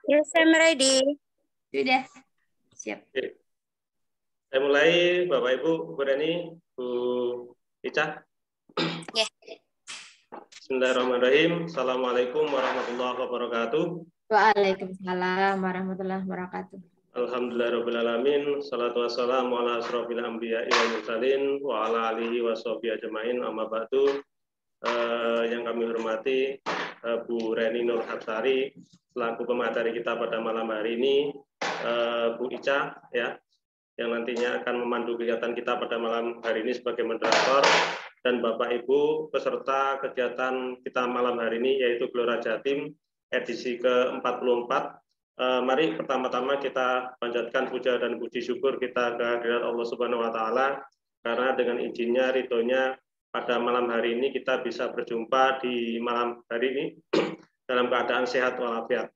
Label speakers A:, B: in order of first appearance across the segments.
A: Yes, I'm ready.
B: Sudah, siap.
C: Oke. Saya mulai, Bapak Ibu, Bu Reni, Bu Ica.
A: Ya.
C: Bismillahirrahmanirrahim. Assalamualaikum warahmatullahi wabarakatuh.
B: Waalaikumsalam warahmatullahi wabarakatuh.
C: Alhamdulillahirrahmanirrahim. Salatu wassalamu ala asrofil anbiya'i wal mursalin wa ala alihi wa sahbihi ajma'in amma ba'du. Yang kami hormati Bu Reni Nur Hapsari selaku pemateri kita pada malam hari ini, Bu Ica ya, yang nantinya akan memandu kegiatan kita pada malam hari ini sebagai moderator, dan Bapak Ibu peserta kegiatan kita malam hari ini yaitu Gelora Jatim edisi ke-44. Mari pertama-tama kita panjatkan puja dan puji syukur kita kehadirat Allah Subhanahu wa taala, karena dengan izinnya, ridhonya, pada malam hari ini kita bisa berjumpa di malam hari ini dalam keadaan sehat walafiat.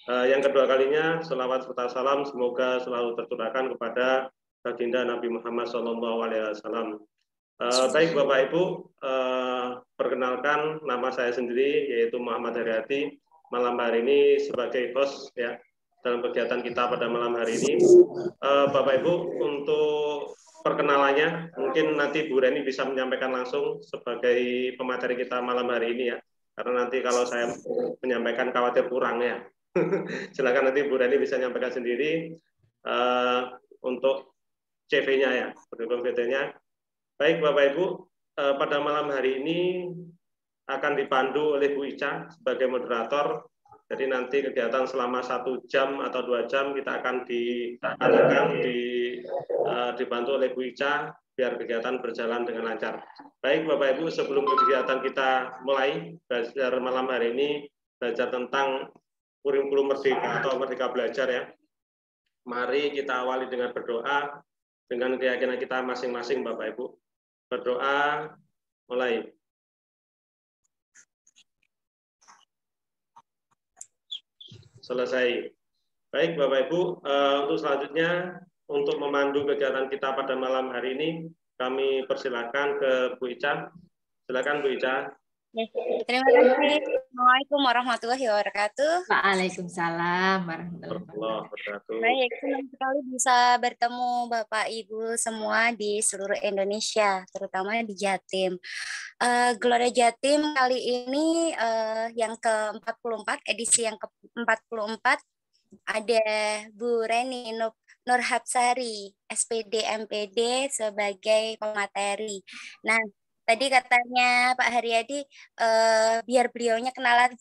C: Yang kedua kalinya, selawat serta salam semoga selalu tercurahkan kepada baginda Nabi Muhammad SAW. Baik Bapak Ibu, perkenalkan nama saya sendiri yaitu Muhammad Haryadi, malam hari ini sebagai host ya dalam kegiatan kita pada malam hari ini. Bapak Ibu, untuk perkenalannya mungkin nanti Bu Reni bisa menyampaikan langsung sebagai pemateri kita malam hari ini ya, karena nanti kalau saya menyampaikan khawatir kurang ya. Silakan nanti Bu Reni bisa menyampaikan sendiri untuk CV-nya ya, pendukung VT-nya. Baik Bapak Ibu, pada malam hari ini akan dipandu oleh Bu Ica sebagai moderator. Jadi nanti kegiatan selama 1 jam atau 2 jam kita akan dibantu oleh Bu Ica biar kegiatan berjalan dengan lancar. Baik Bapak Ibu, sebelum kegiatan kita mulai belajar malam hari ini, belajar tentang kurikulum merdeka atau merdeka belajar ya. Mari kita awali dengan berdoa dengan keyakinan kita masing-masing Bapak Ibu. Berdoa, mulai. Selesai. Baik Bapak Ibu, untuk selanjutnya untuk memandu kegiatan kita pada malam hari ini, kami persilakan ke Bu Ica. Silakan Bu Ica.
A: Terima kasih. Assalamualaikum warahmatullahi wabarakatuh.
B: Waalaikumsalam warahmatullahi
C: wabarakatuh.
A: Baik, senang sekali bisa bertemu Bapak Ibu semua di seluruh Indonesia, terutama di Jatim. Gelora Jatim kali ini yang ke-44, edisi yang ke-44, ada Bu Reni Nur Hapsari, SPD MPD sebagai pemateri. Nah, tadi katanya Pak Haryadi biar beliaunya kenalan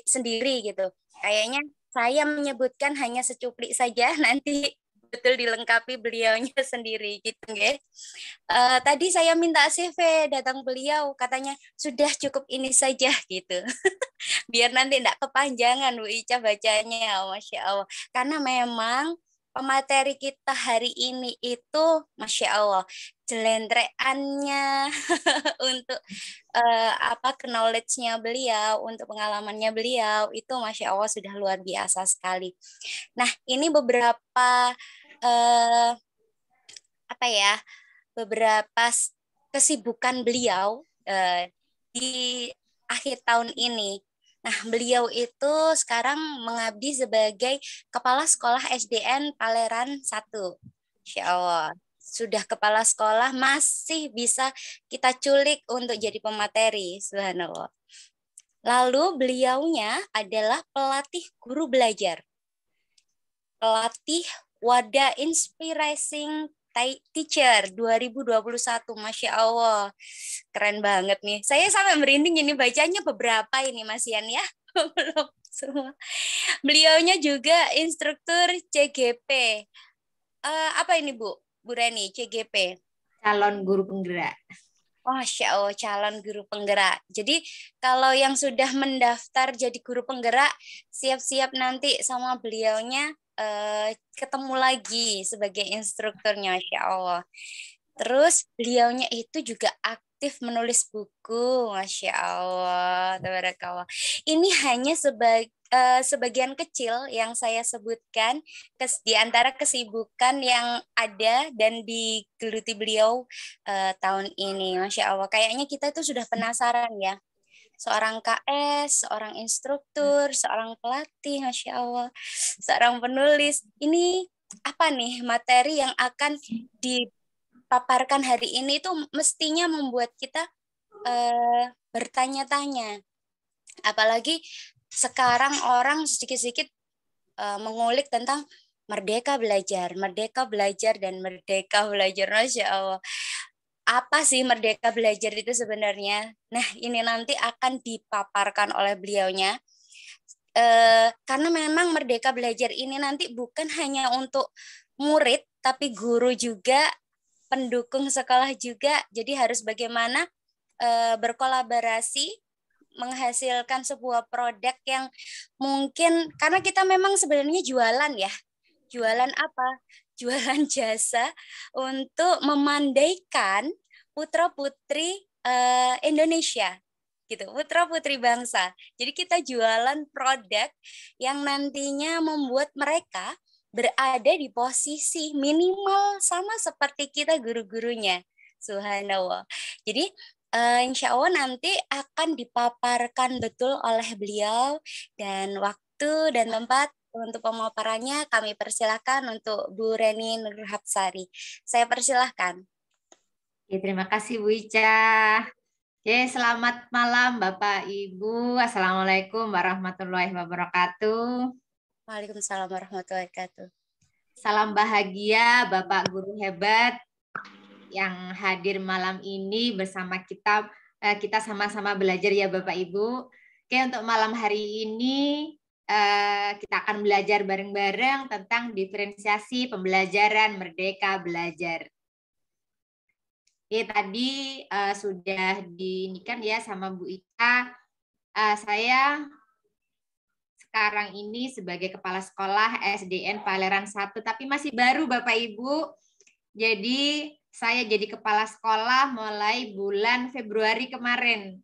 A: sendiri gitu. Kayaknya saya menyebutkan hanya secuplik saja, nanti betul dilengkapi beliaunya sendiri gitu nggih. Tadi saya minta CV datang beliau, katanya sudah cukup ini saja gitu. Biar nanti enggak kepanjangan Bu Ica bacanya, Masya Allah. Karena memang pemateri kita hari ini itu Masya Allah jelentreannya untuk knowledge-nya beliau, untuk pengalamannya beliau itu Masya Allah sudah luar biasa sekali. Nah, ini beberapa beberapa kesibukan beliau di akhir tahun ini. Nah, beliau itu sekarang mengabdi sebagai Kepala Sekolah SDN Paleran 1. Insya Allah. Sudah kepala sekolah masih bisa kita culik untuk jadi pemateri. Subhanallah. Lalu beliaunya adalah pelatih guru belajar. Pelatih Wadah Inspiring Teacher 2021, Masya Allah, keren banget nih. Saya sampai merinding ini bacanya beberapa ini Mas Yan ya, belum semua. Beliaunya juga instruktur CGP. Apa ini Bu Reni, CGP?
B: Calon guru penggerak.
A: Masya Allah, calon guru penggerak. Jadi kalau yang sudah mendaftar jadi guru penggerak, siap-siap nanti sama beliaunya ketemu lagi sebagai instrukturnya, Masya Allah. Terus beliaunya itu juga aktif menulis buku, Masya Allah, tabarakallah. Ini hanya sebagian kecil yang saya sebutkan di antara kesibukan yang ada dan digeluti beliau tahun ini, Masya Allah. Kayaknya kita itu sudah penasaran ya. seorang KS, seorang instruktur, seorang pelatih, Masya Allah, seorang penulis. Ini apa nih materi yang akan dipaparkan hari ini itu mestinya membuat kita bertanya-tanya. Apalagi sekarang orang sedikit-sedikit mengulik tentang merdeka belajar, dan merdeka belajar. Masya Allah. Apa sih merdeka belajar itu sebenarnya? Nah, ini nanti akan dipaparkan oleh beliaunya. Karena memang merdeka belajar ini nanti bukan hanya untuk murid, tapi guru juga, pendukung sekolah juga. Jadi harus bagaimana berkolaborasi menghasilkan sebuah produk yang mungkin, karena kita memang sebenarnya jualan ya. Jualan apa? Jualan jasa untuk memandaikan putra-putri Indonesia gitu, putra-putri bangsa. Jadi kita jualan produk yang nantinya membuat mereka berada di posisi minimal sama seperti kita guru-gurunya. Subhanallah. Jadi insya Allah nanti akan dipaparkan betul oleh beliau, dan waktu dan tempat untuk pemaparannya kami persilahkan untuk Bu Reni Nurhapsari. Saya persilahkan.
B: Oke, terima kasih Bu Ica. Oke, selamat malam Bapak Ibu. Assalamualaikum warahmatullahi wabarakatuh.
A: Waalaikumsalam warahmatullahi wabarakatuh.
B: Salam bahagia Bapak Guru hebat yang hadir malam ini bersama kita. Kita sama-sama belajar ya Bapak Ibu. Oke, untuk malam hari ini kita akan belajar bareng-bareng tentang diferensiasi pembelajaran merdeka belajar. Oke, tadi sudah diinikan ya sama Bu Ita. Saya sekarang ini sebagai Kepala Sekolah SDN Paleran 1, tapi masih baru Bapak Ibu. Jadi saya jadi Kepala Sekolah mulai bulan Februari kemarin.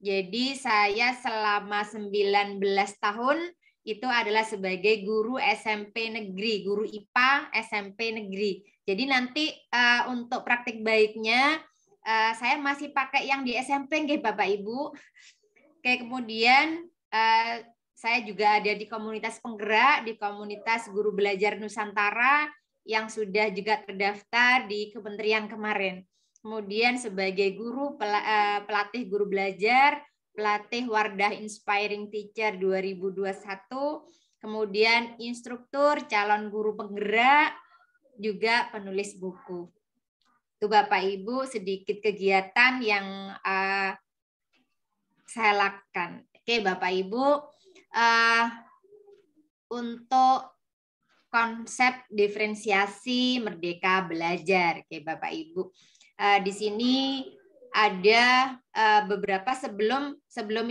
B: Jadi saya selama 19 tahun itu adalah sebagai guru SMP negeri, guru IPA SMP negeri. Jadi nanti untuk praktik baiknya saya masih pakai yang di SMP nggih Bapak Ibu. Oke, kemudian saya juga ada di komunitas penggerak, di komunitas guru belajar Nusantara yang sudah juga terdaftar di kementerian kemarin. Kemudian sebagai guru pelatih guru belajar, pelatih Wardah Inspiring Teacher 2021, kemudian instruktur, calon guru penggerak, juga penulis buku. Itu Bapak Ibu sedikit kegiatan yang saya lakukan. Oke Bapak Ibu, untuk konsep diferensiasi merdeka belajar, oke Bapak Ibu. Di sini ada beberapa sebelum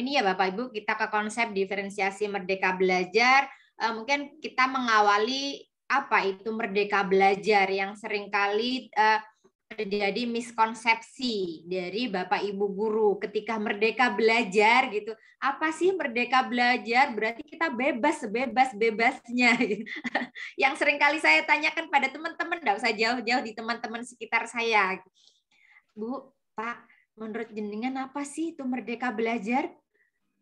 B: ini ya Bapak Ibu kita ke konsep diferensiasi merdeka belajar, mungkin kita mengawali apa itu merdeka belajar yang seringkali terjadi miskonsepsi dari Bapak Ibu guru ketika merdeka belajar gitu. Apa sih merdeka belajar? Berarti kita bebas sebebas-bebasnya. Yang seringkali saya tanyakan pada teman-teman, enggak usah jauh-jauh di teman-teman sekitar saya. Bu, Pak, menurut jenengan apa sih itu merdeka belajar?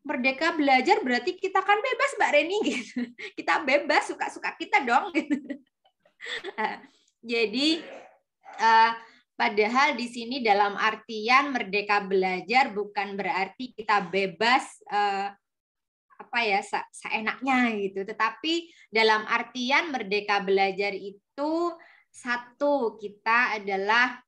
B: Merdeka belajar berarti kita kan bebas Mbak Reni gitu. Kita bebas suka-suka kita dong gitu. Jadi padahal di sini dalam artian merdeka belajar bukan berarti kita bebas seenaknya gitu. Tetapi dalam artian merdeka belajar itu satu, kita adalah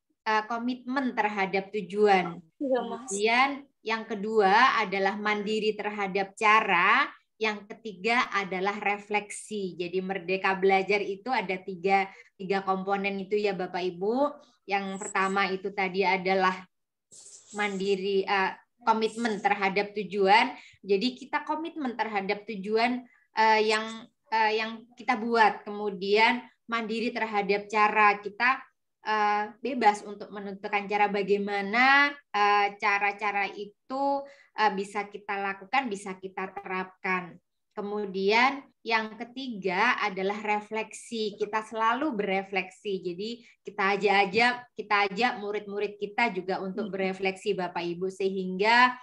B: komitmen terhadap tujuan. Kemudian yang kedua adalah mandiri terhadap cara. Yang ketiga adalah refleksi. Jadi merdeka belajar itu ada tiga komponen itu ya Bapak Ibu. Yang pertama itu tadi adalah mandiri, komitmen terhadap tujuan. Jadi kita komitmen terhadap tujuan yang kita buat. Kemudian mandiri terhadap cara, kita bebas untuk menentukan cara bagaimana cara-cara itu bisa kita lakukan, bisa kita terapkan. Kemudian yang ketiga adalah refleksi. Kita selalu berefleksi. Jadi kita ajak murid-murid kita juga untuk berefleksi Bapak Ibu, sehingga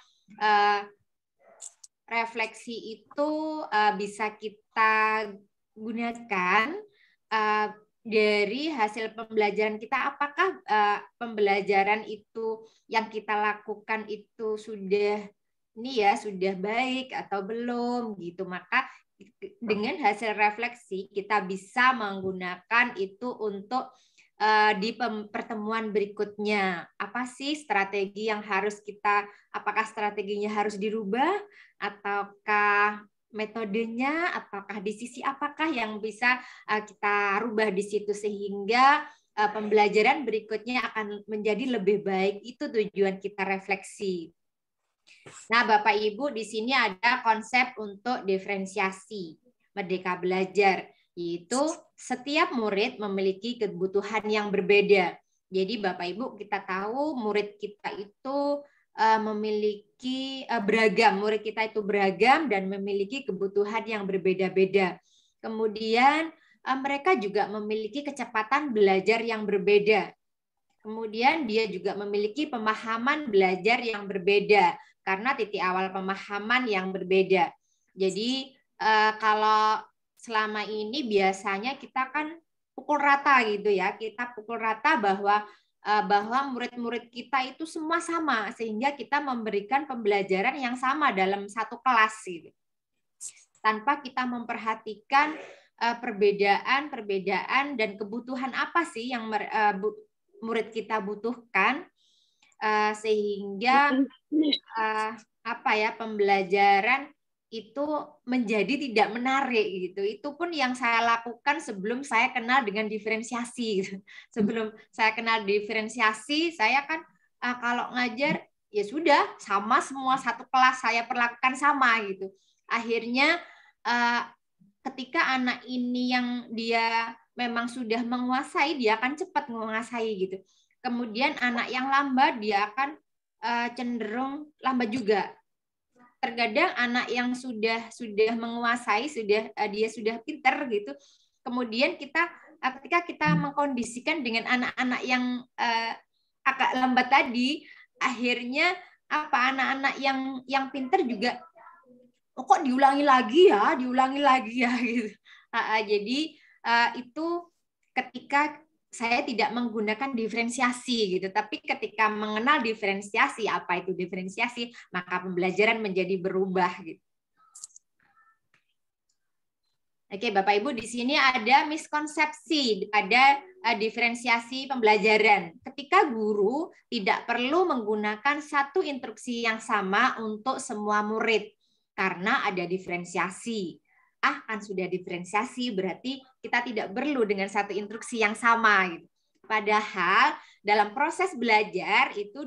B: refleksi itu bisa kita gunakan dari hasil pembelajaran kita. Apakah pembelajaran itu yang kita lakukan itu sudah baik atau belum gitu. Maka dengan hasil refleksi kita bisa menggunakan itu untuk di pertemuan berikutnya. Apa sih strategi yang harus apakah strateginya harus dirubah, ataukah metodenya, ataukah di sisi apakah yang bisa kita rubah di situ sehingga pembelajaran berikutnya akan menjadi lebih baik. Itu tujuan kita refleksi. Nah, Bapak Ibu, di sini ada konsep untuk diferensiasi Merdeka Belajar, yaitu setiap murid memiliki kebutuhan yang berbeda. Jadi Bapak Ibu, kita tahu murid kita itu memiliki beragam, murid kita itu beragam dan memiliki kebutuhan yang berbeda-beda. Kemudian mereka juga memiliki kecepatan belajar yang berbeda. Kemudian dia juga memiliki pemahaman belajar yang berbeda karena titik awal pemahaman yang berbeda. Jadi kalau selama ini biasanya kita kan pukul rata gitu ya, kita pukul rata bahwa murid-murid kita itu semua sama sehingga kita memberikan pembelajaran yang sama dalam satu kelas gitu. Tanpa kita memperhatikan perbedaan dan kebutuhan apa sih yang murid kita butuhkan sehingga pembelajaran itu menjadi tidak menarik gitu. Itu pun yang saya lakukan sebelum saya kenal dengan diferensiasi. Sebelum saya kenal diferensiasi, saya kan kalau ngajar ya sudah sama semua satu kelas saya perlakukan sama gitu. Akhirnya ketika anak ini yang dia memang sudah menguasai, dia akan cepat menguasai gitu. Kemudian anak yang lambat dia akan cenderung lambat juga. Terkadang anak yang sudah menguasai, dia sudah pintar gitu. Kemudian ketika kita mengkondisikan dengan anak-anak yang agak lambat tadi, akhirnya anak-anak yang pintar juga kok diulangi lagi ya gitu. Jadi itu ketika saya tidak menggunakan diferensiasi gitu, tapi ketika mengenal diferensiasi, apa itu diferensiasi, maka pembelajaran menjadi berubah gitu. Oke, Bapak Ibu, di sini ada miskonsepsi pada diferensiasi pembelajaran. Ketika guru tidak perlu menggunakan satu instruksi yang sama untuk semua murid karena ada diferensiasi. Kan sudah diferensiasi, berarti kita tidak perlu dengan satu instruksi yang sama. Gitu. Padahal dalam proses belajar itu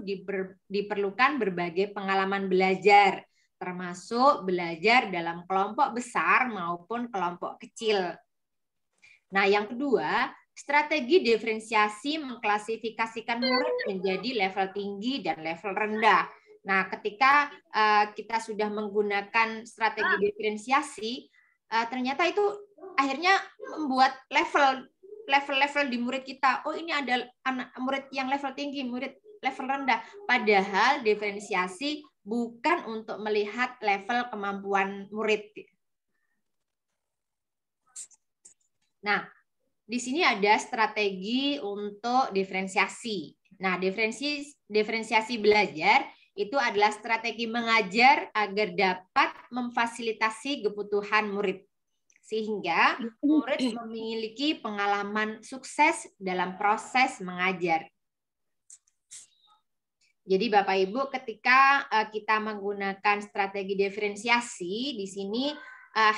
B: diperlukan berbagai pengalaman belajar, termasuk belajar dalam kelompok besar maupun kelompok kecil. Nah, yang kedua, strategi diferensiasi mengklasifikasikan murid menjadi level tinggi dan level rendah. Nah, ketika kita sudah menggunakan strategi diferensiasi, ternyata itu akhirnya membuat level di murid kita. Oh, ini ada murid yang level tinggi, murid level rendah. Padahal diferensiasi bukan untuk melihat level kemampuan murid. Nah, di sini ada strategi untuk diferensiasi. Nah, diferensiasi belajar itu adalah strategi mengajar agar dapat memfasilitasi kebutuhan murid. Sehingga murid memiliki pengalaman sukses dalam proses mengajar. Jadi Bapak Ibu, ketika kita menggunakan strategi diferensiasi, di sini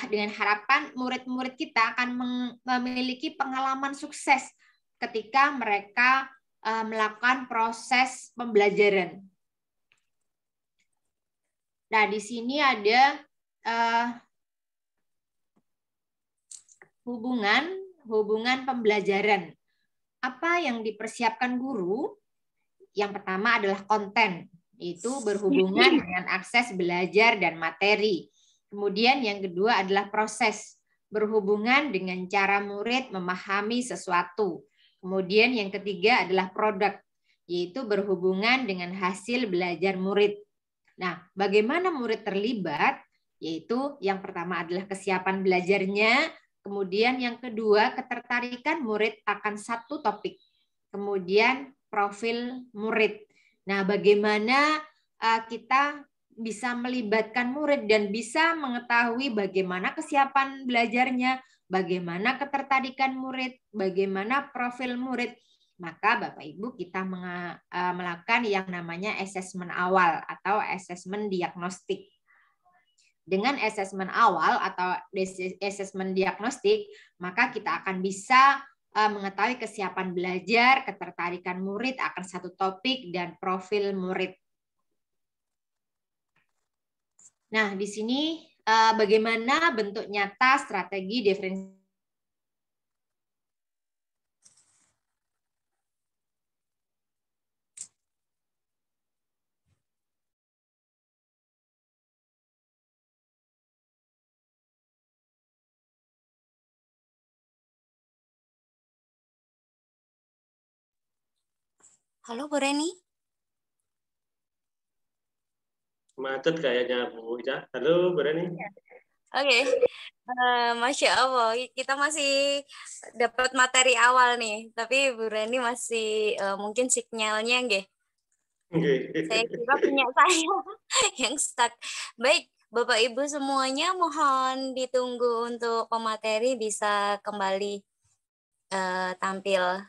B: dengan harapan murid-murid kita akan memiliki pengalaman sukses ketika mereka melakukan proses pembelajaran. Nah, di sini ada hubungan pembelajaran. Apa yang dipersiapkan guru? Yang pertama adalah konten, itu berhubungan dengan akses belajar dan materi. Kemudian yang kedua adalah proses, berhubungan dengan cara murid memahami sesuatu. Kemudian yang ketiga adalah produk, yaitu berhubungan dengan hasil belajar murid. Nah, bagaimana murid terlibat? yaitu yang pertama adalah kesiapan belajarnya, kemudian yang kedua ketertarikan murid akan satu topik, kemudian profil murid. Nah, bagaimana kita bisa melibatkan murid dan bisa mengetahui bagaimana kesiapan belajarnya, bagaimana ketertarikan murid, bagaimana profil murid. Maka Bapak Ibu kita melakukan yang namanya asesmen awal atau asesmen diagnostik. Dengan asesmen awal atau asesmen diagnostik, maka kita akan bisa mengetahui kesiapan belajar, ketertarikan murid akan satu topik, dan profil murid. Nah, di sini bagaimana bentuk nyata strategi diferensiasi.
A: Halo Bu Reni.
C: Macet kayaknya Bu Ica. Halo Bu Reni.
A: Oke. Masya Allah, kita masih dapat materi awal nih, tapi Bu Reni masih mungkin sinyalnya nggih. Saya kira punya saya yang stuck. Baik, Bapak Ibu semuanya mohon ditunggu untuk pemateri bisa kembali tampil.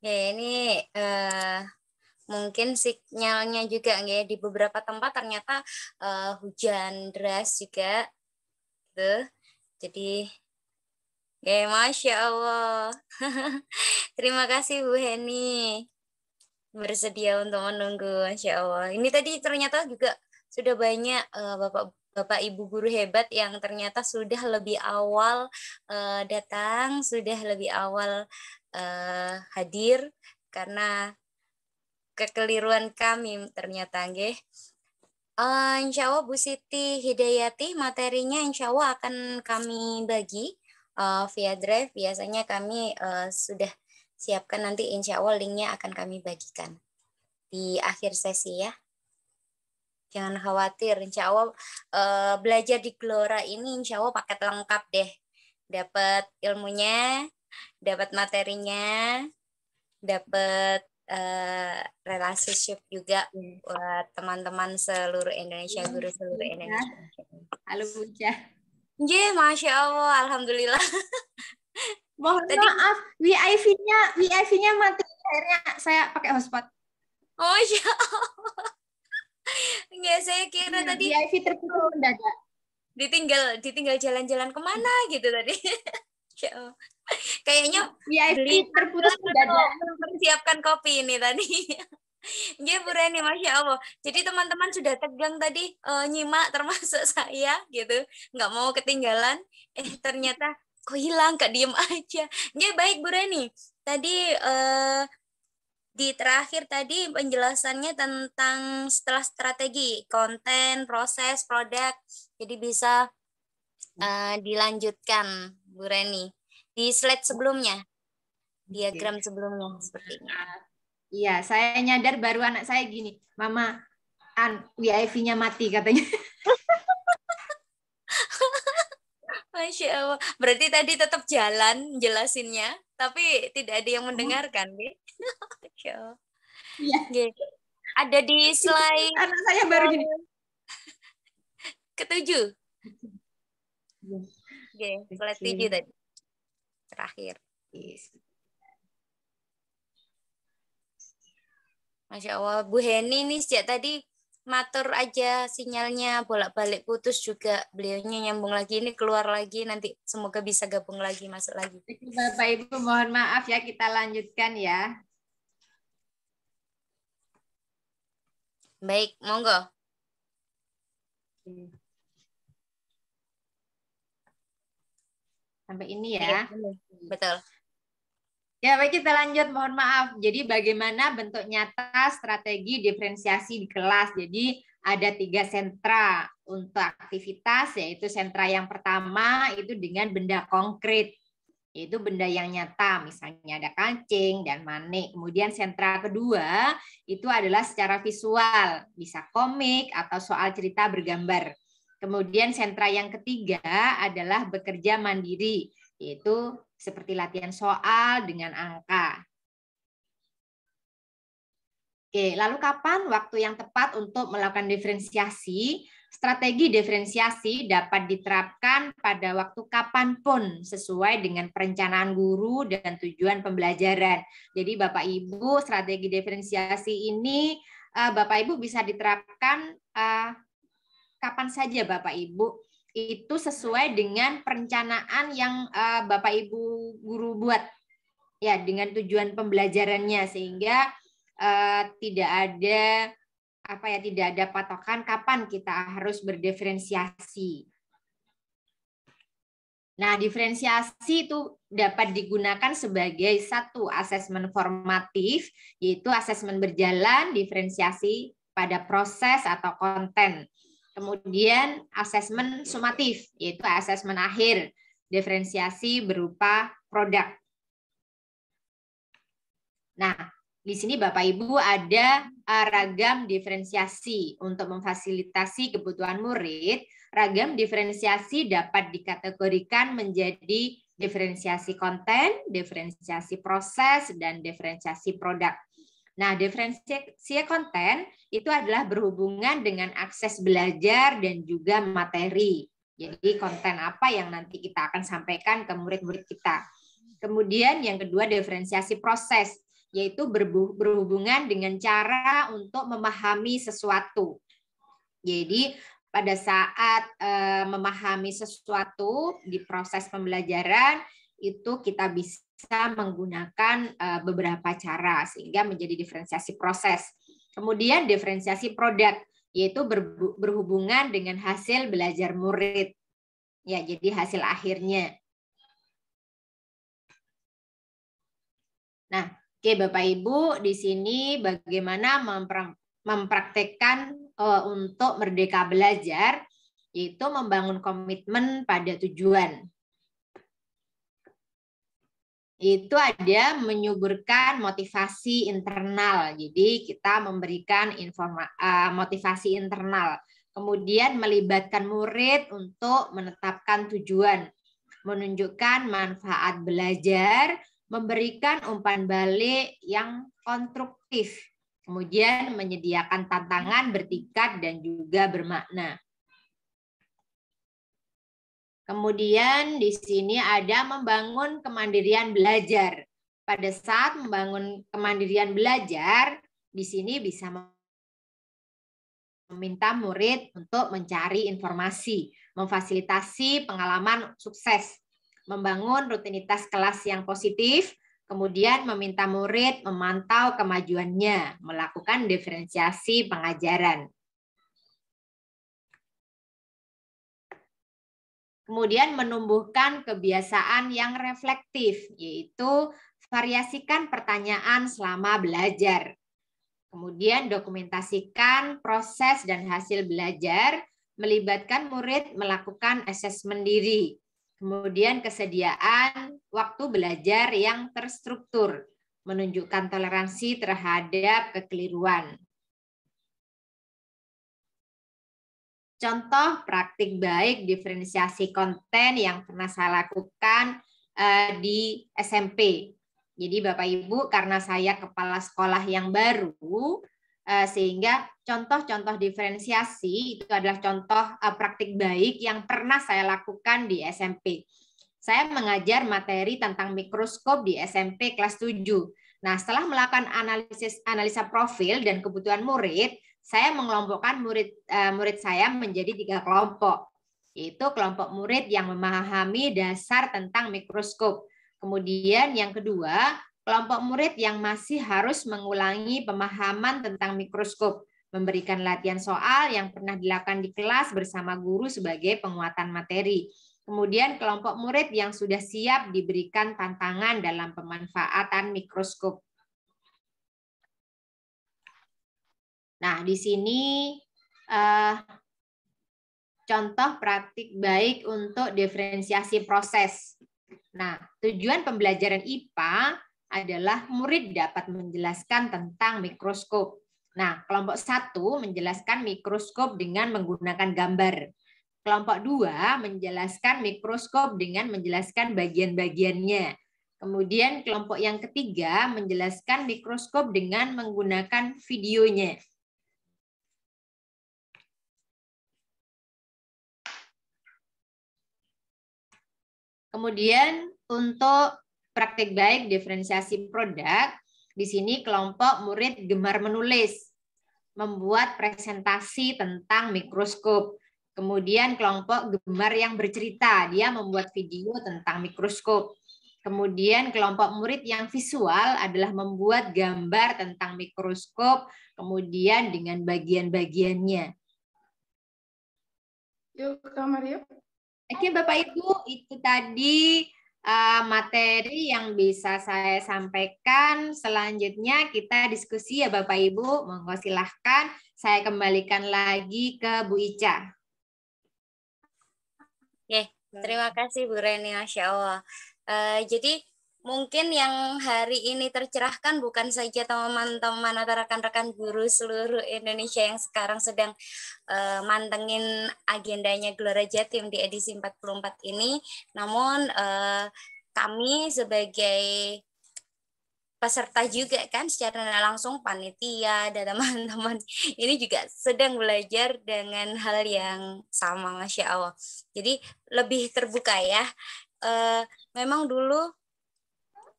A: Ya, ini mungkin sinyalnya juga nggak, di beberapa tempat ternyata hujan deras juga gitu. Jadi ya Masya Allah. Terima kasih Bu Heni bersedia untuk menunggu, Masya Allah. Ini tadi ternyata juga sudah banyak Bapak Ibu guru hebat yang ternyata sudah lebih awal datang, sudah lebih awal hadir karena kekeliruan kami ternyata nggih. Insya Allah Bu Siti Hidayati materinya insya Allah akan kami bagi via drive. Biasanya kami sudah siapkan, nanti insya Allah linknya akan kami bagikan di akhir sesi ya. Jangan khawatir, insya Allah belajar di Gelora ini insya Allah paket lengkap deh. Dapat ilmunya, dapat materinya, dapat relationship juga buat teman-teman seluruh Indonesia, guru seluruh Indonesia.
B: Halo Bu Ica.
A: Nggih, Masya Allah, Alhamdulillah.
B: Mohon maaf, WiFi-nya mati, akhirnya saya pakai hotspot.
A: Oh ya, nggak, saya kira tadi
B: WiFi terputus mendadak.
A: Ditinggal jalan-jalan kemana gitu tadi. Kayaknya
B: WiFi terputus mendadak.
A: Mempersiapkan kopi ini tadi. Ya Bu Reni, Masya Allah. Jadi teman-teman sudah tegang tadi nyimak termasuk saya gitu. Nggak mau ketinggalan. Ternyata kok hilang, Kak, diem aja. Ya baik Bu Reni. Tadi di terakhir tadi penjelasannya tentang setelah strategi, konten, proses, produk. Jadi bisa dilanjutkan Bu Reni. Di slide sebelumnya. Diagram sebelumnya seperti ini.
B: Iya, saya nyadar baru anak saya gini, Mama, WiFi-nya mati katanya.
A: Masya Allah. Berarti tadi tetap jalan jelasinnya, tapi tidak ada yang mendengarkan, Masya Allah.
B: Iya.
A: Ada di slide
B: anak saya baru gini.
A: ke-7. Slide 7 tadi. Terakhir. Masya Allah, Bu Heni ini sejak tadi matur aja, sinyalnya bolak-balik putus juga. Beliaunya nyambung lagi, ini keluar lagi, nanti semoga bisa gabung lagi, masuk lagi.
B: Bapak Ibu mohon maaf ya, kita lanjutkan ya.
A: Baik, monggo.
B: Sampai ini ya.
A: Betul.
B: Ya, baik, kita lanjut. Mohon maaf. Jadi bagaimana bentuk nyata strategi diferensiasi di kelas. Jadi ada 3 sentra untuk aktivitas, yaitu sentra yang pertama itu dengan benda konkret. yaitu benda yang nyata, misalnya ada kancing dan manik. Kemudian sentra kedua itu adalah secara visual, bisa komik atau soal cerita bergambar. Kemudian sentra yang ketiga adalah bekerja mandiri, yaitu seperti latihan soal dengan angka. Oke, lalu kapan waktu yang tepat untuk melakukan diferensiasi? Strategi diferensiasi dapat diterapkan pada waktu kapanpun sesuai dengan perencanaan guru dan tujuan pembelajaran. Jadi Bapak Ibu, strategi diferensiasi ini Bapak Ibu bisa diterapkan kapan saja Bapak Ibu. Itu sesuai dengan perencanaan yang Bapak Ibu guru buat. Ya, dengan tujuan pembelajarannya, sehingga tidak ada tidak ada patokan kapan kita harus berdiferensiasi. Nah, diferensiasi itu dapat digunakan sebagai satu asesmen formatif, yaitu asesmen berjalan, diferensiasi pada proses atau konten. Kemudian asesmen sumatif, yaitu asesmen akhir, diferensiasi berupa produk. Nah, di sini Bapak Ibu ada ragam diferensiasi untuk memfasilitasi kebutuhan murid. Ragam diferensiasi dapat dikategorikan menjadi diferensiasi konten, diferensiasi proses, dan diferensiasi produk. Nah, diferensiasi konten itu adalah berhubungan dengan akses belajar dan juga materi. Jadi konten apa yang nanti kita akan sampaikan ke murid-murid kita. Kemudian yang kedua diferensiasi proses, yaitu berhubungan dengan cara untuk memahami sesuatu. Jadi pada saat memahami sesuatu di proses pembelajaran itu kita bisa menggunakan beberapa cara sehingga menjadi diferensiasi proses. Kemudian diferensiasi produk, yaitu berhubungan dengan hasil belajar murid. Ya, jadi hasil akhirnya. Nah, oke Bapak Ibu, di sini bagaimana mempraktekkan untuk merdeka belajar, yaitu membangun komitmen pada tujuan. Itu ada menyuburkan motivasi internal. Jadi kita memberikan motivasi internal. Kemudian melibatkan murid untuk menetapkan tujuan, menunjukkan manfaat belajar, memberikan umpan balik yang konstruktif, kemudian menyediakan tantangan bertingkat dan juga bermakna. Kemudian di sini ada membangun kemandirian belajar. Pada saat membangun kemandirian belajar, di sini bisa meminta murid untuk mencari informasi, memfasilitasi pengalaman sukses, membangun rutinitas kelas yang positif, kemudian meminta murid memantau kemajuannya, melakukan diferensiasi pengajaran. Kemudian menumbuhkan kebiasaan yang reflektif, yaitu variasikan pertanyaan selama belajar. Kemudian dokumentasikan proses dan hasil belajar, melibatkan murid melakukan asesmen diri. Kemudian kesediaan waktu belajar yang terstruktur, menunjukkan toleransi terhadap kekeliruan. Contoh praktik baik diferensiasi konten yang pernah saya lakukan di SMP. Jadi Bapak Ibu, karena saya kepala sekolah yang baru, sehingga contoh-contoh diferensiasi itu adalah contoh praktik baik yang pernah saya lakukan di SMP. Saya mengajar materi tentang mikroskop di SMP kelas 7. Nah, setelah melakukan analisa profil dan kebutuhan murid, saya mengelompokkan murid saya menjadi 3 kelompok, yaitu kelompok murid yang memahami dasar tentang mikroskop. Kemudian yang kedua, kelompok murid yang masih harus mengulangi pemahaman tentang mikroskop, memberikan latihan soal yang pernah dilakukan di kelas bersama guru sebagai penguatan materi. Kemudian kelompok murid yang sudah siap diberikan tantangan dalam pemanfaatan mikroskop. Nah, di sini contoh praktik baik untuk diferensiasi proses. Nah, tujuan pembelajaran IPA adalah murid dapat menjelaskan tentang mikroskop. Nah, kelompok 1 menjelaskan mikroskop dengan menggunakan gambar. Kelompok 2 menjelaskan mikroskop dengan menjelaskan bagian-bagiannya. Kemudian kelompok yang ketiga menjelaskan mikroskop dengan menggunakan videonya. Kemudian untuk praktik baik diferensiasi produk, di sini kelompok murid gemar menulis, membuat presentasi tentang mikroskop. Kemudian kelompok gemar yang bercerita, dia membuat video tentang mikroskop. Kemudian kelompok murid yang visual adalah membuat gambar tentang mikroskop, kemudian dengan bagian-bagiannya.
D: Yuk, Kak Mario.
B: Oke, Bapak Ibu, itu tadi materi yang bisa saya sampaikan. Selanjutnya kita diskusi ya Bapak Ibu. Monggo silahkan saya kembalikan lagi ke Bu Ica.
A: Oke, terima kasih Bu Reni, Masya Allah. Jadi mungkin yang hari ini tercerahkan bukan saja teman-teman atau rekan-rekan guru seluruh Indonesia yang sekarang sedang mantengin agendanya Gelora Jatim di edisi 44 ini, namun kami sebagai peserta juga kan secara langsung panitia dan teman-teman ini juga sedang belajar dengan hal yang sama, Masya Allah. Jadi lebih terbuka ya. Memang dulu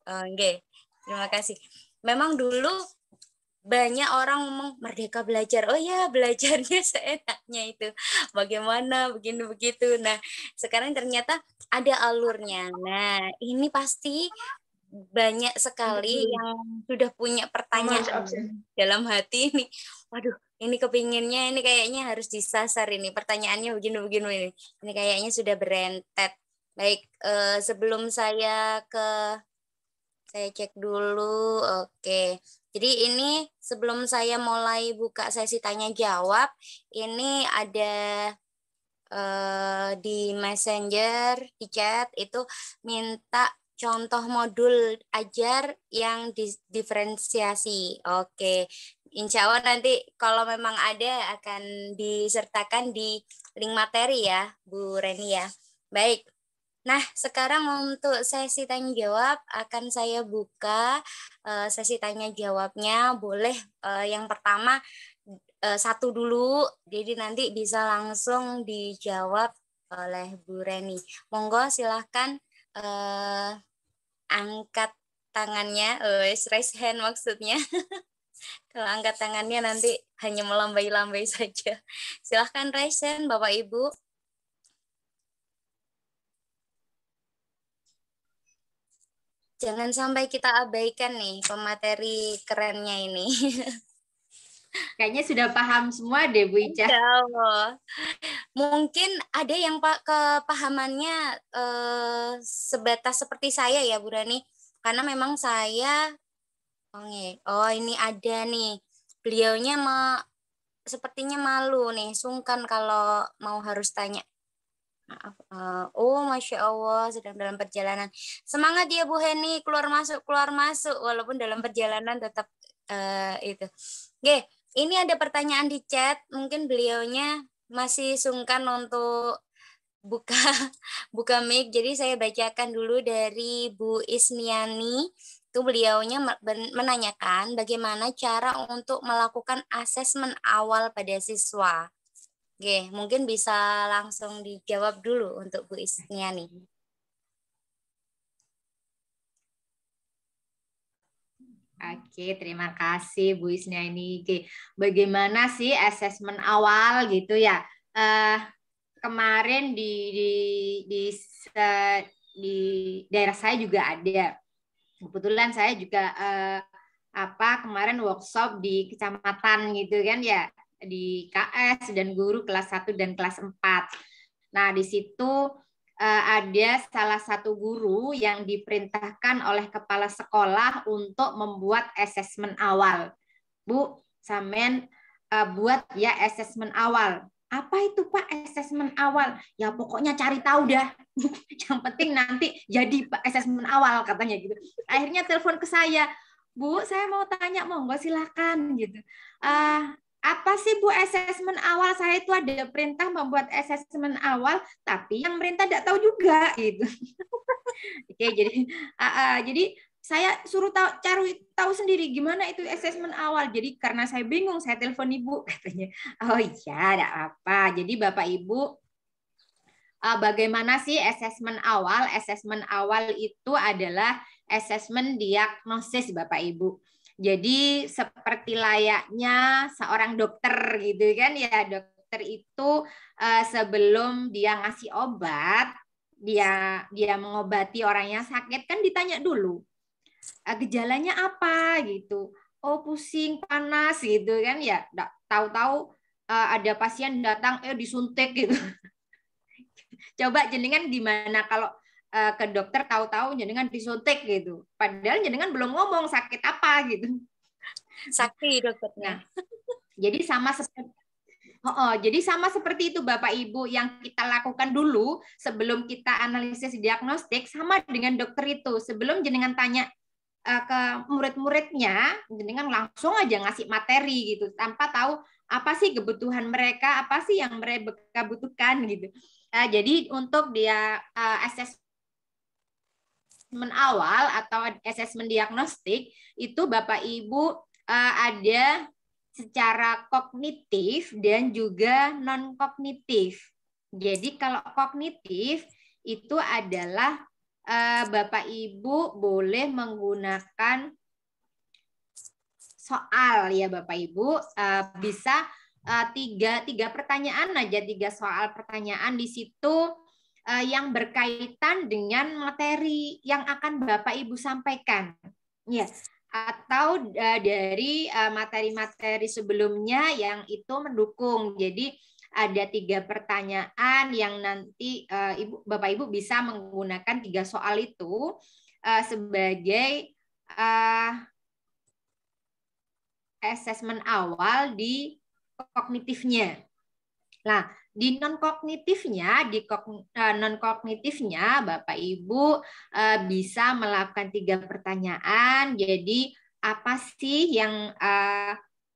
A: terima kasih. Memang dulu banyak orang ngomong merdeka belajar. Oh ya, belajarnya seenaknya itu. Bagaimana begini begitu. Nah, sekarang ternyata ada alurnya. Nah, ini pasti banyak sekali yang sudah punya pertanyaan dalam hati ini. Waduh, ini kepinginnya ini kayaknya harus disasar ini. Pertanyaannya begini-begini ini. Ini kayaknya sudah berentet. Baik, sebelum saya cek dulu. Oke. Jadi ini sebelum saya mulai buka sesi tanya jawab, ini ada di Messenger, di chat itu minta contoh modul ajar yang diferensiasi. Oke. Insya Allah nanti kalau memang ada akan disertakan di link materi ya, Bu Reni ya. Baik. Nah, sekarang untuk sesi tanya jawab akan saya buka sesi tanya jawabnya. Boleh yang pertama satu dulu, jadi nanti bisa langsung dijawab oleh Bu Reni. Monggo silahkan angkat tangannya, raise hand maksudnya. Kalau angkat tangannya nanti hanya melambai-lambai saja. Silahkan raise hand Bapak Ibu. Jangan sampai kita abaikan nih pemateri kerennya ini.
B: Kayaknya sudah paham semua deh Bu Ica.
A: Mungkin ada yang kepahamannya sebatas seperti saya ya Bu Rani. Karena memang saya, ini ada nih. Beliaunya sepertinya malu nih, sungkan kalau mau harus tanya. Maaf. Masya Allah, sedang dalam perjalanan. Semangat ya Bu Heni, keluar masuk, walaupun dalam perjalanan tetap itu. Oke, ini ada pertanyaan di chat, mungkin beliaunya masih sungkan untuk buka mic, jadi saya bacakan dulu dari Bu Isniani. Itu beliaunya menanyakan bagaimana cara untuk melakukan asesmen awal pada siswa. Oke, mungkin bisa langsung dijawab dulu untuk Bu Isniani.
B: Oke, terima kasih Bu Isniani. Oke, bagaimana sih asesmen awal gitu ya? Kemarin di daerah saya juga ada. Kebetulan saya juga kemarin workshop di kecamatan gitu kan ya, di KS dan guru kelas 1 dan kelas 4. Nah, di situ ada salah satu guru yang diperintahkan oleh kepala sekolah untuk membuat asesmen awal. Bu, sampean buat ya asesmen awal. Apa itu Pak asesmen awal? Ya pokoknya cari tahu dah. Yang penting nanti jadi Pak asesmen awal katanya gitu. Akhirnya telepon ke saya, Bu, saya mau tanya, monggo silakan gitu. Apa sih Bu asesmen awal? Saya itu ada perintah membuat asesmen awal, tapi yang perintah tidak tahu juga gitu. Oke, jadi saya suruh cari tahu sendiri gimana itu asesmen awal. Jadi karena saya bingung, saya telepon Ibu katanya. Oh iya, tidak apa. Jadi Bapak Ibu, bagaimana sih asesmen awal? Asesmen awal itu adalah asesmen diagnosis Bapak Ibu. Jadi seperti layaknya seorang dokter gitu kan ya, dokter itu sebelum dia ngasih obat, dia mengobati orang yang sakit kan ditanya dulu gejalanya apa gitu. Oh pusing, panas gitu kan ya. Tahu-tahu ada pasien datang disuntik gitu. Coba jenengan gimana kalau ke dokter tahu-tahu jenengan disuntik gitu. Padahal jenengan belum ngomong sakit apa gitu.
A: Sakti dokternya.
B: Nah, jadi sama seperti itu Bapak Ibu yang kita lakukan dulu sebelum kita analisis diagnostik sama dengan dokter itu. Sebelum jenengan tanya ke murid-muridnya, jenengan langsung aja ngasih materi gitu tanpa tahu apa sih kebutuhan mereka, apa sih yang mereka butuhkan gitu. Jadi untuk dia asesmen awal atau asesmen diagnostik itu Bapak Ibu ada secara kognitif dan juga non kognitif. Jadi kalau kognitif itu adalah Bapak Ibu boleh menggunakan soal ya Bapak Ibu, bisa tiga pertanyaan aja, 3 soal pertanyaan di situ yang berkaitan dengan materi yang akan Bapak Ibu sampaikan. Ya, atau dari materi-materi sebelumnya yang itu mendukung. Jadi ada 3 pertanyaan yang nanti Bapak Ibu bisa menggunakan 3 soal itu sebagai asesmen awal di kognitifnya. Nah, di non kognitifnya, Bapak Ibu bisa melakukan 3 pertanyaan. Jadi apa sih yang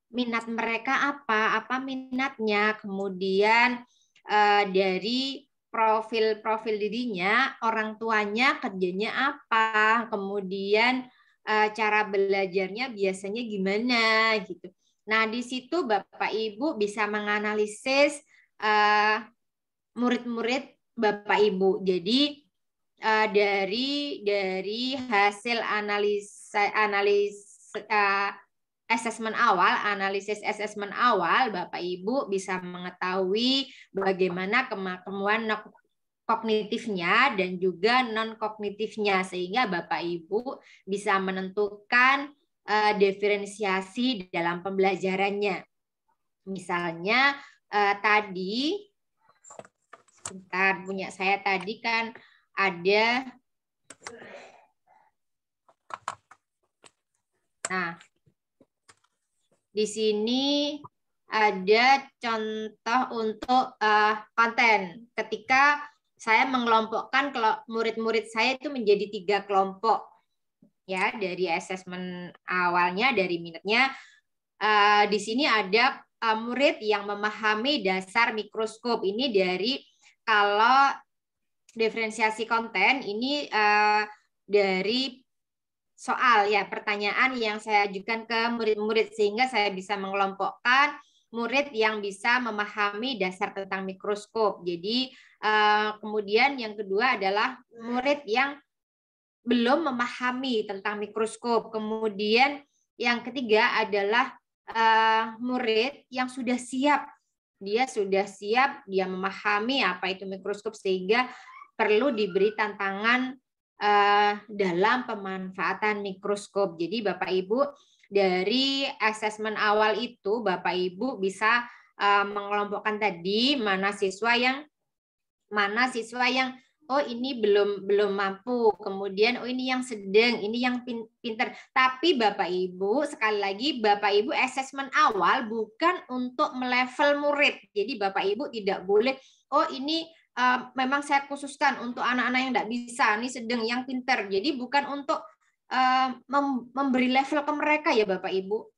B: minat mereka apa minatnya, kemudian dari profil dirinya, orang tuanya kerjanya apa, kemudian cara belajarnya biasanya gimana gitu. Nah, di situ Bapak Ibu bisa menganalisis murid-murid Bapak Ibu. Jadi dari hasil analisis asesmen awal, Bapak Ibu bisa mengetahui bagaimana kemampuan kognitifnya dan juga non kognitifnya, sehingga Bapak Ibu bisa menentukan diferensiasi dalam pembelajarannya. Misalnya tadi, sebentar, punya saya tadi kan ada, nah di sini ada contoh untuk konten. Ketika saya mengelompokkan kalau murid-murid saya itu menjadi 3 kelompok, ya dari asesmen awalnya, dari minatnya. Di sini ada murid yang memahami dasar mikroskop. Ini dari kalau diferensiasi konten ini dari soal ya, pertanyaan yang saya ajukan ke murid-murid, sehingga saya bisa mengelompokkan murid yang bisa memahami dasar tentang mikroskop. Jadi kemudian yang kedua adalah murid yang belum memahami tentang mikroskop. Kemudian yang ketiga adalah murid yang sudah siap. Dia sudah siap, dia memahami apa itu mikroskop, sehingga perlu diberi tantangan dalam pemanfaatan mikroskop. Jadi Bapak Ibu, dari asesmen awal itu Bapak Ibu bisa mengelompokkan tadi mana siswa yang oh ini belum mampu, kemudian oh ini yang sedang, ini yang pinter. Tapi Bapak Ibu, sekali lagi Bapak Ibu asesmen awal bukan untuk melevel murid. Jadi Bapak Ibu tidak boleh, oh ini memang saya khususkan untuk anak-anak yang tidak bisa, ini sedang, yang pinter. Jadi bukan untuk memberi level ke mereka ya Bapak Ibu,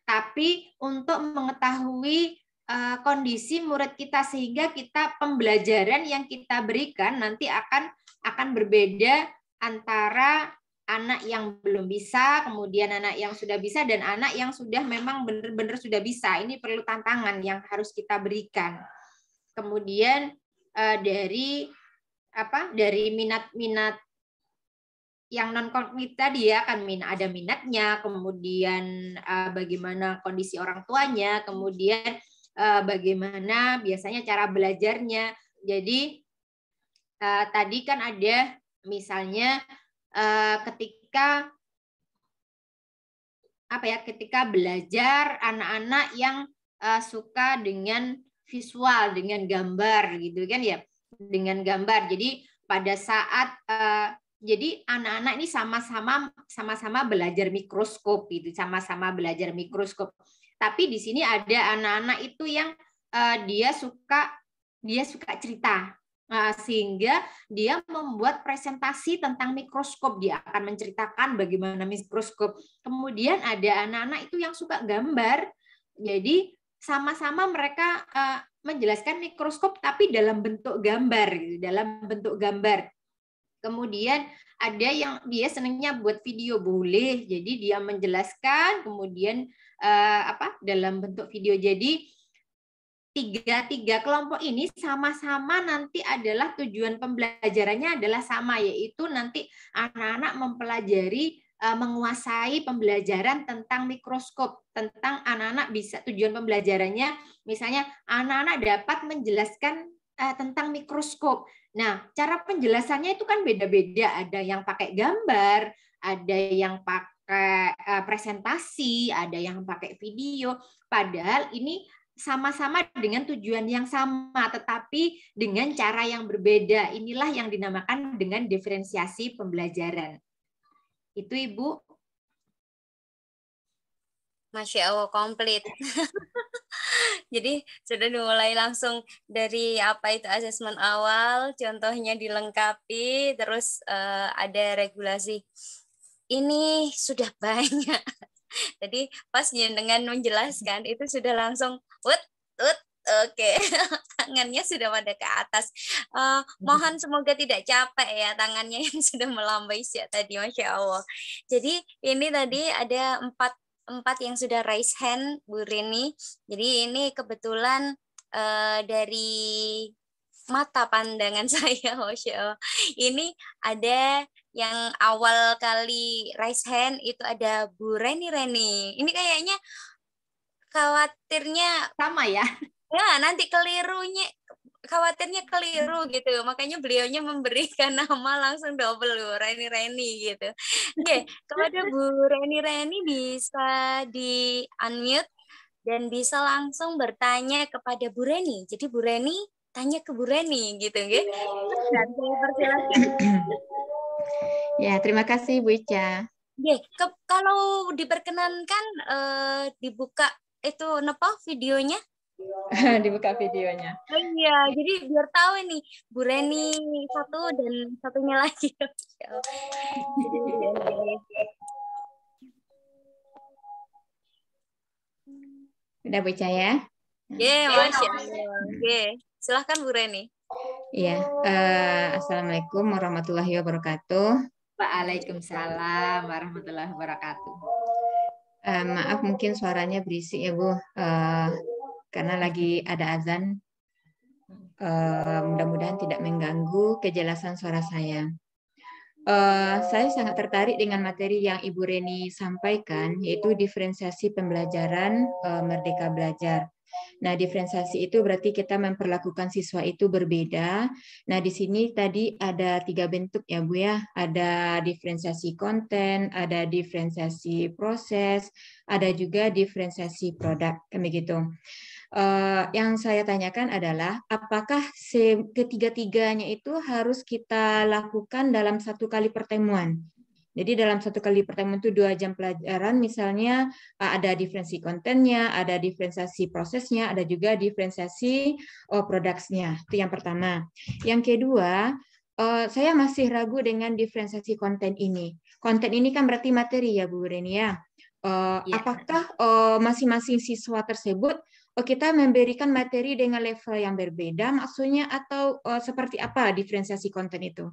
B: tapi untuk mengetahui kondisi murid kita sehingga kita pembelajaran yang kita berikan nanti akan berbeda antara anak yang belum bisa, kemudian anak yang sudah bisa, dan anak yang sudah memang benar-benar sudah bisa. Ini perlu tantangan yang harus kita berikan. Kemudian dari minat-minat yang non kognitif tadi ya, kan ada minatnya, kemudian bagaimana kondisi orang tuanya, kemudian bagaimana biasanya cara belajarnya. Jadi tadi kan ada misalnya ketika belajar anak-anak yang suka dengan visual, dengan gambar gitu kan ya, dengan gambar. Jadi pada saat jadi anak-anak ini sama-sama belajar mikroskop gitu, sama-sama belajar mikroskop. Tapi di sini ada anak-anak itu yang dia suka cerita, sehingga dia membuat presentasi tentang mikroskop. Dia akan menceritakan bagaimana mikroskop. Kemudian ada anak-anak itu yang suka gambar. Jadi sama-sama mereka menjelaskan mikroskop tapi dalam bentuk gambar, gitu, dalam bentuk gambar. Kemudian ada yang dia senangnya buat video, boleh. Jadi dia menjelaskan, kemudian dalam bentuk video. Jadi tiga kelompok ini sama-sama nanti adalah tujuan pembelajarannya adalah sama, yaitu nanti anak-anak mempelajari menguasai pembelajaran tentang mikroskop, tentang anak-anak bisa tujuan pembelajarannya misalnya anak-anak dapat menjelaskan tentang mikroskop. Nah, cara penjelasannya itu kan beda-beda, ada yang pakai gambar, ada yang pakai presentasi, ada yang pakai video, padahal ini sama-sama dengan tujuan yang sama, tetapi dengan cara yang berbeda. Inilah yang dinamakan dengan diferensiasi pembelajaran. Itu Ibu.
A: Masya Allah, komplit. Jadi sudah dimulai langsung dari apa itu asesmen awal, contohnya dilengkapi, terus ada regulasi. Ini sudah banyak. Jadi pas dengan menjelaskan itu sudah langsung oke. Tangannya sudah pada ke atas. Mohon semoga tidak capek ya tangannya yang sudah melambai sejak tadi, Masya Allah. Jadi ini tadi ada empat yang sudah raise hand, Bu Rini. Jadi ini kebetulan dari mata pandangan saya, Masya Allah. Ini ada yang awal kali raise hand itu ada Bu Reni. Ini kayaknya khawatirnya
B: sama ya.
A: Ya, nanti khawatirnya keliru gitu. Makanya beliaunya memberikan nama langsung double Bu Reni gitu. Oke, kepada Bu Reni bisa di unmute dan bisa langsung bertanya kepada Bu Reni. Jadi Bu Reni tanya ke Bu Reni gitu, nggih. Dan saya persilakan.
D: Ya, terima kasih Bu Ica.
A: Kalau diperkenankan dibuka itu videonya.
D: Dibuka videonya.
A: Iya, jadi biar tahu nih Bu Reni satu dan satunya lagi.
D: Udah Bu Ica ya?
A: Masya Allah. Silahkan Bu Reni.
D: Iya, Assalamualaikum warahmatullahi wabarakatuh.
B: Waalaikumsalam warahmatullahi wabarakatuh.
D: Maaf mungkin suaranya berisik ya Bu, karena lagi ada azan. Mudah-mudahan tidak mengganggu kejelasan suara saya. Saya sangat tertarik dengan materi yang Ibu Reni sampaikan, yaitu diferensiasi pembelajaran Merdeka Belajar. Nah, diferensiasi itu berarti kita memperlakukan siswa itu berbeda. Nah, di sini tadi ada 3 bentuk ya Bu ya. Ada diferensiasi konten, ada diferensiasi proses, ada juga diferensiasi produk, kayak gitu. Yang saya tanyakan adalah apakah ketiga-tiganya itu harus kita lakukan dalam satu kali pertemuan. Jadi dalam satu kali pertemuan itu 2 jam pelajaran, misalnya ada diferensi kontennya, ada diferensiasi prosesnya, ada juga diferensiasi produknya. Itu yang pertama. Yang kedua, saya masih ragu dengan diferensiasi konten ini. Konten ini kan berarti materi ya Bu Reni ya. Apakah masing-masing siswa tersebut kita memberikan materi dengan level yang berbeda maksudnya atau seperti apa diferensiasi konten itu?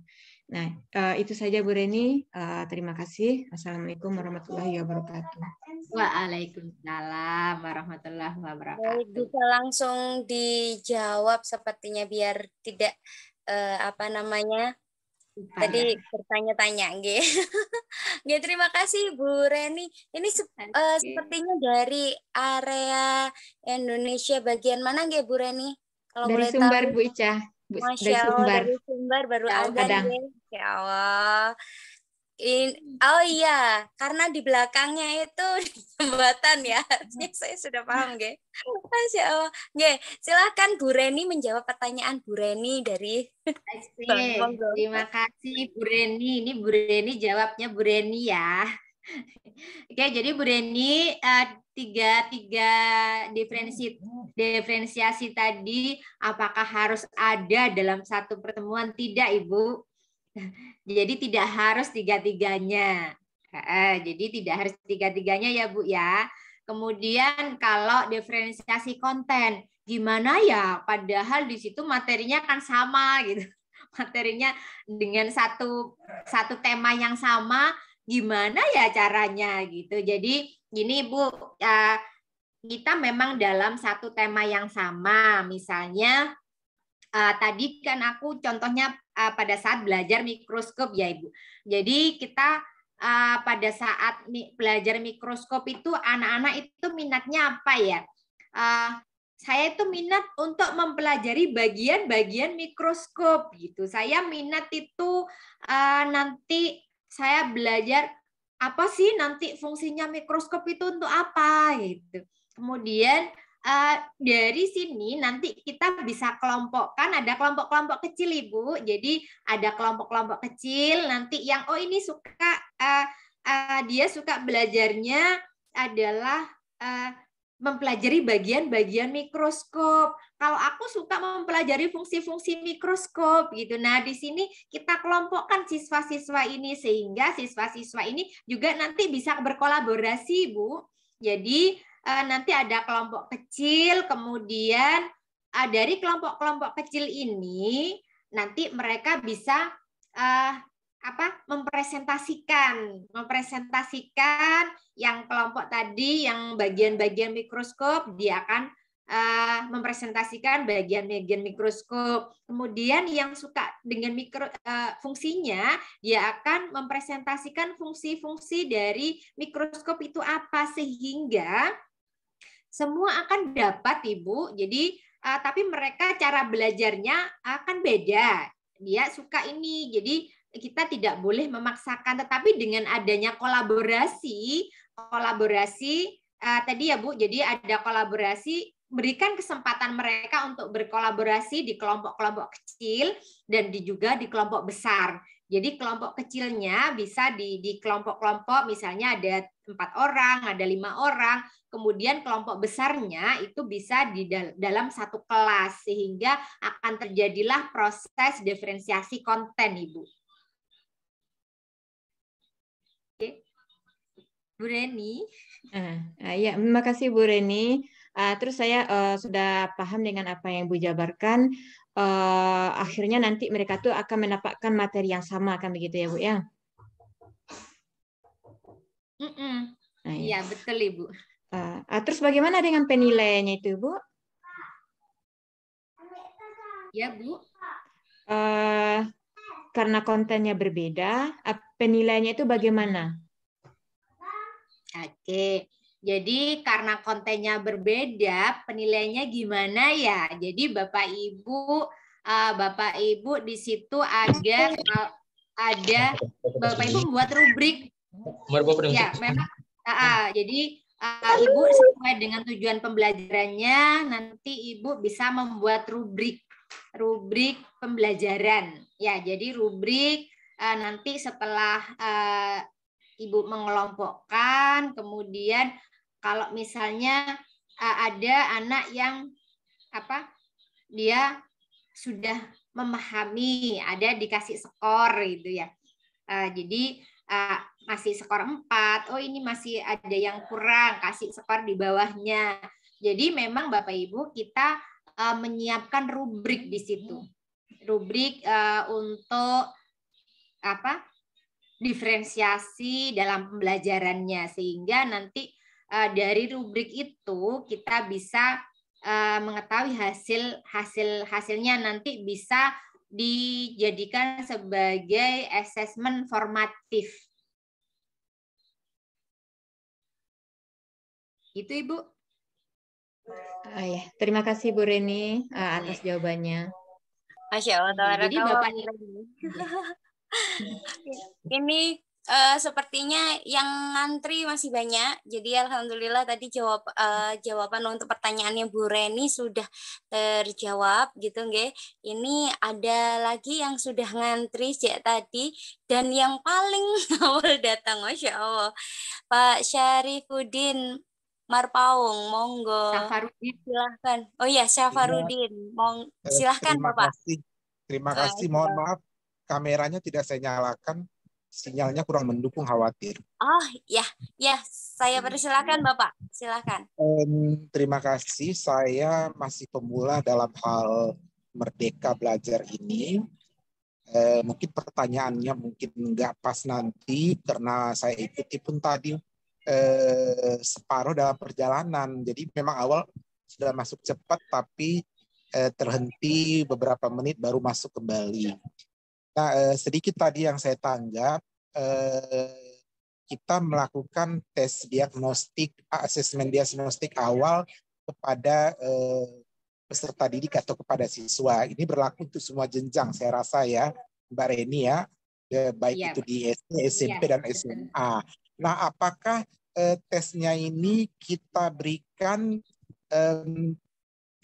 D: Nah, itu saja Bu Reni. Terima kasih. Assalamualaikum warahmatullahi wabarakatuh.
B: Waalaikumsalam warahmatullahi wabarakatuh.
A: Baik, bisa langsung dijawab sepertinya biar tidak tadi bertanya-tanya, nggih. Nggih, terima kasih Bu Reni. Ini sepertinya dari area Indonesia bagian mana nggih Bu Reni? Kalau
D: dari
A: boleh
D: Sumbar
A: tahu.
D: Bu Ica.
A: Masya Allah, dari Sumbar baru ada nih. Ya Allah. Oh iya, karena di belakangnya itu jembatan ya. Saya sudah paham, nggih. Masya Allah. Nggih, silakan Bu Reni menjawab pertanyaan Bu Reni dari
B: Terima kasih Bu Reni. Ini Bu Reni jawabnya Bu Reni ya. Oke, jadi Bu Reni tiga diferensiasi tadi apakah harus ada dalam satu pertemuan? Tidak, Ibu. Jadi tidak harus tiga-tiganya. Jadi tidak harus tiga-tiganya ya Bu ya. Kemudian kalau diferensiasi konten, gimana ya? Padahal di situ materinya kan sama gitu. Materinya dengan satu tema yang sama, gimana ya caranya gitu. Jadi gini Bu, kita memang dalam satu tema yang sama. Misalnya tadi kan aku contohnya pada saat belajar mikroskop ya Ibu. Jadi kita pada saat belajar mikroskop itu anak-anak itu minatnya apa ya? Saya itu minat untuk mempelajari bagian-bagian mikroskop gitu. Saya minat itu nanti saya belajar apa sih nanti fungsinya mikroskop itu untuk apa gitu. Kemudian dari sini nanti kita bisa kelompokkan, ada kelompok-kelompok kecil Ibu. Jadi ada kelompok-kelompok kecil nanti yang ini suka dia suka belajarnya adalah mempelajari bagian-bagian mikroskop. Kalau aku suka mempelajari fungsi-fungsi mikroskop gitu. Nah, di sini kita kelompokkan siswa-siswa ini sehingga siswa-siswa ini juga nanti bisa berkolaborasi, Bu. Jadi nanti ada kelompok kecil, kemudian dari kelompok-kelompok kecil ini nanti mereka bisa mempresentasikan yang kelompok tadi yang bagian-bagian mikroskop dia akan mempresentasikan bagian-bagian mikroskop. Kemudian yang suka dengan fungsinya, dia akan mempresentasikan fungsi-fungsi dari mikroskop itu apa sehingga semua akan dapat Ibu. Jadi tapi mereka cara belajarnya akan beda. Dia suka ini. Jadi kita tidak boleh memaksakan, tetapi dengan adanya kolaborasi tadi ya Bu. Jadi ada kolaborasi, berikan kesempatan mereka untuk berkolaborasi di kelompok-kelompok kecil dan juga di kelompok besar. Jadi kelompok kecilnya bisa di kelompok-kelompok, misalnya ada 4 orang, ada 5 orang, kemudian kelompok besarnya itu bisa di dalam satu kelas, sehingga akan terjadilah proses diferensiasi konten, Ibu. Oke. Bu Reni.
D: Ya, terima kasih Bu Reni. Terus saya sudah paham dengan apa yang Bu jabarkan. Akhirnya nanti mereka tuh akan mendapatkan materi yang sama, kan begitu ya Bu ya?
B: Iya, betul Ibu.
D: Terus bagaimana dengan penilaiannya itu Bu?
B: Ya Bu.
D: Karena kontennya berbeda, penilaiannya itu bagaimana?
B: Oke. Jadi karena kontennya berbeda, penilaiannya gimana ya? Jadi Bapak Ibu di situ ada Bapak Ibu membuat rubrik. Ya, memang. Jadi Ibu sesuai dengan tujuan pembelajarannya, nanti Ibu bisa membuat rubrik pembelajaran. Ya, jadi rubrik nanti setelah Ibu mengelompokkan, kemudian kalau misalnya ada anak yang dia sudah memahami, ada dikasih skor gitu ya. Jadi masih skor 4, oh ini masih ada yang kurang, kasih skor di bawahnya. Jadi memang Bapak Ibu kita menyiapkan rubrik di situ. Rubrik untuk diferensiasi dalam pembelajarannya, sehingga nanti dari rubrik itu kita bisa mengetahui hasilnya nanti bisa dijadikan sebagai asesmen formatif. Itu Ibu.
D: Ya, terima kasih Bu Reni atas jawabannya.
A: Masya Allah.
B: Jadi Bapak
A: ini sepertinya yang ngantri masih banyak. Jadi alhamdulillah tadi jawaban untuk pertanyaannya Bu Reni sudah terjawab gitu nggih. Ini ada lagi yang sudah ngantri sejak tadi dan yang paling awal datang, Masya Allah. Pak Syarifuddin Marpaung, monggo.
B: Safarudin.
A: Silahkan. Oh iya, Safarudin. Silahkan Bapak.
E: Terima kasih. Mohon maaf, kameranya tidak saya nyalakan. Sinyalnya kurang mendukung, khawatir.
A: Oh ya, saya persilakan Bapak, silakan.
E: Terima kasih. Saya masih pemula dalam hal Merdeka Belajar ini. Mungkin pertanyaannya mungkin nggak pas nanti karena saya ikuti pun tadi separuh dalam perjalanan. Jadi memang awal sudah masuk cepat tapi terhenti beberapa menit baru masuk kembali. Nah, sedikit tadi yang saya tanggap, kita melakukan tes diagnostik, asesmen diagnostik awal kepada peserta didik atau kepada siswa. Ini berlaku untuk semua jenjang, saya rasa ya, Mbak Reni ya, baik itu di SD, SMP, dan SMA. Nah, apakah tesnya ini kita berikan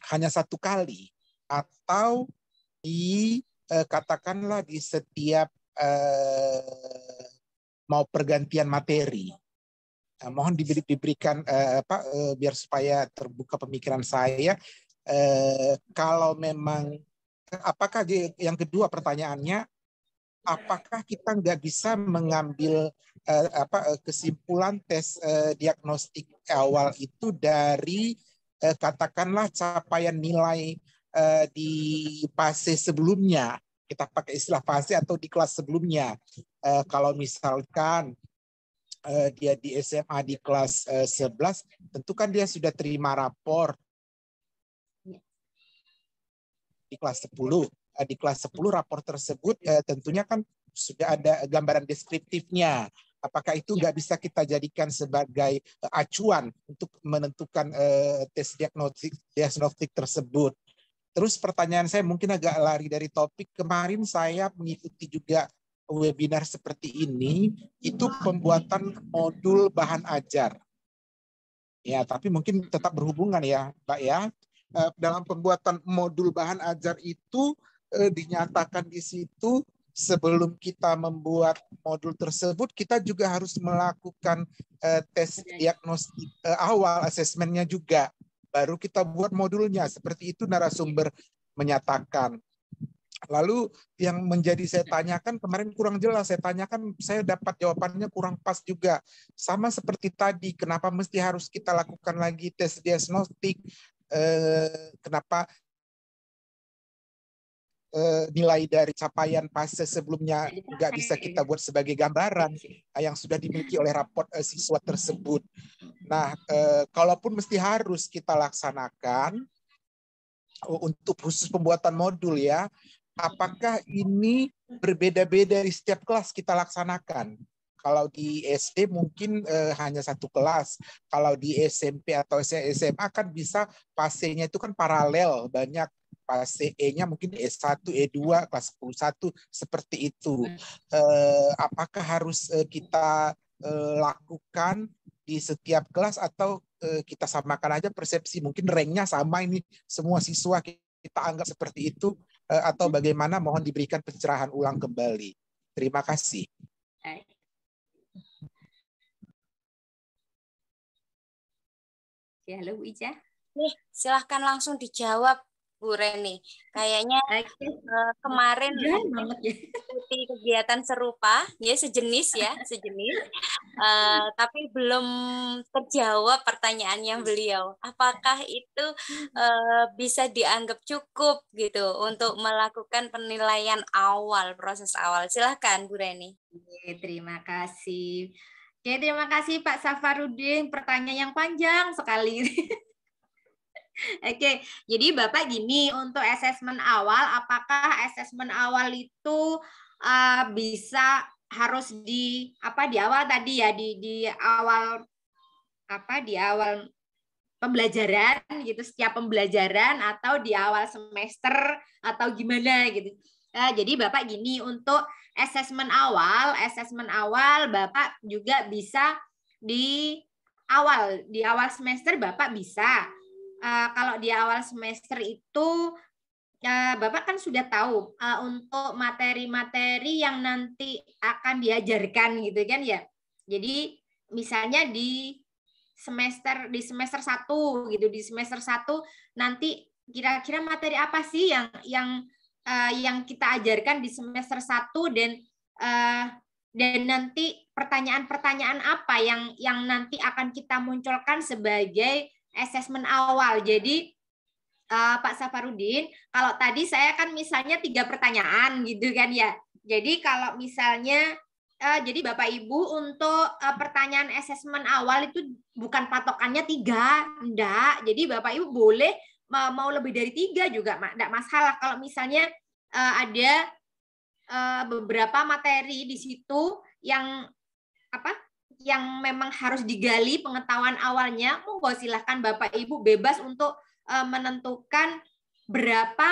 E: hanya satu kali atau katakanlah di setiap mau pergantian materi? Mohon diberikan biar supaya terbuka pemikiran saya. Kalau memang, apakah yang kedua pertanyaannya, apakah kita nggak bisa mengambil kesimpulan tes diagnostik awal itu dari katakanlah capaian nilai di fase sebelumnya? Kita pakai istilah fase atau di kelas sebelumnya. Kalau misalkan dia di SMA di kelas 11, tentu kan dia sudah terima rapor di kelas 10. Di kelas 10 rapor tersebut tentunya kan sudah ada gambaran deskriptifnya. Apakah itu nggak bisa kita jadikan sebagai acuan untuk menentukan tes diagnostik tersebut? Terus pertanyaan saya mungkin agak lari dari topik. Kemarin saya mengikuti juga webinar seperti ini, itu pembuatan modul bahan ajar. Ya, tapi mungkin tetap berhubungan ya, Pak ya. Dalam pembuatan modul bahan ajar itu dinyatakan di situ sebelum kita membuat modul tersebut, kita juga harus melakukan tes diagnostik awal, asesmennya juga. Baru kita buat modulnya, seperti itu narasumber menyatakan. Lalu yang menjadi saya tanyakan kemarin kurang jelas, saya dapat jawabannya kurang pas juga. Sama seperti tadi, kenapa mesti harus kita lakukan lagi tes diagnostik, kenapa nilai dari capaian fase sebelumnya nggak bisa kita buat sebagai gambaran yang sudah dimiliki oleh raport siswa tersebut. Nah, kalaupun mesti harus kita laksanakan untuk khusus pembuatan modul ya, apakah ini berbeda-beda di setiap kelas kita laksanakan? Kalau di SD mungkin hanya satu kelas. Kalau di SMP atau SMA kan bisa fasenya itu kan paralel, banyak. Fase E-nya mungkin E1, E2, kelas 11, seperti itu. Apakah harus kita lakukan di setiap kelas atau kita samakan aja persepsi, mungkin ranknya sama ini semua siswa kita anggap seperti itu, atau bagaimana, mohon diberikan pencerahan ulang kembali. Terima kasih.
B: Ya, halo Bu Ica.
A: Silahkan langsung dijawab Bu Reni. Kayaknya kemarin ikuti kegiatan serupa, ya sejenis, tapi belum terjawab pertanyaannya beliau. Apakah itu bisa dianggap cukup gitu untuk melakukan penilaian awal, proses awal? Silahkan Bu Reni.
B: Oke, terima kasih. Oke, terima kasih Pak Safarudin. Pertanyaan yang panjang sekali. Oke, jadi Bapak gini, untuk asesmen awal, apakah asesmen awal itu bisa harus di awal tadi ya, di awal di awal pembelajaran gitu, setiap pembelajaran, atau di awal semester atau gimana gitu. Jadi Bapak gini, untuk asesmen awal Bapak juga bisa di awal semester Bapak bisa. Kalau di awal semester itu Bapak kan sudah tahu untuk materi-materi yang nanti akan diajarkan gitu kan ya. Jadi misalnya di semester 1 gitu, di semester 1 nanti kira-kira materi apa sih yang kita ajarkan di semester 1, dan nanti pertanyaan-pertanyaan apa yang nanti akan kita munculkan sebagai asesmen awal. Jadi Pak Safarudin, kalau tadi saya kan misalnya 3 pertanyaan gitu kan ya. Jadi kalau misalnya jadi Bapak Ibu untuk pertanyaan asesmen awal itu bukan patokannya 3, enggak. Jadi Bapak Ibu boleh mau lebih dari 3 juga, enggak masalah. Kalau misalnya ada beberapa materi di situ yang memang harus digali pengetahuan awalnya, monggo silahkan Bapak Ibu bebas untuk menentukan berapa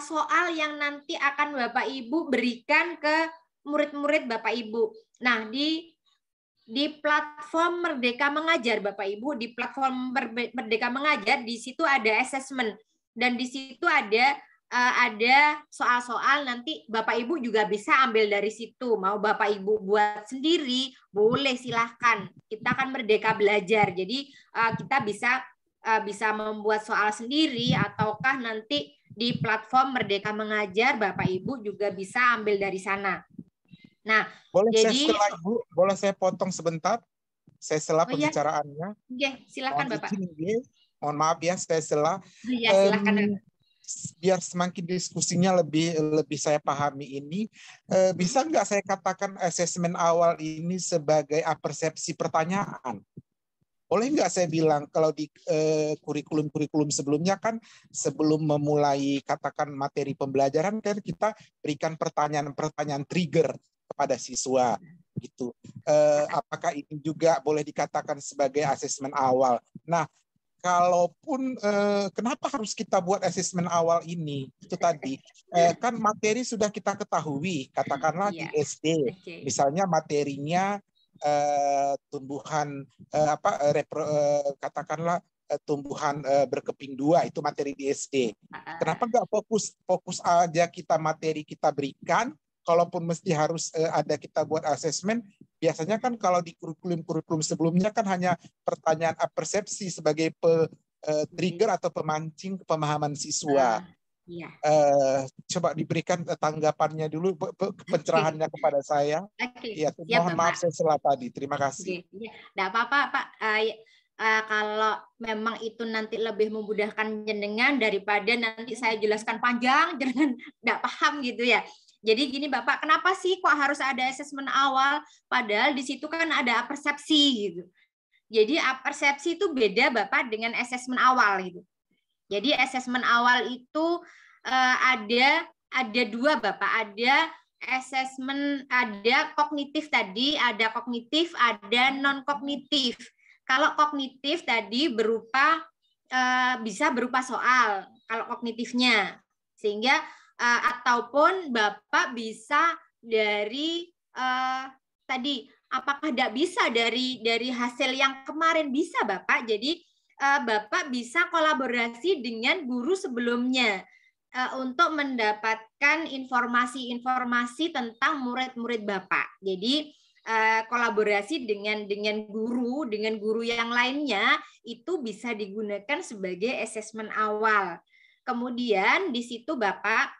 B: soal yang nanti akan Bapak Ibu berikan ke murid-murid Bapak Ibu. Nah, di platform Merdeka Mengajar Bapak Ibu, di platform Merdeka Mengajar, di situ ada assessment, dan di situ ada soal-soal, nanti Bapak Ibu juga bisa ambil dari situ. Mau Bapak Ibu buat sendiri, boleh, silahkan. Kita kan merdeka belajar, jadi kita bisa membuat soal sendiri, ataukah nanti di platform Merdeka Mengajar Bapak Ibu juga bisa ambil dari sana. Nah,
E: boleh saya potong sebentar? Saya sela pembicaraannya.
B: Oke, silakan Bapak.
E: Mohon maaf ya, saya sela.
B: Iya, silakan.
E: Biar semakin diskusinya lebih saya pahami ini, bisa nggak saya katakan asesmen awal ini sebagai persepsi pertanyaan? Boleh nggak saya bilang, kalau di kurikulum sebelumnya kan, sebelum memulai katakan materi pembelajaran kan kita berikan pertanyaan trigger kepada siswa gitu. Apakah ini juga boleh dikatakan sebagai asesmen awal? Nah, kalaupun kenapa harus kita buat asesmen awal ini? Itu tadi kan materi sudah kita ketahui, katakanlah di SD, misalnya materinya tumbuhan katakanlah tumbuhan berkeping 2, itu materi di SD. Kenapa nggak fokus aja materi kita berikan? Kalaupun mesti harus ada kita buat asesmen, biasanya kan kalau di kurikulum sebelumnya kan hanya pertanyaan persepsi sebagai trigger atau pemancing pemahaman siswa.
B: Iya.
E: Coba diberikan tanggapannya dulu, pencerahannya kepada saya. Ya, mohon maaf saya salah tadi. Terima kasih.
B: Tidak apa-apa Pak. Kalau memang itu nanti lebih memudahkan jenengan daripada nanti saya jelaskan panjang, jangan tidak paham gitu ya. Jadi gini Bapak, kenapa sih kok harus ada asesmen awal? Padahal di situ kan ada persepsi gitu. Jadi persepsi itu beda Bapak dengan asesmen awal gitu. Jadi asesmen awal itu ada 2 Bapak, ada asesmen, ada kognitif tadi, ada kognitif, ada non kognitif. Kalau kognitif tadi bisa berupa soal, kalau kognitifnya, sehingga ataupun Bapak bisa dari tadi apakah tidak bisa dari hasil yang kemarin? Bisa Bapak. Jadi Bapak bisa kolaborasi dengan guru sebelumnya untuk mendapatkan informasi-informasi tentang murid-murid Bapak. Jadi kolaborasi dengan guru yang lainnya itu bisa digunakan sebagai asesmen awal. Kemudian di situ Bapak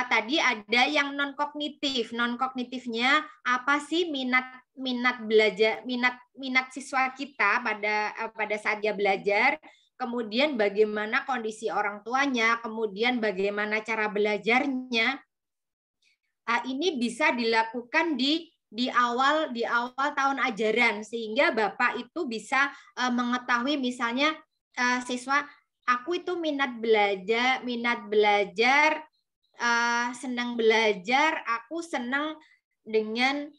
B: tadi ada yang non kognitif. Non kognitifnya apa sih minat belajar, minat siswa kita pada saat dia belajar, kemudian bagaimana kondisi orang tuanya, kemudian bagaimana cara belajarnya. Ini bisa dilakukan di awal tahun ajaran, sehingga Bapak itu bisa mengetahui misalnya siswa, aku itu minat belajar, senang belajar, aku senang dengan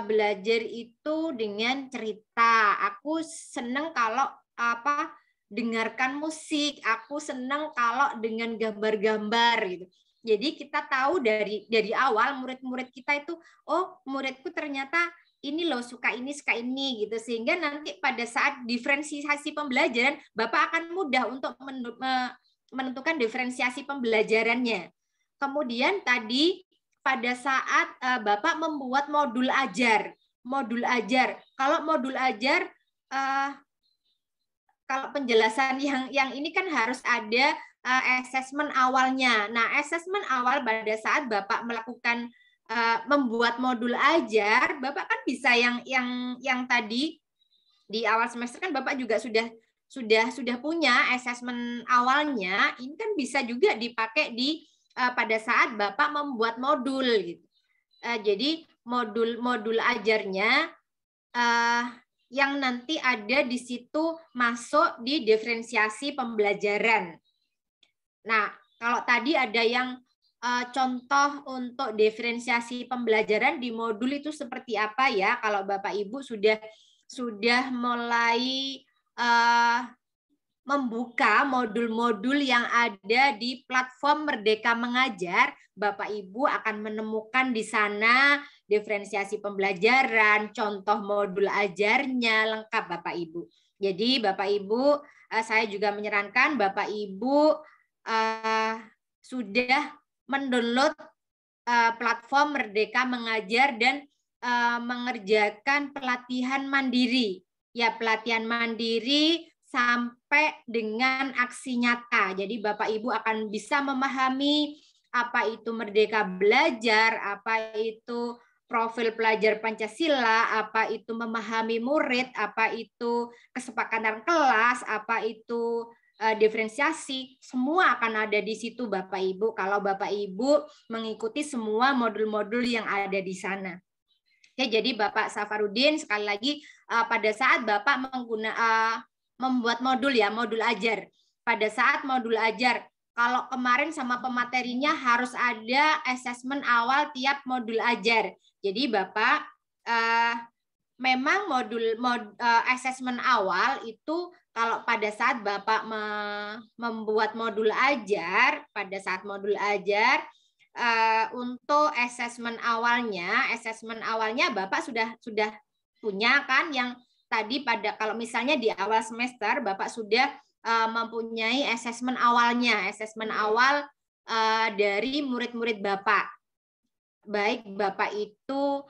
B: belajar itu dengan cerita, aku senang kalau dengarkan musik, aku senang kalau dengan gambar-gambar gitu. Jadi kita tahu dari awal murid-murid kita itu, oh muridku ternyata ini loh suka ini gitu, sehingga nanti pada saat diferensiasi pembelajaran Bapak akan mudah untuk menentukan diferensiasi pembelajarannya. Kemudian tadi pada saat Bapak membuat modul ajar, kalau modul ajar kalau penjelasan yang ini kan harus ada asesmen awalnya. Nah, asesmen awal pada saat Bapak melakukan membuat modul ajar, Bapak kan bisa yang tadi di awal semester kan Bapak juga sudah punya asesmen awalnya. Ini kan bisa juga dipakai pada saat Bapak membuat modul gitu. Jadi modul ajarnya yang nanti ada di situ masuk di diferensiasi pembelajaran. Nah, kalau tadi ada yang contoh untuk diferensiasi pembelajaran di modul itu seperti apa ya? Kalau Bapak Ibu sudah mulai membuka modul-modul yang ada di platform Merdeka Mengajar, Bapak Ibu akan menemukan di sana diferensiasi pembelajaran, contoh modul ajarnya lengkap Bapak Ibu. Jadi Bapak Ibu, saya juga menyarankan Bapak Ibu sudah mendownload platform Merdeka Mengajar dan mengerjakan pelatihan mandiri. Ya, pelatihan mandiri sampai dengan aksi nyata. Jadi Bapak Ibu akan bisa memahami apa itu Merdeka Belajar, apa itu profil pelajar Pancasila, apa itu memahami murid, apa itu kesepakatan kelas, apa itu diferensiasi, semua akan ada di situ Bapak Ibu kalau Bapak Ibu mengikuti semua modul-modul yang ada di sana. Oke, jadi Bapak Safarudin sekali lagi pada saat Bapak membuat modul ajar. Pada saat modul ajar, kalau kemarin sama pematerinya harus ada asesmen awal tiap modul ajar. Jadi Bapak memang asesmen awal itu kalau pada saat Bapak membuat modul ajar, pada saat modul ajar untuk asesmen awalnya Bapak sudah punya kan yang tadi kalau misalnya di awal semester Bapak sudah mempunyai asesmen awalnya, asesmen awal dari murid-murid Bapak. Baik Bapak itu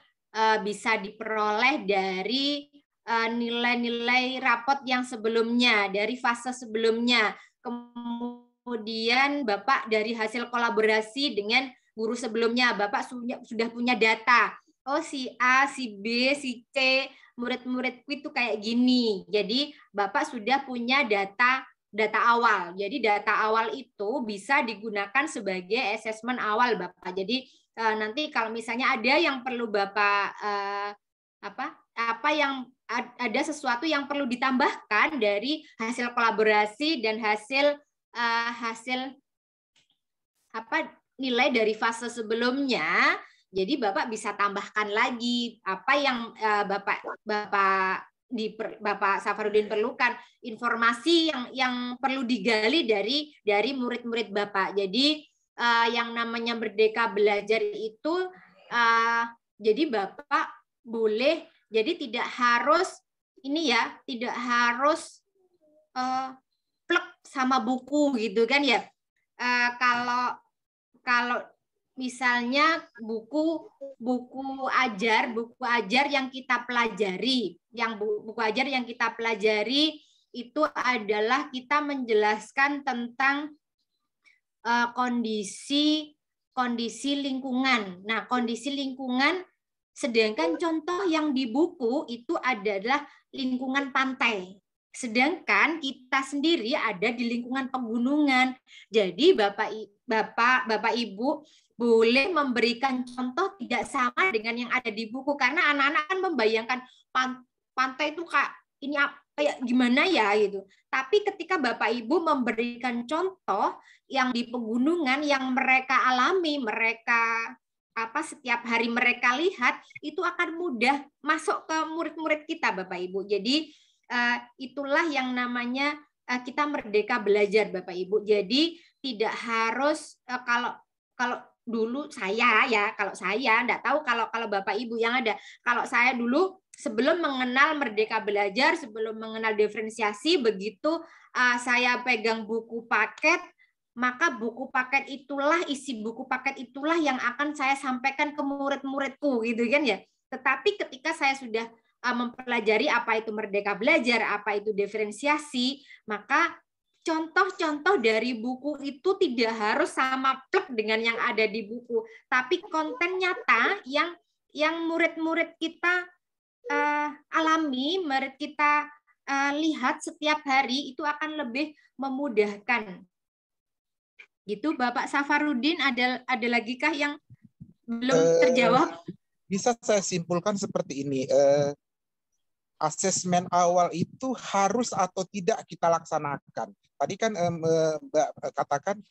B: bisa diperoleh dari nilai-nilai rapot yang sebelumnya, dari fase sebelumnya. Kemudian Bapak dari hasil kolaborasi dengan guru sebelumnya, Bapak sudah punya data. Oh, si A, si B, si C, murid-muridku itu kayak gini. Jadi Bapak sudah punya data awal. Jadi data awal itu bisa digunakan sebagai asesmen awal Bapak. Jadi nanti kalau misalnya ada yang perlu Bapak ada sesuatu yang perlu ditambahkan dari hasil kolaborasi dan hasil nilai dari fase sebelumnya, jadi Bapak bisa tambahkan lagi apa yang Bapak Safarudin perlukan, informasi yang perlu digali dari murid-murid Bapak. Jadi yang namanya Merdeka Belajar itu jadi Bapak boleh Jadi tidak harus ini ya, tidak harus plek sama buku gitu kan ya. Kalau misalnya buku ajar yang kita pelajari, buku ajar yang kita pelajari itu adalah kita menjelaskan tentang kondisi lingkungan. Nah, kondisi lingkungan, sedangkan contoh yang di buku itu adalah lingkungan pantai. Sedangkan kita sendiri ada di lingkungan pegunungan. Jadi Bapak Ibu boleh memberikan contoh tidak sama dengan yang ada di buku, karena anak-anak kan membayangkan pantai itu kayak gimana ya gitu. Tapi ketika Bapak Ibu memberikan contoh yang di pegunungan yang mereka alami, mereka setiap hari mereka lihat, itu akan mudah masuk ke murid-murid kita, Bapak Ibu. Jadi itulah yang namanya kita merdeka belajar, Bapak Ibu. Jadi tidak harus kalau dulu kalau saya enggak tahu kalau Bapak Ibu yang ada. Kalau saya dulu sebelum mengenal merdeka belajar, sebelum mengenal diferensiasi, begitu saya pegang buku paket, maka isi buku paket itulah yang akan saya sampaikan ke murid-muridku gitu kan ya. Tetapi ketika saya sudah mempelajari apa itu merdeka belajar, apa itu diferensiasi, maka contoh-contoh dari buku itu tidak harus sama plek dengan yang ada di buku, tapi konten nyata yang murid-murid kita alami, murid kita lihat setiap hari, itu akan lebih memudahkan. Gitu, Bapak Safarudin, ada lagi kah yang belum terjawab?
E: Bisa saya simpulkan seperti ini. Asesmen awal itu harus atau tidak kita laksanakan. Tadi kan Mbak katakan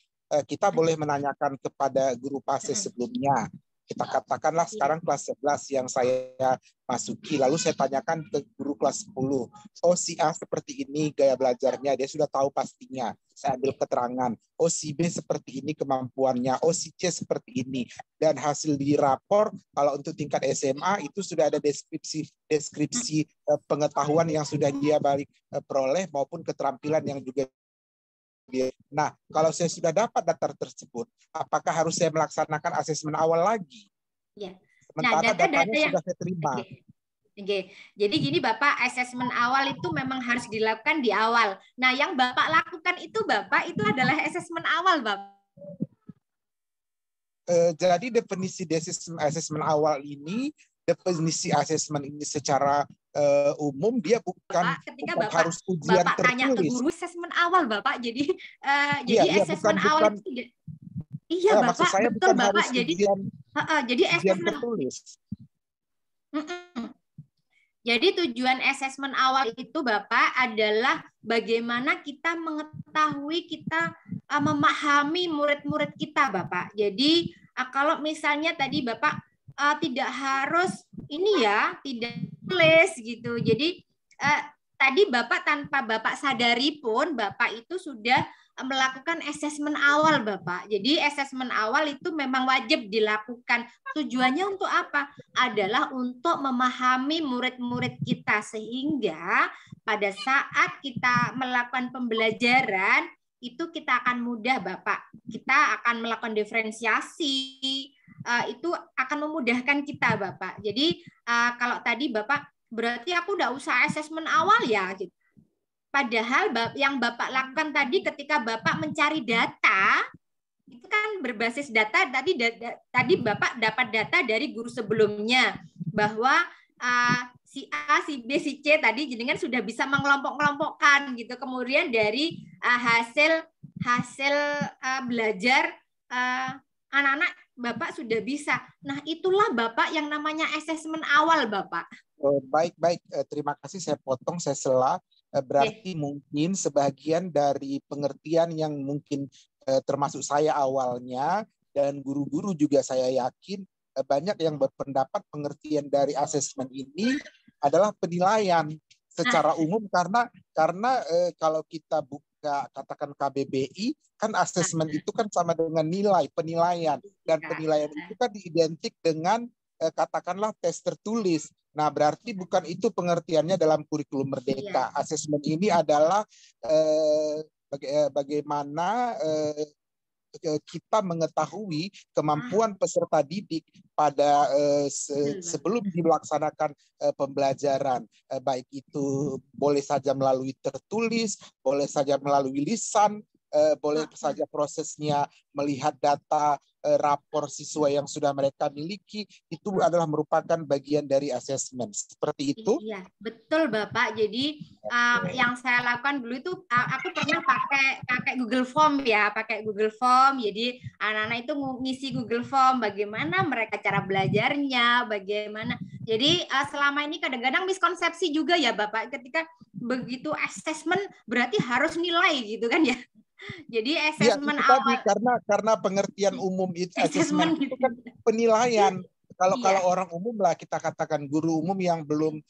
E: kita boleh menanyakan kepada guru PASE sebelumnya. Kita katakanlah sekarang kelas 11 yang saya masuki, lalu saya tanyakan ke guru kelas 10. Oh, si A seperti ini gaya belajarnya, dia sudah tahu pastinya. Saya ambil keterangan. Oh, si B seperti ini kemampuannya. Oh, si C seperti ini. Dan hasil di rapor, kalau untuk tingkat SMA itu sudah ada deskripsi pengetahuan yang sudah dia peroleh maupun keterampilan yang juga. Nah, kalau saya sudah dapat data tersebut, apakah harus saya melaksanakan asesmen awal lagi?
B: Ya.
E: Sementara datanya yang sudah saya terima.
B: Oke. Jadi gini Bapak, asesmen awal itu memang harus dilakukan di awal. Nah, yang Bapak lakukan itu Bapak, itu adalah asesmen awal, Bapak.
E: Jadi definisi asesmen awal ini, definisi asesmen ini secara umum dia bukan
B: Bapak,
E: harus ujian
B: Bapak
E: tertulis.
B: Tanya ke guru asesmen awal Bapak, jadi asesmen awal itu tidak. Iya Bapak,
E: maksud saya
B: betul
E: bukan
B: Bapak.
E: harus
B: Jadi
E: ujian
B: asesmen
E: tertulis.
B: Jadi tujuan asesmen awal itu Bapak adalah bagaimana kita mengetahui, kita memahami murid-murid kita Bapak. Jadi kalau misalnya tadi Bapak tidak harus tidak tulis gitu. Jadi tadi Bapak tanpa Bapak sadari pun Bapak itu sudah melakukan asesmen awal Bapak. Jadi asesmen awal itu memang wajib dilakukan. Tujuannya untuk apa? Adalah untuk memahami murid-murid kita sehingga pada saat kita melakukan pembelajaran itu kita akan mudah Bapak. Kita akan melakukan diferensiasi, itu akan memudahkan kita Bapak. Jadi kalau tadi Bapak berarti aku udah usah asesmen awal ya gitu. Padahal yang Bapak lakukan tadi ketika Bapak mencari data, itu kan berbasis data, tadi Bapak dapat data dari guru sebelumnya, bahwa si A, si B, si C tadi jenengan sudah bisa mengelompok-kelompokkan gitu. Kemudian dari hasil belajar anak-anak Bapak sudah bisa. Nah, itulah Bapak yang namanya asesmen awal, Bapak.
E: Baik. Terima kasih, saya potong, saya sela. Berarti mungkin sebagian dari pengertian yang mungkin termasuk saya awalnya dan guru-guru juga saya yakin banyak yang berpendapat pengertian dari asesmen ini adalah penilaian secara umum karena kalau kita buka katakan KBBI kan asesmen itu kan sama dengan penilaian dan penilaian itu kan identik dengan katakanlah tes tertulis. Nah, berarti bukan itu pengertiannya dalam kurikulum Merdeka. Asesmen ini adalah bagaimana kita mengetahui kemampuan peserta didik pada sebelum dilaksanakan pembelajaran, baik itu boleh saja melalui tertulis, boleh saja melalui lisan, boleh saja prosesnya melihat data rapor siswa yang sudah mereka miliki, itu adalah merupakan bagian dari asesmen. Seperti itu?
B: Iya, betul Bapak. Jadi yang saya lakukan dulu itu aku pernah pakai Google Form ya, pakai Google Form. Jadi anak-anak itu ngisi Google Form, bagaimana mereka cara belajarnya, bagaimana. Jadi selama ini kadang-kadang miskonsepsi juga ya Bapak, ketika begitu asesmen berarti harus nilai gitu kan ya. Jadi asesmen awal
E: karena pengertian umum itu asesmen itu kan penilaian. Kalau orang umum lah, kita katakan guru umum yang belum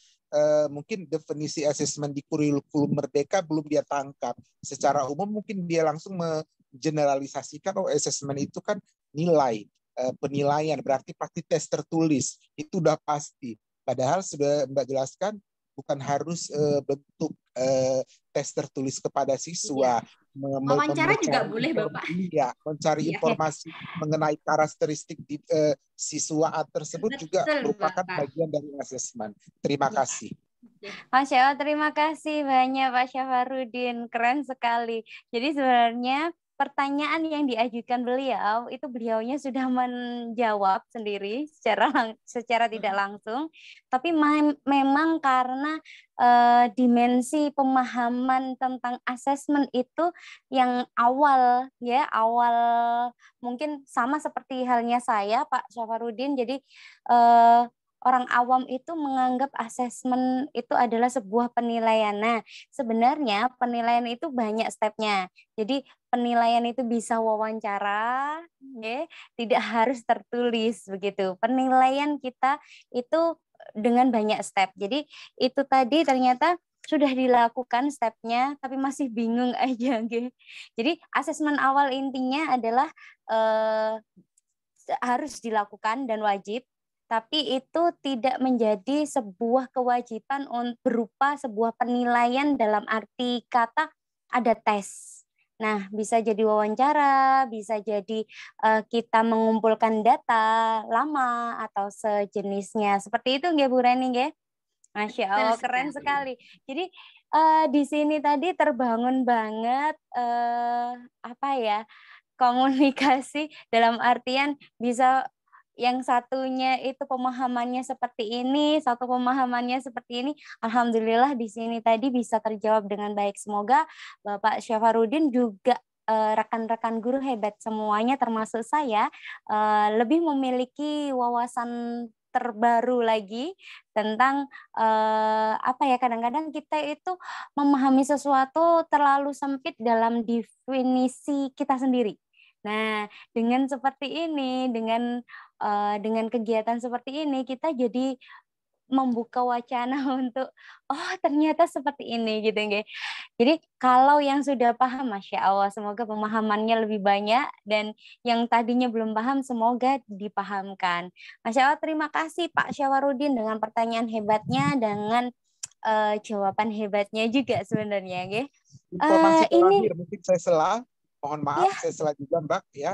E: mungkin definisi asesmen di kurikulum Merdeka belum dia tangkap. Secara umum mungkin dia langsung mengeneralisasikan asesmen itu kan nilai, penilaian, berarti pasti tes tertulis. Itu udah pasti. Padahal sudah Mbak jelaskan bukan harus bentuk tes tertulis kepada siswa.
B: Wawancara juga boleh Bapak.
E: Iya, mencari informasi mengenai karakteristik siswa tersebut juga merupakan bagian dari asesmen. Terima kasih.
A: Masya Allah, terima kasih banyak Pak Syafarudin, keren sekali. Jadi sebenarnya pertanyaan yang diajukan beliau itu beliaunya sudah menjawab sendiri secara tidak langsung, tapi memang karena dimensi pemahaman tentang asesmen itu yang awal mungkin sama seperti halnya saya Pak Syafarudin. Jadi orang awam itu menganggap asesmen itu adalah sebuah penilaian. Nah, sebenarnya penilaian itu banyak stepnya. Jadi penilaian itu bisa wawancara, tidak harus tertulis begitu. Penilaian kita itu dengan banyak step. Jadi itu tadi ternyata sudah dilakukan stepnya, tapi masih bingung aja. Jadi asesmen awal intinya adalah harus dilakukan dan wajib. Tapi itu tidak menjadi sebuah kewajiban berupa sebuah penilaian dalam arti kata ada tes. Nah, bisa jadi wawancara, bisa jadi kita mengumpulkan data lama atau sejenisnya. Seperti itu nggih Bu Reni nggih? Masya Allah, keren sekali. Jadi di sini tadi terbangun banget komunikasi dalam artian bisa yang satunya itu pemahamannya seperti ini, satu pemahamannya seperti ini. Alhamdulillah di sini tadi bisa terjawab dengan baik. Semoga Bapak Syafarudin juga rekan-rekan guru hebat semuanya termasuk saya lebih memiliki wawasan terbaru lagi tentang kadang-kadang kita itu memahami sesuatu terlalu sempit dalam definisi kita sendiri. Nah, dengan seperti ini, dengan kegiatan seperti ini, kita jadi membuka wacana untuk ternyata seperti ini gitu nggih. Jadi kalau yang sudah paham, Masya Allah, semoga pemahamannya lebih banyak, dan yang tadinya belum paham semoga dipahamkan. Masya Allah, terima kasih Pak Syafarudin dengan pertanyaan hebatnya, dengan jawaban hebatnya juga sebenarnya nggih.
E: Informasi terakhir mungkin saya mohon maaf, saya salah juga Mbak ya.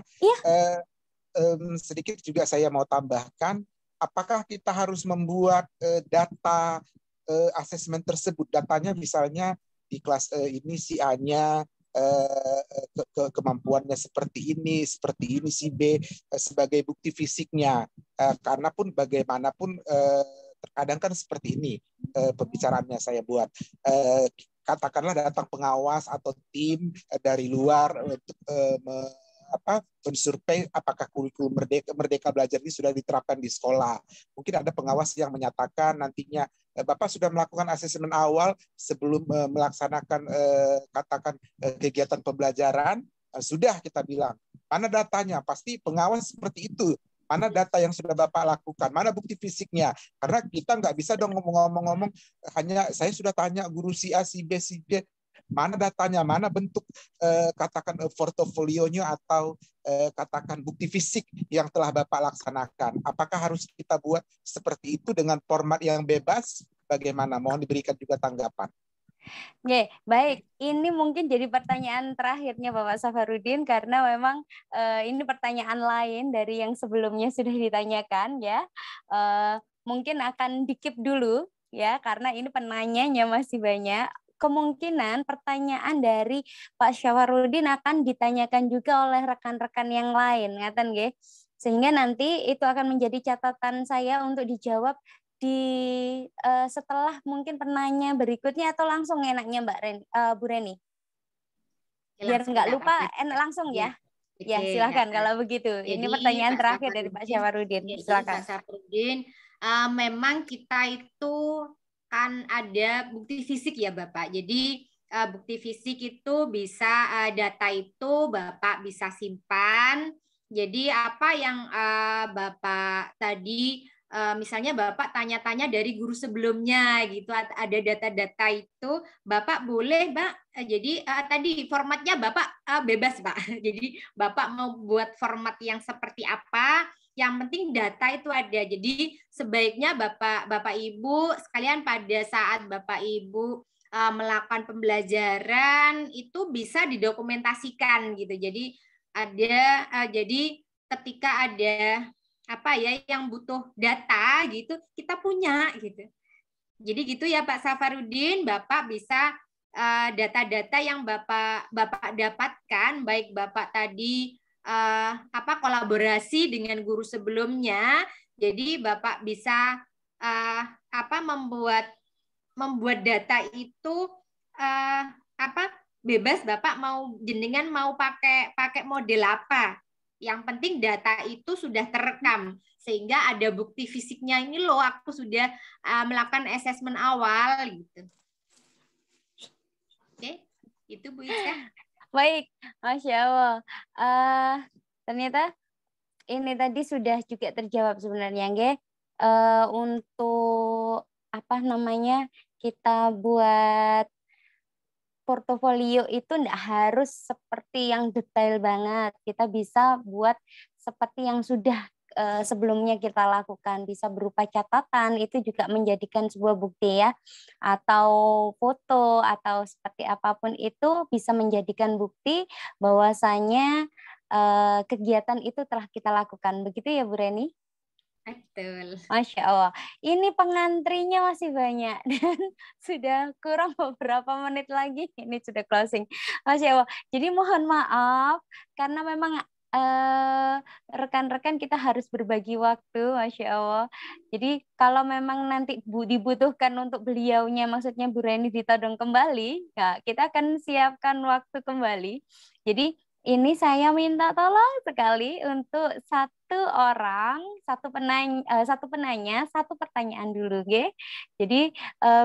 E: Sedikit juga saya mau tambahkan, apakah kita harus membuat data asesmen tersebut, datanya misalnya di kelas ini si A-nya kemampuannya seperti ini si B sebagai bukti fisiknya, karena pun bagaimanapun terkadang kan seperti ini pembicaraannya saya buat. Katakanlah datang pengawas atau tim dari luar untuk mensurvei apakah kurikulum Merdeka Belajar ini sudah diterapkan di sekolah. Mungkin ada pengawas yang menyatakan nantinya Bapak sudah melakukan asesmen awal sebelum melaksanakan kegiatan pembelajaran. Sudah, kita bilang. Mana datanya? Pasti pengawas seperti itu. Mana data yang sudah Bapak lakukan? Mana bukti fisiknya? Karena kita nggak bisa dong ngomong-ngomong hanya saya sudah tanya guru si A, si B, si D. mana datanya, mana bentuk katakan portofolionya atau katakan bukti fisik yang telah Bapak laksanakan. Apakah harus kita buat seperti itu dengan format yang bebas? Bagaimana? Mohon diberikan juga tanggapan.
A: Oke, baik. Ini mungkin jadi pertanyaan terakhirnya Bapak Safarudin karena memang ini pertanyaan lain dari yang sebelumnya sudah ditanyakan ya. Mungkin akan dikip dulu ya karena ini penanyanya masih banyak. Kemungkinan pertanyaan dari Pak Safarudin akan ditanyakan juga oleh rekan-rekan yang lain, ngaten nggih. Sehingga nanti itu akan menjadi catatan saya untuk dijawab di setelah mungkin penanya berikutnya atau langsung enaknya Bu Reni? Biar nggak lupa, langsung ya. Ya, silakan kalau begitu. Jadi, ini pertanyaan terakhir dari Pak Safarudin. Silakan.
B: Pak Safarudin, memang kita itu kan ada bukti fisik ya Bapak. Jadi bukti fisik itu bisa data itu Bapak bisa simpan. Jadi apa yang Bapak tadi misalnya Bapak tanya-tanya dari guru sebelumnya gitu, ada data-data itu Bapak boleh Mbak, jadi tadi formatnya Bapak bebas Pak, jadi Bapak mau buat format yang seperti apa, yang penting data itu ada. Jadi sebaiknya Bapak Ibu sekalian pada saat Bapak Ibu melakukan pembelajaran itu bisa didokumentasikan gitu. Jadi ada jadi ketika ada apa ya yang butuh data gitu kita punya gitu. Jadi gitu ya Pak Safarudin, Bapak bisa data-data yang Bapak dapatkan, baik Bapak tadi kolaborasi dengan guru sebelumnya, jadi Bapak bisa membuat data itu bebas Bapak mau jenengan mau pakai model apa. Yang penting data itu sudah terekam sehingga ada bukti fisiknya, ini loh aku sudah melakukan asesmen awal gitu. Oke, itu Bu Ica.
A: Baik, Masya Allah. Ternyata ini tadi sudah juga terjawab sebenarnya, nggih. Untuk apa namanya kita buat portofolio itu tidak harus seperti yang detail banget. Kita bisa buat seperti yang sudah sebelumnya kita lakukan, bisa berupa catatan, itu juga menjadikan sebuah bukti ya, atau foto atau seperti apapun itu bisa menjadikan bukti bahwasanya kegiatan itu telah kita lakukan. Begitu ya Bu Reni?
B: Betul.
A: Masya Allah. Ini pengantrinya masih banyak dan sudah kurang beberapa menit lagi. Ini sudah closing. Masya Allah. Jadi mohon maaf karena memang rekan-rekan kita harus berbagi waktu, Masya Allah. Jadi kalau memang nanti dibutuhkan untuk beliaunya, maksudnya Bu Reni ditodong kembali, ya, kita akan siapkan waktu kembali. Jadi ini saya minta tolong sekali untuk satu penanya, satu pertanyaan dulu, ge. Jadi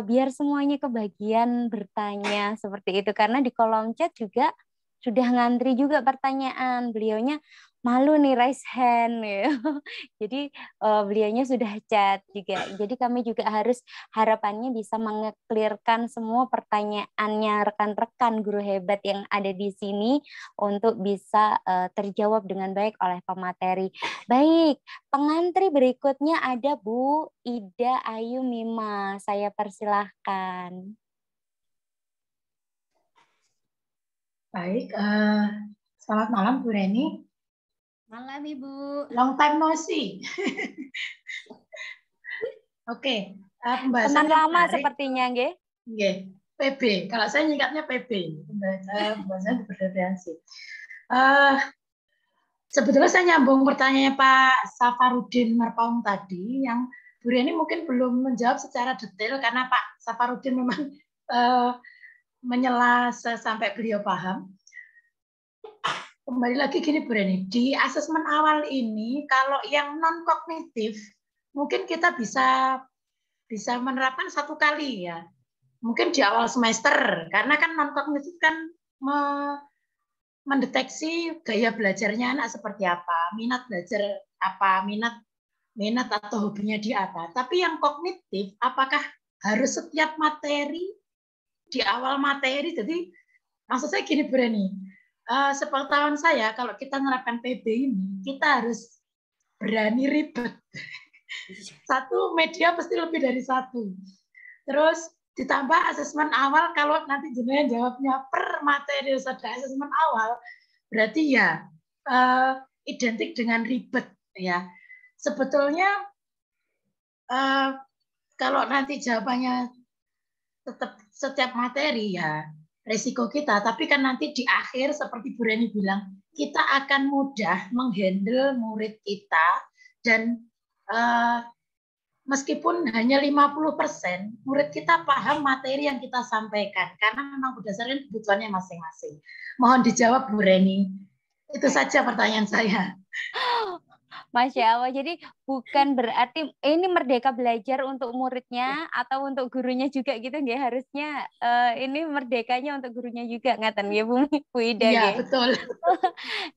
A: biar semuanya kebagian bertanya seperti itu karena di kolom chat juga sudah ngantri juga pertanyaan. Beliaunya malu nih raise hand ya. Jadi beliaunya sudah chat juga. Jadi kami juga harus harapannya bisa mengklirkan semua pertanyaannya rekan-rekan guru hebat yang ada di sini untuk bisa terjawab dengan baik oleh pemateri. Baik, pengantri berikutnya ada Bu Ida Ayu Mima. Saya persilahkan.
F: Baik, selamat malam Bu Reni.
B: Malam Ibu.
F: Long time no see. Oke, pembahasan
A: teman lama sepertinya, nggih.
F: Nggih, PB. Kalau saya nyingkatnya PB, pembahasan bervariasi. Sebetulnya saya nyambung pertanyaannya Pak Safarudin Marpaung tadi, yang Bu Reni mungkin belum menjawab secara detail karena Pak Safarudin memang menyela sampai beliau paham. Kembali lagi gini Bu Reni, di asesmen awal ini kalau yang non kognitif mungkin kita bisa menerapkan satu kali ya. Mungkin di awal semester karena kan non kognitif kan mendeteksi gaya belajarnya anak seperti apa, minat belajar apa, minat atau hobinya dia apa. Tapi yang kognitif apakah harus setiap materi di awal materi. Jadi maksud saya gini Bu Reni, sepengetahuan saya kalau kita menerapkan PB ini, kita harus berani ribet. Satu media pasti lebih dari satu. Terus ditambah asesmen awal, kalau nanti jenengan jawabnya per materi sudah asesmen awal, berarti ya identik dengan ribet ya. Sebetulnya kalau nanti jawabannya tetap setiap materi ya resiko kita, tapi kan nanti di akhir seperti Bu Reni bilang, kita akan mudah menghandle murid kita dan meskipun hanya 50%, murid kita paham materi yang kita sampaikan karena memang berdasarkan kebutuhannya masing-masing. Mohon dijawab Bu Reni. Itu saja pertanyaan saya.
G: Masya Allah, jadi bukan berarti ini merdeka belajar untuk muridnya atau untuk gurunya juga gitu nggih, harusnya ini merdekanya untuk gurunya juga, ngaten nggih Bu Ida.
F: Iya, betul.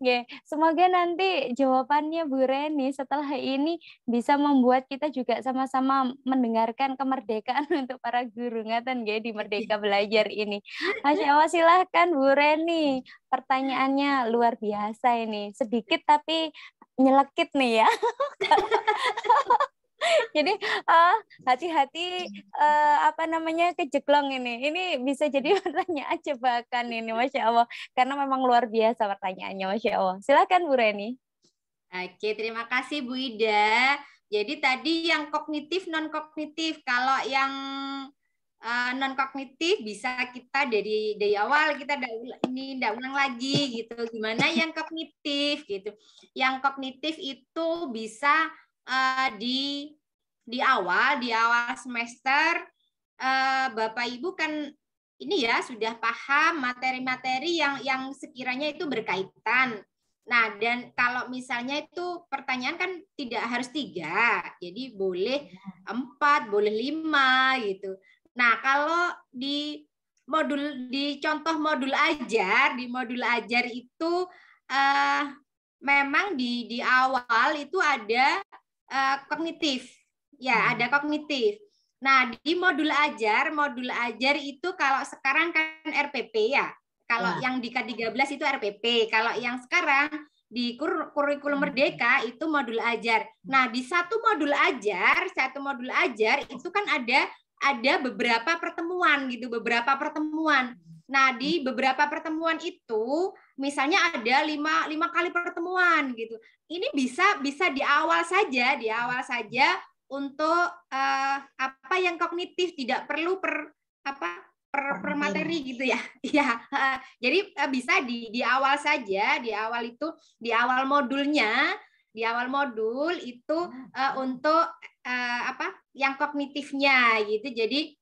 G: Nggih, semoga nanti jawabannya Bu Reni setelah ini bisa membuat kita juga sama-sama mendengarkan kemerdekaan untuk para guru, ngaten nggih, di Merdeka Belajar ini. Masya Allah, silahkan Bu Reni. Pertanyaannya luar biasa ini, sedikit tapi nyelekit nih ya. Jadi hati-hati apa namanya kejeglong ini. Ini bisa jadi pertanyaan jebakan ini, Masya Allah. Karena memang luar biasa pertanyaannya, Masya Allah. Silakan Bu Reni.
B: Oke, terima kasih Bu Ida. Jadi tadi yang kognitif, non kognitif. Kalau yang non kognitif bisa kita dari awal kita tidak ulang lagi gitu. Gimana yang kognitif gitu? Yang kognitif itu bisa di awal semester Bapak Ibu kan ini ya sudah paham materi-materi yang sekiranya itu berkaitan. Nah, dan kalau misalnya itu pertanyaan kan tidak harus 3, jadi boleh 4, boleh 5 gitu. Nah, kalau di contoh modul ajar, di modul ajar itu memang di awal itu ada kognitif. Ya, ada kognitif. Nah, di modul ajar itu kalau sekarang kan RPP ya. Kalau yang di K13 itu RPP, kalau yang sekarang di kurikulum Merdeka itu modul ajar. Nah, di satu modul ajar itu kan ada beberapa pertemuan gitu, beberapa pertemuan. Nah, di beberapa pertemuan itu misalnya ada 5 kali pertemuan gitu. Ini bisa di awal saja untuk apa yang kognitif, tidak perlu per materi gitu ya. Ya. Jadi bisa di awal saja, di awal modulnya, di awal modul itu untuk yang kognitifnya gitu. Jadi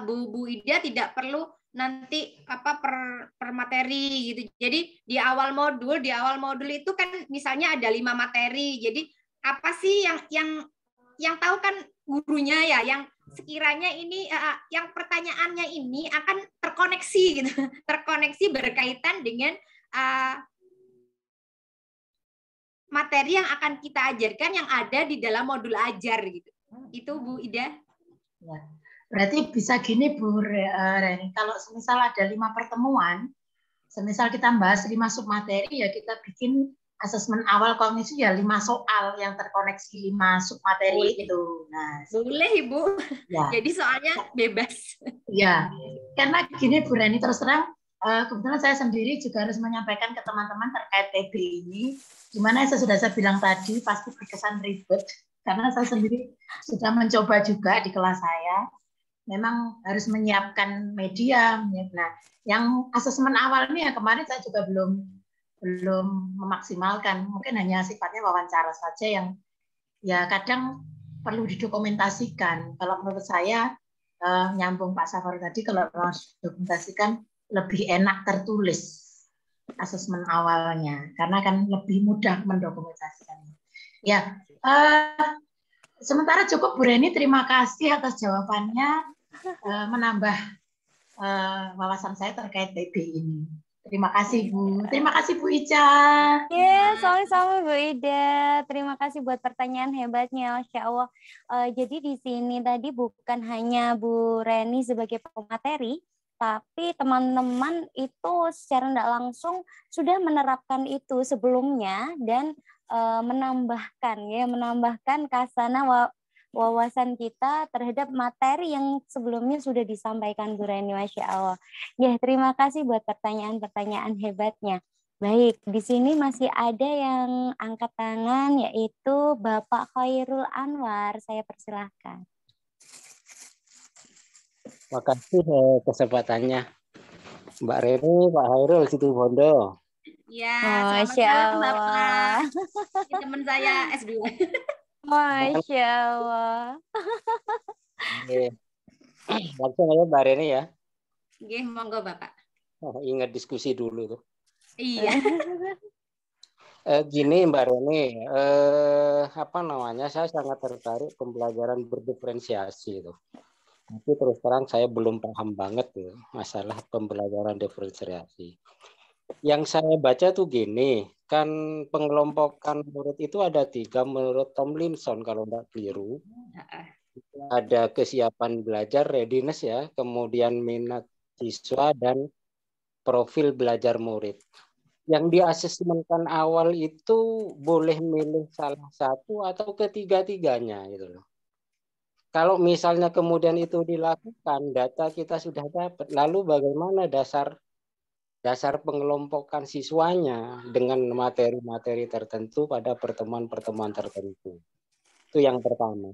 B: Bu Ida tidak perlu nanti per materi gitu. Jadi di awal modul itu kan misalnya ada 5 materi. Jadi apa sih yang tahu kan gurunya ya, yang sekiranya ini yang pertanyaannya ini akan terkoneksi gitu. Terkoneksi berkaitan dengan materi yang akan kita ajarkan yang ada di dalam modul ajar gitu. Itu Bu Ida.
F: Ya. Berarti bisa gini Bu Reni, kalau misal ada 5 pertemuan, semisal kita bahas 5 submateri ya kita bikin asesmen awal kognisi ya 5 soal yang terkoneksi 5 submateri itu. Nah,
B: boleh Ibu. Ya. Jadi soalnya bebas.
F: Ya, karena gini Bu Reni, terus terang kebetulan saya sendiri juga harus menyampaikan ke teman-teman terkait TB ini, di mana saya bilang tadi pasti berkesan ribet, karena saya sendiri sudah mencoba juga di kelas saya. Memang harus menyiapkan media. Nah, yang asesmen awal ini ya kemarin saya juga belum memaksimalkan. Mungkin hanya sifatnya wawancara saja yang ya kadang perlu didokumentasikan. Kalau menurut saya nyambung Pak Safar tadi, kalau mau didokumentasikan lebih enak tertulis asesmen awalnya, karena kan lebih mudah mendokumentasikannya. Ya, sementara cukup Bu Reni, terima kasih atas jawabannya. Menambah wawasan saya terkait TB ini. Terima kasih Bu. Terima kasih Bu Ica.
G: Sama-sama Bu Ida. Terima kasih buat pertanyaan hebatnya, Masya Allah. Jadi di sini tadi bukan hanya Bu Reni sebagai pemateri, tapi teman-teman itu secara tidak langsung sudah menerapkan itu sebelumnya dan menambahkan kasana wawasan kita terhadap materi yang sebelumnya sudah disampaikan Bu Reni, Masya Allah. Ya, terima kasih buat pertanyaan-pertanyaan hebatnya. Baik, di sini masih ada yang angkat tangan, yaitu Bapak Khairul Anwar. Saya persilahkan.
H: Makasih kesempatannya. Mbak Reni, Pak Khairul, Situ Bondo.
B: Ya, selamat malam Bapak. Ini teman saya S2.
G: Masya Allah.
H: Langsung aja Mbak Reni ya.
B: Oke, monggo Bapak.
H: Ingat diskusi dulu tuh.
B: Iya.
H: Gini Mbak Reni, saya sangat tertarik pembelajaran berdiferensiasi itu. Tapi terus terang saya belum paham banget tuh masalah pembelajaran diferensiasi. Yang saya baca tuh gini, kan pengelompokan murid itu ada 3 menurut Tomlinson kalau nggak keliru. Ada kesiapan belajar, readiness ya, kemudian minat siswa dan profil belajar murid. Yang diasesmenkan awal itu boleh milih salah satu atau ketiga-tiganya gitu loh. Kalau misalnya kemudian itu dilakukan, data kita sudah dapat, lalu bagaimana dasar pengelompokan siswanya dengan materi-materi tertentu pada pertemuan-pertemuan tertentu. Itu yang pertama.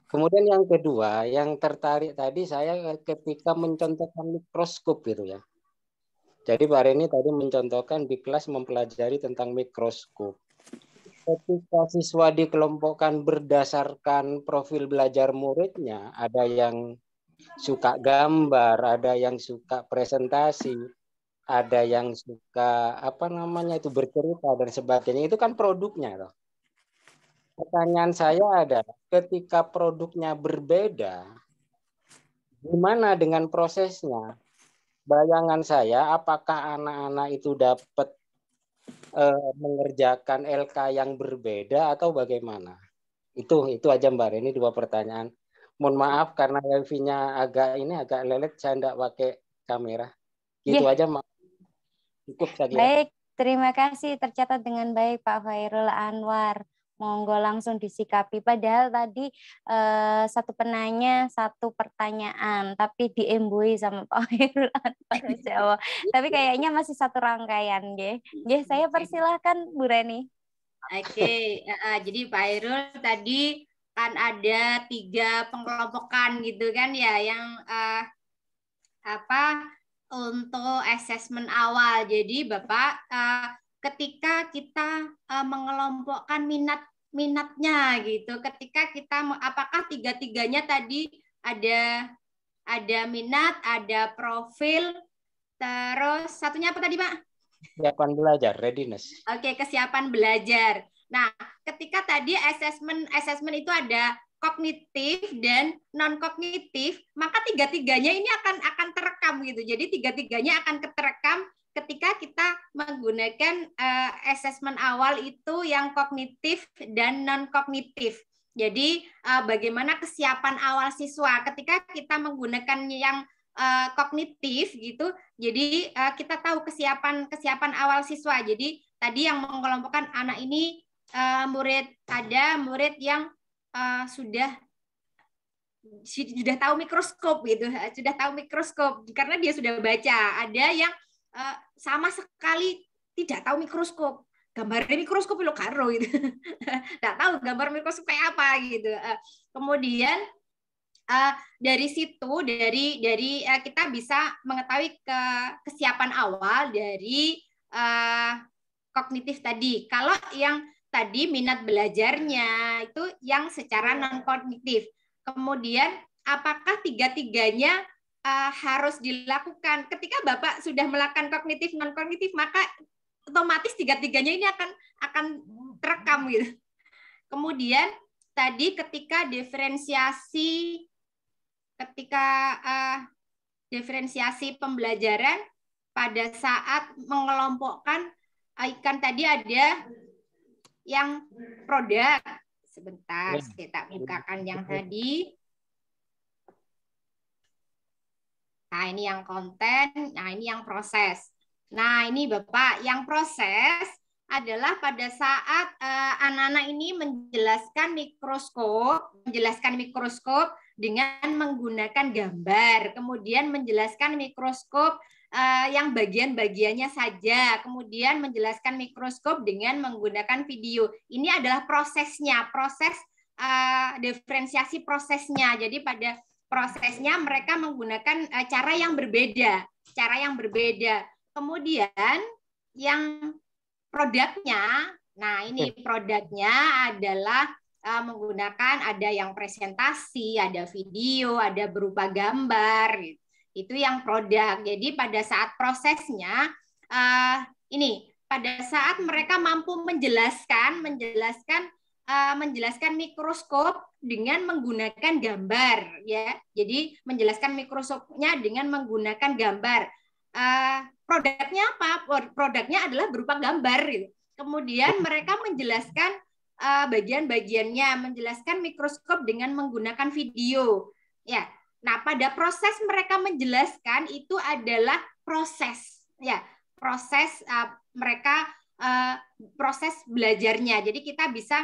H: Kemudian yang kedua, yang tertarik tadi saya ketika mencontohkan mikroskop gitu ya. Jadi Pak Reni tadi mencontohkan di kelas mempelajari tentang mikroskop. Ketika siswa dikelompokkan berdasarkan profil belajar muridnya, ada yang suka gambar, ada yang suka presentasi, ada yang suka bercerita dan sebagainya. Itu kan produknya loh. Pertanyaan saya adalah ketika produknya berbeda, gimana dengan prosesnya? Bayangan saya apakah anak-anak itu dapat mengerjakan LK yang berbeda atau bagaimana? Itu aja Mbak Reni, 2 pertanyaan. Mohon maaf karena wifi-nya agak lelet, saya enggak pakai kamera. Gitu aja Mbak. Cukup saya kira.
G: Baik, terima kasih, tercatat dengan baik Pak Khairul Anwar. Monggo langsung disikapi. Padahal tadi satu penanya, satu pertanyaan, tapi diembui sama Pak Khairul Anwar. Tapi kayaknya masih satu rangkaian, saya persilahkan Bu Reni.
B: Oke, jadi Pak Khairul tadi kan ada 3 pengelompokan gitu kan ya, yang untuk asesmen awal. Jadi Bapak, ketika kita mengelompokkan minatnya gitu, ketika kita apakah 3-tiganya tadi ada minat, ada profil, terus satunya apa tadi Pak?
H: Kesiapan belajar, readiness.
B: Oke, kesiapan belajar. Nah, ketika tadi assessment itu ada kognitif dan non kognitif, maka 3-tiganya ini akan terekam gitu. Jadi 3-tiganya akan terekam ketika kita menggunakan assessment awal itu yang kognitif dan non kognitif. Jadi bagaimana kesiapan awal siswa ketika kita menggunakan yang kognitif gitu. Jadi kita tahu kesiapan awal siswa. Jadi tadi yang mengelompokkan anak ini murid yang sudah tahu mikroskop gitu, sudah tahu mikroskop karena dia sudah baca. Ada yang sama sekali tidak tahu mikroskop, gambarnya mikroskop lo karo gitu, tidak tahu gambar mikroskop kayak apa gitu. Kemudian dari situ dari kita bisa mengetahui kesiapan awal dari kognitif tadi. Kalau yang tadi minat belajarnya itu yang secara non kognitif. Kemudian apakah 3-tiganya harus dilakukan? Ketika Bapak sudah melakukan kognitif non kognitif, maka otomatis 3-tiganya ini akan terekam gitu. Kemudian tadi ketika diferensiasi pembelajaran pada saat mengelompokkan ikan tadi ada yang produk. Sebentar, kita bukakan yang tadi. Nah, ini yang konten, nah ini yang proses. Nah, ini Bapak, yang proses adalah pada saat anak-anak ini menjelaskan mikroskop dengan menggunakan gambar, kemudian menjelaskan mikroskop yang bagian-bagiannya saja, kemudian menjelaskan mikroskop dengan menggunakan video. Ini adalah prosesnya, proses diferensiasi prosesnya. Jadi pada prosesnya mereka menggunakan cara yang berbeda. Kemudian yang produknya, nah ini produknya adalah menggunakan ada yang presentasi, ada video, ada berupa gambar. Itu yang produk. Jadi pada saat prosesnya pada saat mereka mampu menjelaskan mikroskop dengan menggunakan gambar, ya. Jadi menjelaskan mikroskopnya dengan menggunakan gambar. Produknya apa? Produknya adalah berupa gambar. Gitu. Kemudian mereka menjelaskan bagian-bagiannya, menjelaskan mikroskop dengan menggunakan video. Ya. Nah, pada proses mereka menjelaskan itu adalah proses, ya, proses mereka proses belajarnya. Jadi kita bisa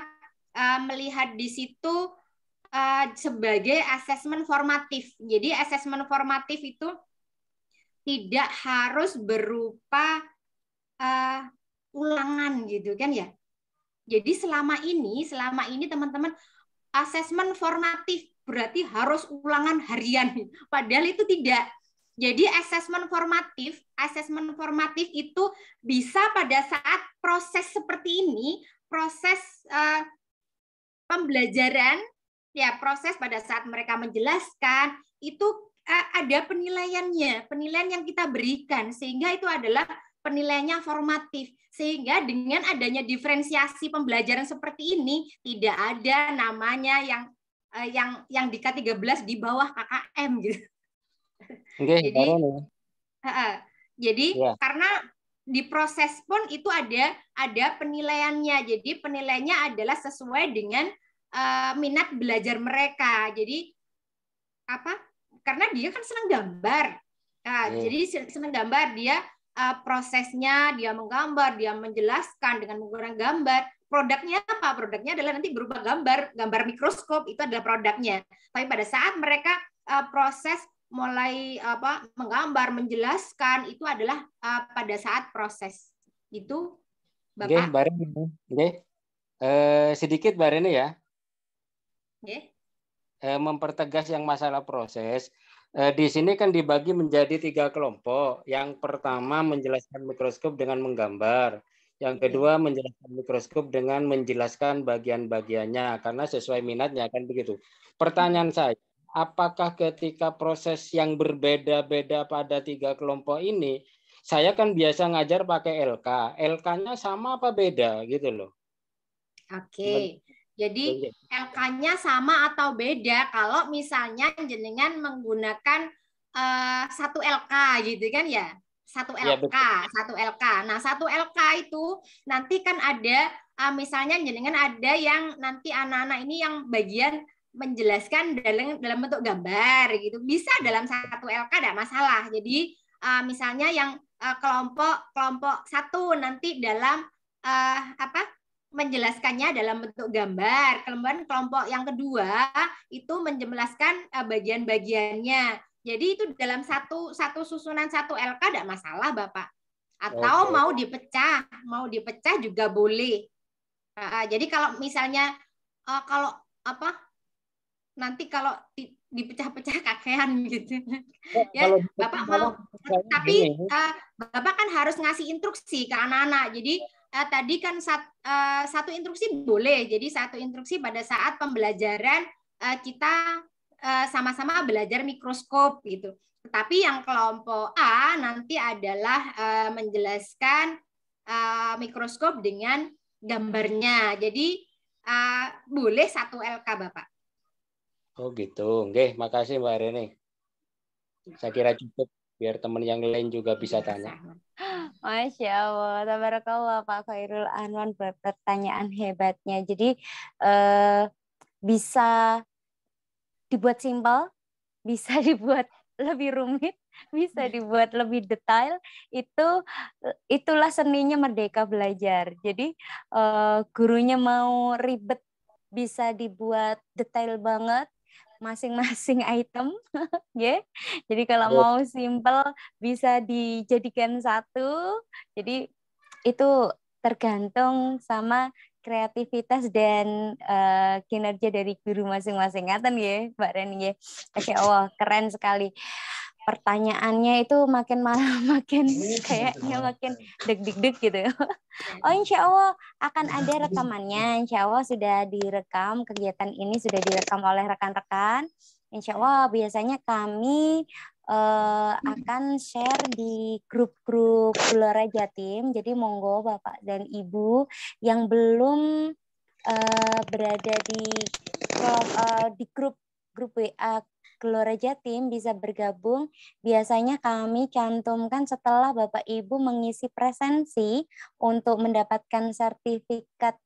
B: melihat di situ sebagai asesmen formatif. Jadi asesmen formatif itu tidak harus berupa ulangan gitu kan ya. Jadi selama ini teman-teman asesmen formatif berarti harus ulangan harian. Padahal itu tidak. Jadi asesmen formatif itu bisa pada saat proses seperti ini, proses pembelajaran, ya proses pada saat mereka menjelaskan itu ada penilaiannya, penilaian yang kita berikan sehingga itu adalah penilaiannya formatif. Sehingga dengan adanya diferensiasi pembelajaran seperti ini tidak ada namanya yang di K13 di bawah KKM gitu.
H: Okay,
B: jadi ya. Karena di proses pun itu ada penilaiannya. Jadi penilaiannya adalah sesuai dengan minat belajar mereka. Jadi apa? Karena dia kan senang gambar. Jadi senang gambar, dia prosesnya dia menggambar, dia menjelaskan dengan menggunakan gambar. Produknya apa? Produknya adalah nanti berupa gambar mikroskop, itu adalah produknya. Tapi pada saat mereka proses mulai menggambar, menjelaskan, itu adalah pada saat proses. Itu Bapak.
H: Mbak Reni. Sedikit Mbak Reni ya. Mempertegas yang masalah proses. Di sini kan dibagi menjadi 3 kelompok. Yang pertama menjelaskan mikroskop dengan menggambar. Yang kedua menjelaskan mikroskop dengan menjelaskan bagian-bagiannya karena sesuai minatnya kan begitu. Pertanyaan saya, apakah ketika proses yang berbeda-beda pada 3 kelompok ini, saya kan biasa ngajar pakai LK. LK-nya sama apa beda gitu loh?
B: Oke. Jadi LK-nya sama atau beda kalau misalnya jenengan menggunakan satu LK gitu kan ya? Satu LK. Nah, satu LK itu nanti kan ada misalnya jenengan ada yang nanti anak-anak ini yang bagian menjelaskan dalam bentuk gambar gitu. Bisa dalam satu LK tidak masalah. Jadi misalnya yang kelompok 1 nanti dalam menjelaskannya dalam bentuk gambar. Kemudian kelompok yang kedua itu menjelaskan bagian-bagiannya. Jadi itu dalam satu susunan satu LK tidak masalah, Bapak. Atau mau dipecah juga boleh. Jadi kalau misalnya nanti kalau dipecah-pecah kakean gitu. Ya, Bapak mau. Tapi Bapak kan harus ngasih instruksi ke anak-anak. Jadi tadi kan satu instruksi boleh. Jadi satu instruksi pada saat pembelajaran kita sama-sama belajar mikroskop gitu. Tetapi yang kelompok A nanti adalah menjelaskan mikroskop dengan gambarnya. Jadi boleh satu LK, Bapak.
H: Oh gitu. Oke, makasih Mbak Reni. Saya kira cukup. biar teman yang lain juga bisa tanya.
G: Masya Allah, tabarakallah Pak Khairul Anwar, pertanyaan hebatnya. Jadi bisa dibuat simpel, bisa dibuat lebih rumit, bisa dibuat lebih detail. Itulah seninya Merdeka Belajar. Jadi gurunya mau ribet bisa dibuat detail banget masing-masing item, ya. Jadi kalau mau simple bisa dijadikan satu. Jadi itu tergantung sama kreativitas dan kinerja dari guru masing-masing. Ngaten ya, Mbak Reni ya. Masya Allah, keren sekali. Pertanyaannya itu makin malam makin kayaknya makin deg-deg gitu. Oh, insya Allah akan ada rekamannya. Insya Allah sudah direkam, kegiatan ini sudah direkam oleh rekan-rekan. Insya Allah biasanya kami akan share di grup-grup Gelora Jatim. Jadi monggo Bapak dan Ibu yang belum berada di grup WA Gelora Jatim bisa bergabung. Biasanya kami cantumkan setelah Bapak Ibu mengisi presensi untuk mendapatkan sertifikat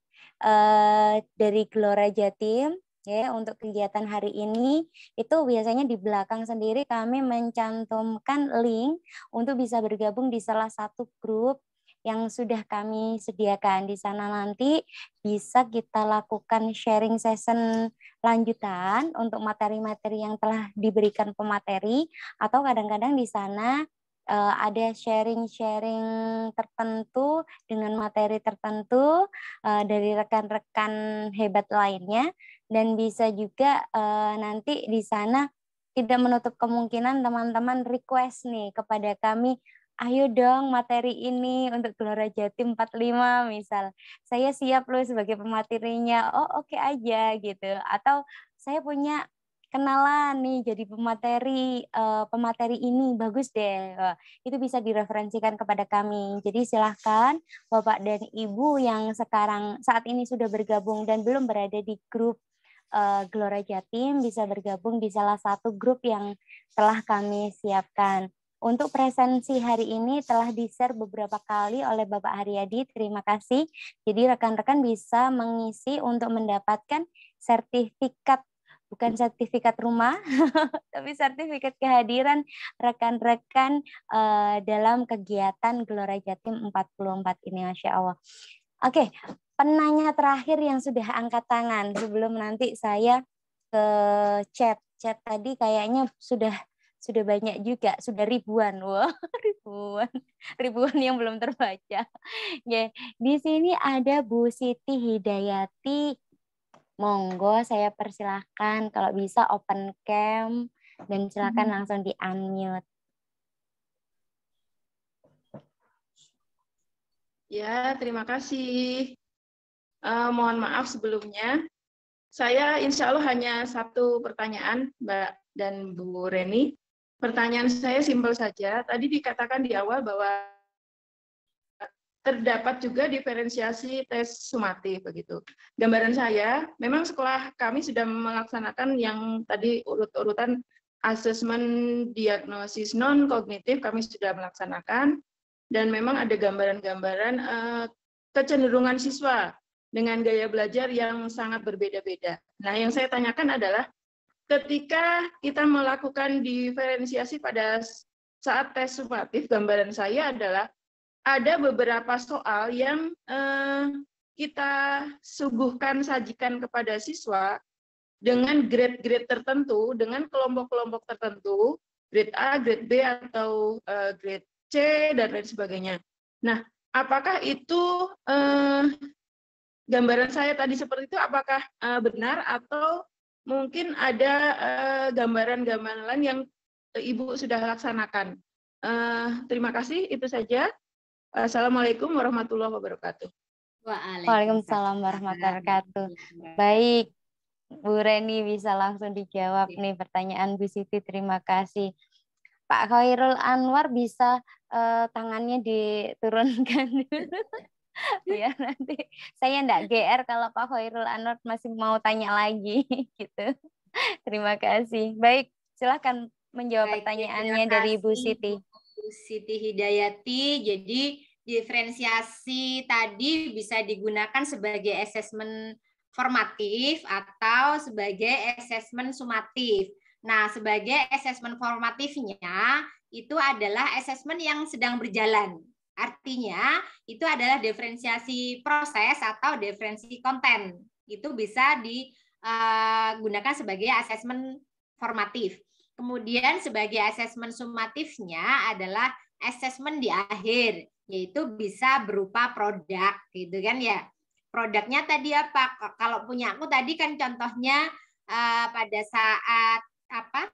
G: dari Gelora Jatim. Ya, untuk kegiatan hari ini itu biasanya di belakang sendiri kami mencantumkan link untuk bisa bergabung di salah satu grup yang sudah kami sediakan. Di sana nanti bisa kita lakukan sharing session lanjutan untuk materi-materi yang telah diberikan pemateri, atau kadang-kadang di sana ada sharing-sharing tertentu dengan materi tertentu dari rekan-rekan hebat lainnya. Dan bisa juga nanti di sana tidak menutup kemungkinan teman-teman request nih kepada kami, ayo dong materi ini untuk Gelora Jatim 45 misal. Saya siap loh sebagai pematerinya. Oh oke aja gitu. Atau saya punya kenalan nih jadi pemateri ini bagus deh. Itu bisa direferensikan kepada kami. Jadi silahkan Bapak dan Ibu yang saat ini sudah bergabung dan belum berada di grup Gelora Jatim bisa bergabung di salah satu grup yang telah kami siapkan. Untuk presensi hari ini telah di-share beberapa kali oleh Bapak Haryadi. Terima kasih. Jadi rekan-rekan bisa mengisi untuk mendapatkan sertifikat, bukan sertifikat rumah, tapi sertifikat kehadiran rekan-rekan dalam kegiatan Gelora Jatim 44 ini, Masya Allah. Oke, penanya terakhir yang sudah angkat tangan sebelum nanti saya ke chat. Chat tadi kayaknya sudah banyak juga, sudah ribuan. Wah, ribuan yang belum terbaca. Ya, di sini ada Bu Siti Hidayati. Monggo saya persilahkan kalau bisa open cam dan silakan langsung di-unmute.
I: Ya, terima kasih. Mohon maaf sebelumnya. Saya insya Allah hanya satu pertanyaan, Mbak dan Bu Reni. Pertanyaan saya simpel saja. Tadi dikatakan di awal bahwa terdapat juga diferensiasi tes sumatif begitu. Gambaran saya, memang sekolah kami sudah melaksanakan yang tadi urut-urutan asesmen diagnosis non kognitif kami sudah melaksanakan. Dan memang ada gambaran-gambaran kecenderungan siswa dengan gaya belajar yang sangat berbeda-beda. Nah, yang saya tanyakan adalah ketika kita melakukan diferensiasi pada saat tes sumatif, gambaran saya adalah ada beberapa soal yang kita suguhkan, sajikan kepada siswa dengan grade-grade tertentu, dengan kelompok-kelompok tertentu, grade A, grade B, atau grade C dan lain sebagainya. Nah, apakah itu gambaran saya tadi seperti itu? Apakah benar atau mungkin ada gambaran-gambaran lain yang Ibu sudah laksanakan? Terima kasih. Itu saja. Assalamualaikum warahmatullahi wabarakatuh.
G: Waalaikumsalam warahmatullahi wabarakatuh. Baik, Bu Reni bisa langsung dijawab nih pertanyaan Bu Siti. Terima kasih. Pak Khairul Anwar bisa tangannya diturunkan dulu. Biar nanti saya enggak GR kalau Pak Khairul Anwar masih mau tanya lagi gitu. Terima kasih. Baik, silakan menjawab pertanyaannya dari Ibu Siti.
B: Bu Siti Hidayati. Jadi diferensiasi tadi bisa digunakan sebagai asesmen formatif atau sebagai asesmen sumatif. Nah, sebagai asesmen formatifnya itu adalah asesmen yang sedang berjalan. Artinya itu adalah diferensiasi proses atau diferensiasi konten. Itu bisa digunakan sebagai asesmen formatif. Kemudian sebagai asesmen sumatifnya adalah asesmen di akhir, yaitu bisa berupa produk, gitu kan ya. Produknya tadi apa? Kalau punya aku tadi kan contohnya pada saat apa?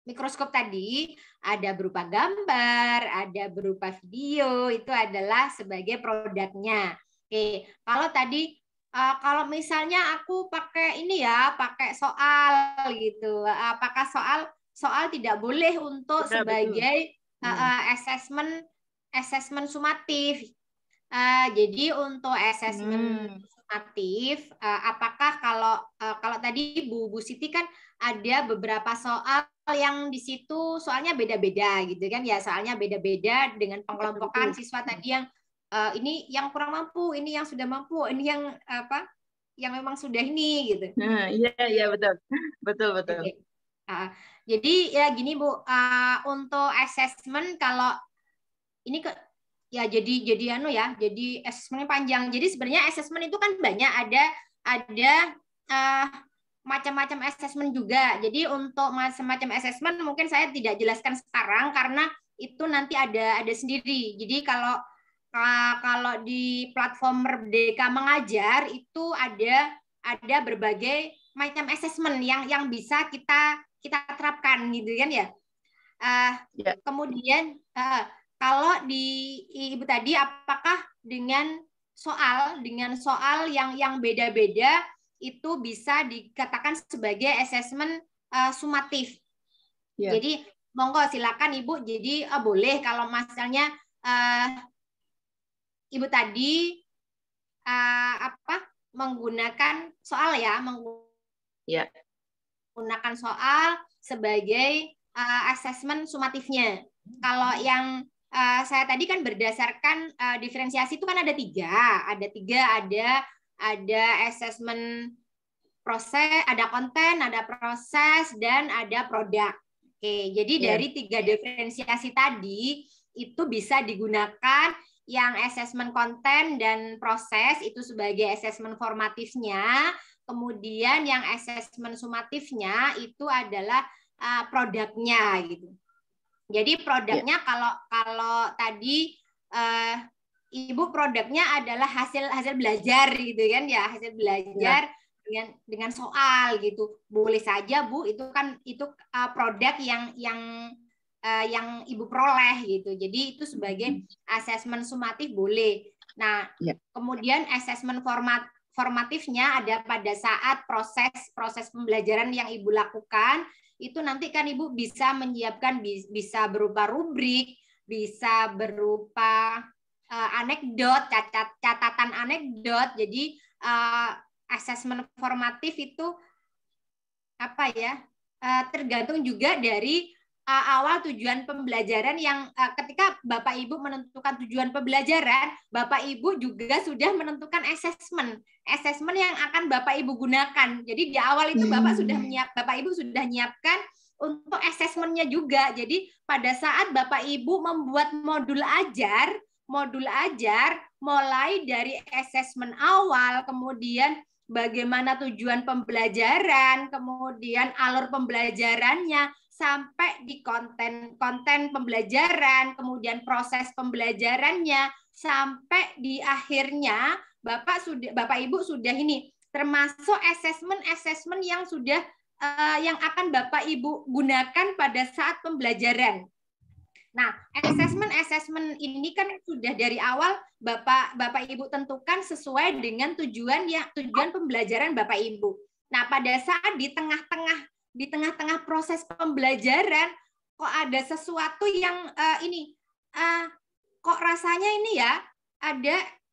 B: Mikroskop tadi ada berupa gambar, ada berupa video, itu adalah sebagai produknya. Oke, kalau tadi kalau misalnya aku pakai ini ya, pakai soal gitu, apakah soal tidak boleh untuk sebagai asesmen sumatif. Jadi untuk asesmen sumatif, apakah kalau tadi Bu Siti kan ada beberapa soal yang di situ soalnya beda-beda gitu kan ya, soalnya beda-beda dengan pengelompokan siswa tadi yang ini yang kurang mampu, ini yang sudah mampu, ini yang apa? Yang memang sudah ini gitu.
I: Iya betul. Betul.
B: Okay. Jadi ya gini Bu, untuk asesmen kalau ini ya jadi asesmennya panjang. Jadi sebenarnya asesmen itu kan banyak, ada macam-macam asesmen juga. Jadi untuk macam-macam asesmen mungkin saya tidak jelaskan sekarang karena itu nanti ada sendiri. Jadi kalau di platform Merdeka Mengajar itu ada berbagai macam asesmen yang bisa kita terapkan gitu kan ya. Kemudian kalau di Ibu tadi apakah dengan soal yang beda-beda itu bisa dikatakan sebagai asesmen sumatif. Jadi monggo silakan Ibu. Jadi boleh kalau misalnya Ibu tadi menggunakan soal ya, menggunakan soal sebagai asesmen sumatifnya. Kalau yang saya tadi kan berdasarkan diferensiasi itu kan ada tiga, ada asesmen proses, ada konten, ada proses, dan ada produk. Oke, jadi dari tiga diferensiasi tadi itu bisa digunakan yang asesmen konten dan proses itu sebagai asesmen formatifnya, kemudian yang asesmen sumatifnya itu adalah produknya gitu. Jadi produknya kalau tadi Ibu produknya adalah hasil belajar gitu kan ya, hasil belajar dengan soal gitu. Boleh saja Bu, itu produk yang Ibu peroleh gitu. Jadi itu sebagai asesmen sumatif boleh. Nah, kemudian asesmen formatifnya ada pada saat proses pembelajaran yang Ibu lakukan. Itu nanti kan Ibu bisa menyiapkan, bisa berupa rubrik, bisa berupa anekdot, catatan anekdot. Jadi asesmen formatif itu tergantung juga dari awal tujuan pembelajaran yang ketika Bapak Ibu menentukan tujuan pembelajaran, Bapak Ibu juga sudah menentukan asesmen yang akan Bapak Ibu gunakan. Jadi di awal itu Bapak Ibu sudah menyiapkan untuk asesmennya juga. Jadi pada saat Bapak Ibu membuat modul ajar mulai dari asesmen awal, kemudian bagaimana tujuan pembelajaran, kemudian alur pembelajarannya, sampai di konten pembelajaran, kemudian proses pembelajarannya, sampai di akhirnya Bapak Ibu sudah ini termasuk asesmen yang sudah yang akan Bapak Ibu gunakan pada saat pembelajaran. Nah, asesmen ini kan sudah dari awal Bapak Ibu tentukan sesuai dengan tujuan pembelajaran Bapak Ibu. Nah, pada saat di tengah-tengah proses pembelajaran kok ada sesuatu yang kok rasanya ini ya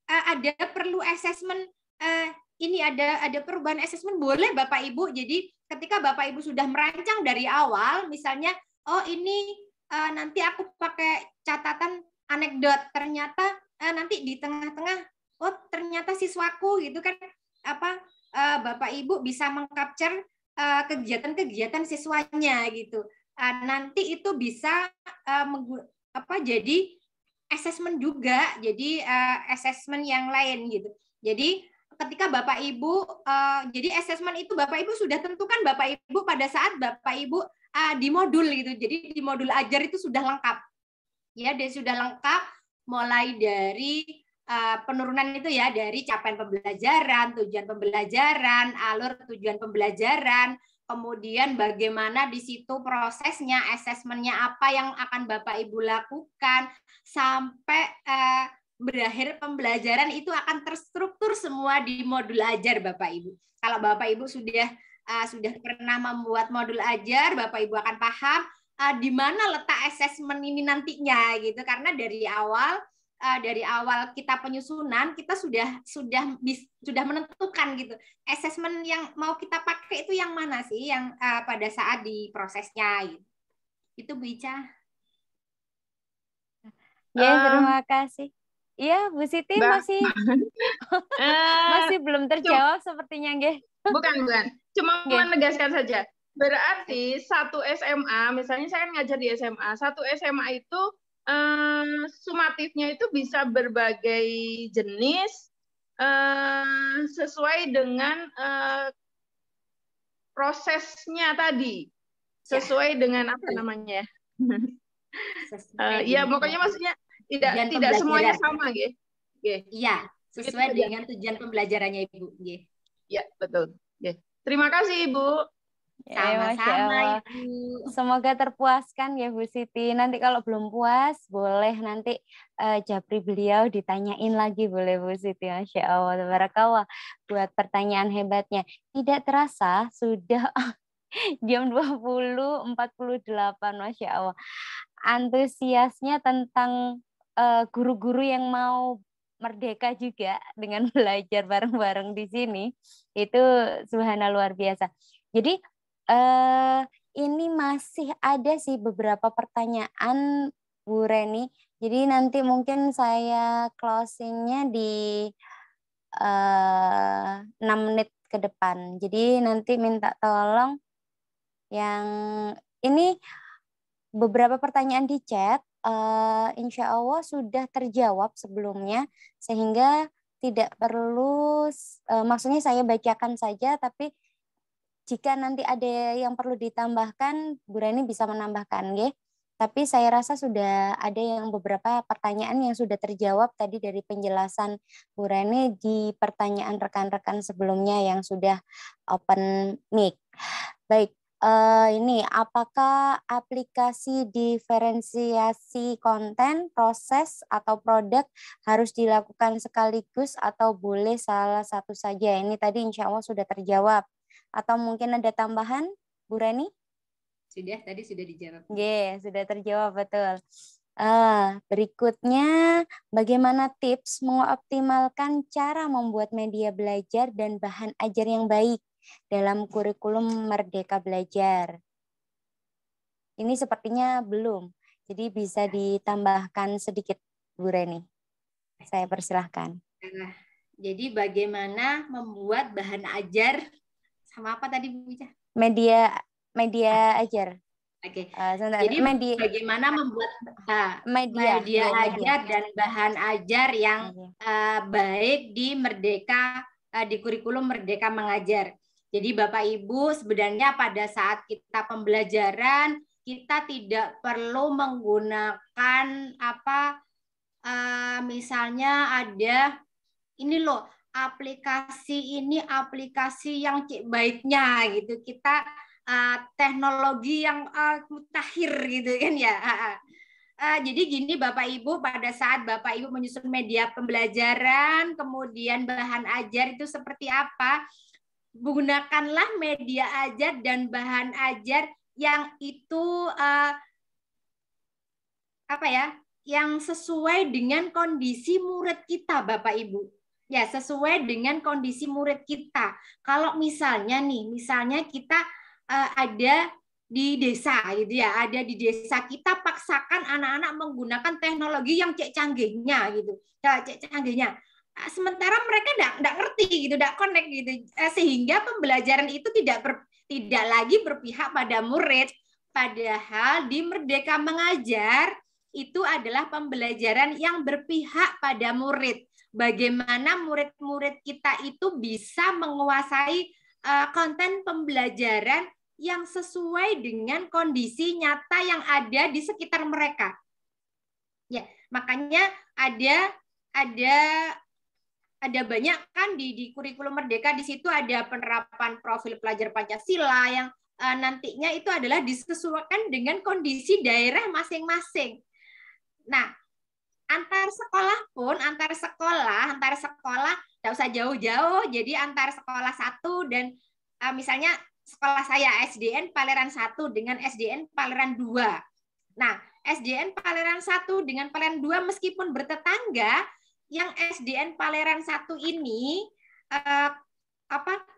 B: ada perlu asesmen ini ada perubahan asesmen, boleh Bapak Ibu. Jadi ketika Bapak Ibu sudah merancang dari awal, misalnya, oh ini nanti aku pakai catatan anekdot, ternyata nanti di tengah-tengah, oh ternyata siswaku gitu kan, Bapak Ibu bisa mengcapture kegiatan-kegiatan siswanya gitu. Nanti itu bisa jadi assessment juga, jadi assessment yang lain gitu. Jadi ketika Bapak Ibu, jadi assessment itu Bapak Ibu sudah tentukan Bapak Ibu pada saat Bapak Ibu di modul gitu. Jadi di modul ajar itu sudah lengkap. Ya, dia sudah lengkap mulai dari penurunan itu ya, dari capaian pembelajaran, tujuan pembelajaran, alur tujuan pembelajaran, kemudian bagaimana di situ prosesnya, asesmennya apa yang akan Bapak Ibu lakukan, sampai berakhir pembelajaran itu akan terstruktur semua di modul ajar Bapak Ibu. Kalau Bapak Ibu sudah pernah membuat modul ajar, Bapak Ibu akan paham di mana letak asesmen ini nantinya gitu, karena dari awal kita penyusunan kita sudah menentukan gitu asesmen yang mau kita pakai itu yang mana sih yang pada saat di prosesnya gitu. Itu Bu Ica.
G: Ya, terima kasih. Iya, Bu Siti masih belum terjawab sepertinya, nggih.
I: Bukan. Cuma menegaskan saja. Berarti satu SMA, misalnya saya kan ngajar di SMA, satu SMA itu sumatifnya itu bisa berbagai jenis sesuai dengan prosesnya tadi, sesuai dengan apa namanya? Ya pokoknya maksudnya tidak semuanya sama, gitu.
B: Iya, sesuai dengan tujuan pembelajarannya Ibu.
I: Ya betul. Terima kasih Ibu.
B: Sama-sama Ibu.
G: Semoga terpuaskan ya Bu Siti. Nanti kalau belum puas, boleh nanti japri beliau ditanyain lagi, boleh Bu Siti. Masya Allah, tabarakallah buat pertanyaan hebatnya. Tidak terasa sudah jam 20.48, Masya Allah. Antusiasnya tentang guru-guru yang mau merdeka juga dengan belajar bareng-bareng di sini, itu subhanallah luar biasa. Jadi ini masih ada sih beberapa pertanyaan Bu Reni. Jadi nanti mungkin saya closingnya di 6 menit ke depan. Jadi nanti minta tolong yang ini beberapa pertanyaan di chat, insya Allah sudah terjawab sebelumnya, sehingga tidak perlu, maksudnya saya bacakan saja, tapi jika nanti ada yang perlu ditambahkan, Bu Reni bisa menambahkan, ya. Tapi saya rasa sudah ada yang beberapa pertanyaan yang sudah terjawab tadi dari penjelasan Bu Reni di pertanyaan rekan-rekan sebelumnya yang sudah open mic. Baik, ini apakah aplikasi diferensiasi konten, proses, atau produk harus dilakukan sekaligus atau boleh salah satu saja? Ini tadi insya Allah sudah terjawab. Atau mungkin ada tambahan, Bu Reni?
B: Tadi sudah dijawab.
G: Sudah terjawab, betul. Berikutnya, bagaimana tips mengoptimalkan cara membuat media belajar dan bahan ajar yang baik dalam kurikulum Merdeka Belajar? Ini sepertinya belum, jadi bisa ditambahkan sedikit, Bu Reni. Saya persilahkan.
B: Jadi bagaimana membuat bahan ajar sama apa tadi Bu Ica?
G: Media ajar.
B: Oke. Jadi bagaimana membuat media ajar dan bahan ajar yang baik di di kurikulum Merdeka Mengajar. Jadi Bapak Ibu sebenarnya pada saat kita pembelajaran kita tidak perlu menggunakan misalnya ada ini loh aplikasi yang baiknya gitu, kita teknologi yang mutakhir gitu kan ya. Jadi gini Bapak Ibu, pada saat Bapak Ibu menyusun media pembelajaran kemudian bahan ajar itu seperti apa, gunakanlah media ajar dan bahan ajar yang itu yang sesuai dengan kondisi murid kita Bapak Ibu. Ya, sesuai dengan kondisi murid kita. Kalau misalnya nih, misalnya kita ada di desa gitu ya, ada di desa, kita paksakan anak-anak menggunakan teknologi yang cek canggihnya gitu, cek canggihnya. Sementara mereka enggak ngerti gitu, enggak connect gitu, sehingga pembelajaran itu tidak lagi berpihak pada murid. Padahal di Merdeka Mengajar itu adalah pembelajaran yang berpihak pada murid. Bagaimana murid-murid kita itu bisa menguasai konten pembelajaran yang sesuai dengan kondisi nyata yang ada di sekitar mereka. Ya, makanya ada banyak kan di kurikulum Merdeka, di situ ada penerapan profil pelajar Pancasila yang nantinya itu adalah disesuaikan dengan kondisi daerah masing-masing. Nah, antar sekolah nggak usah jauh-jauh, jadi antar sekolah satu dan misalnya sekolah saya SDN Paleran 1 dengan SDN Paleran 2. Nah, SDN Paleran 1 dengan Paleran 2 meskipun bertetangga, yang SDN Paleran 1 ini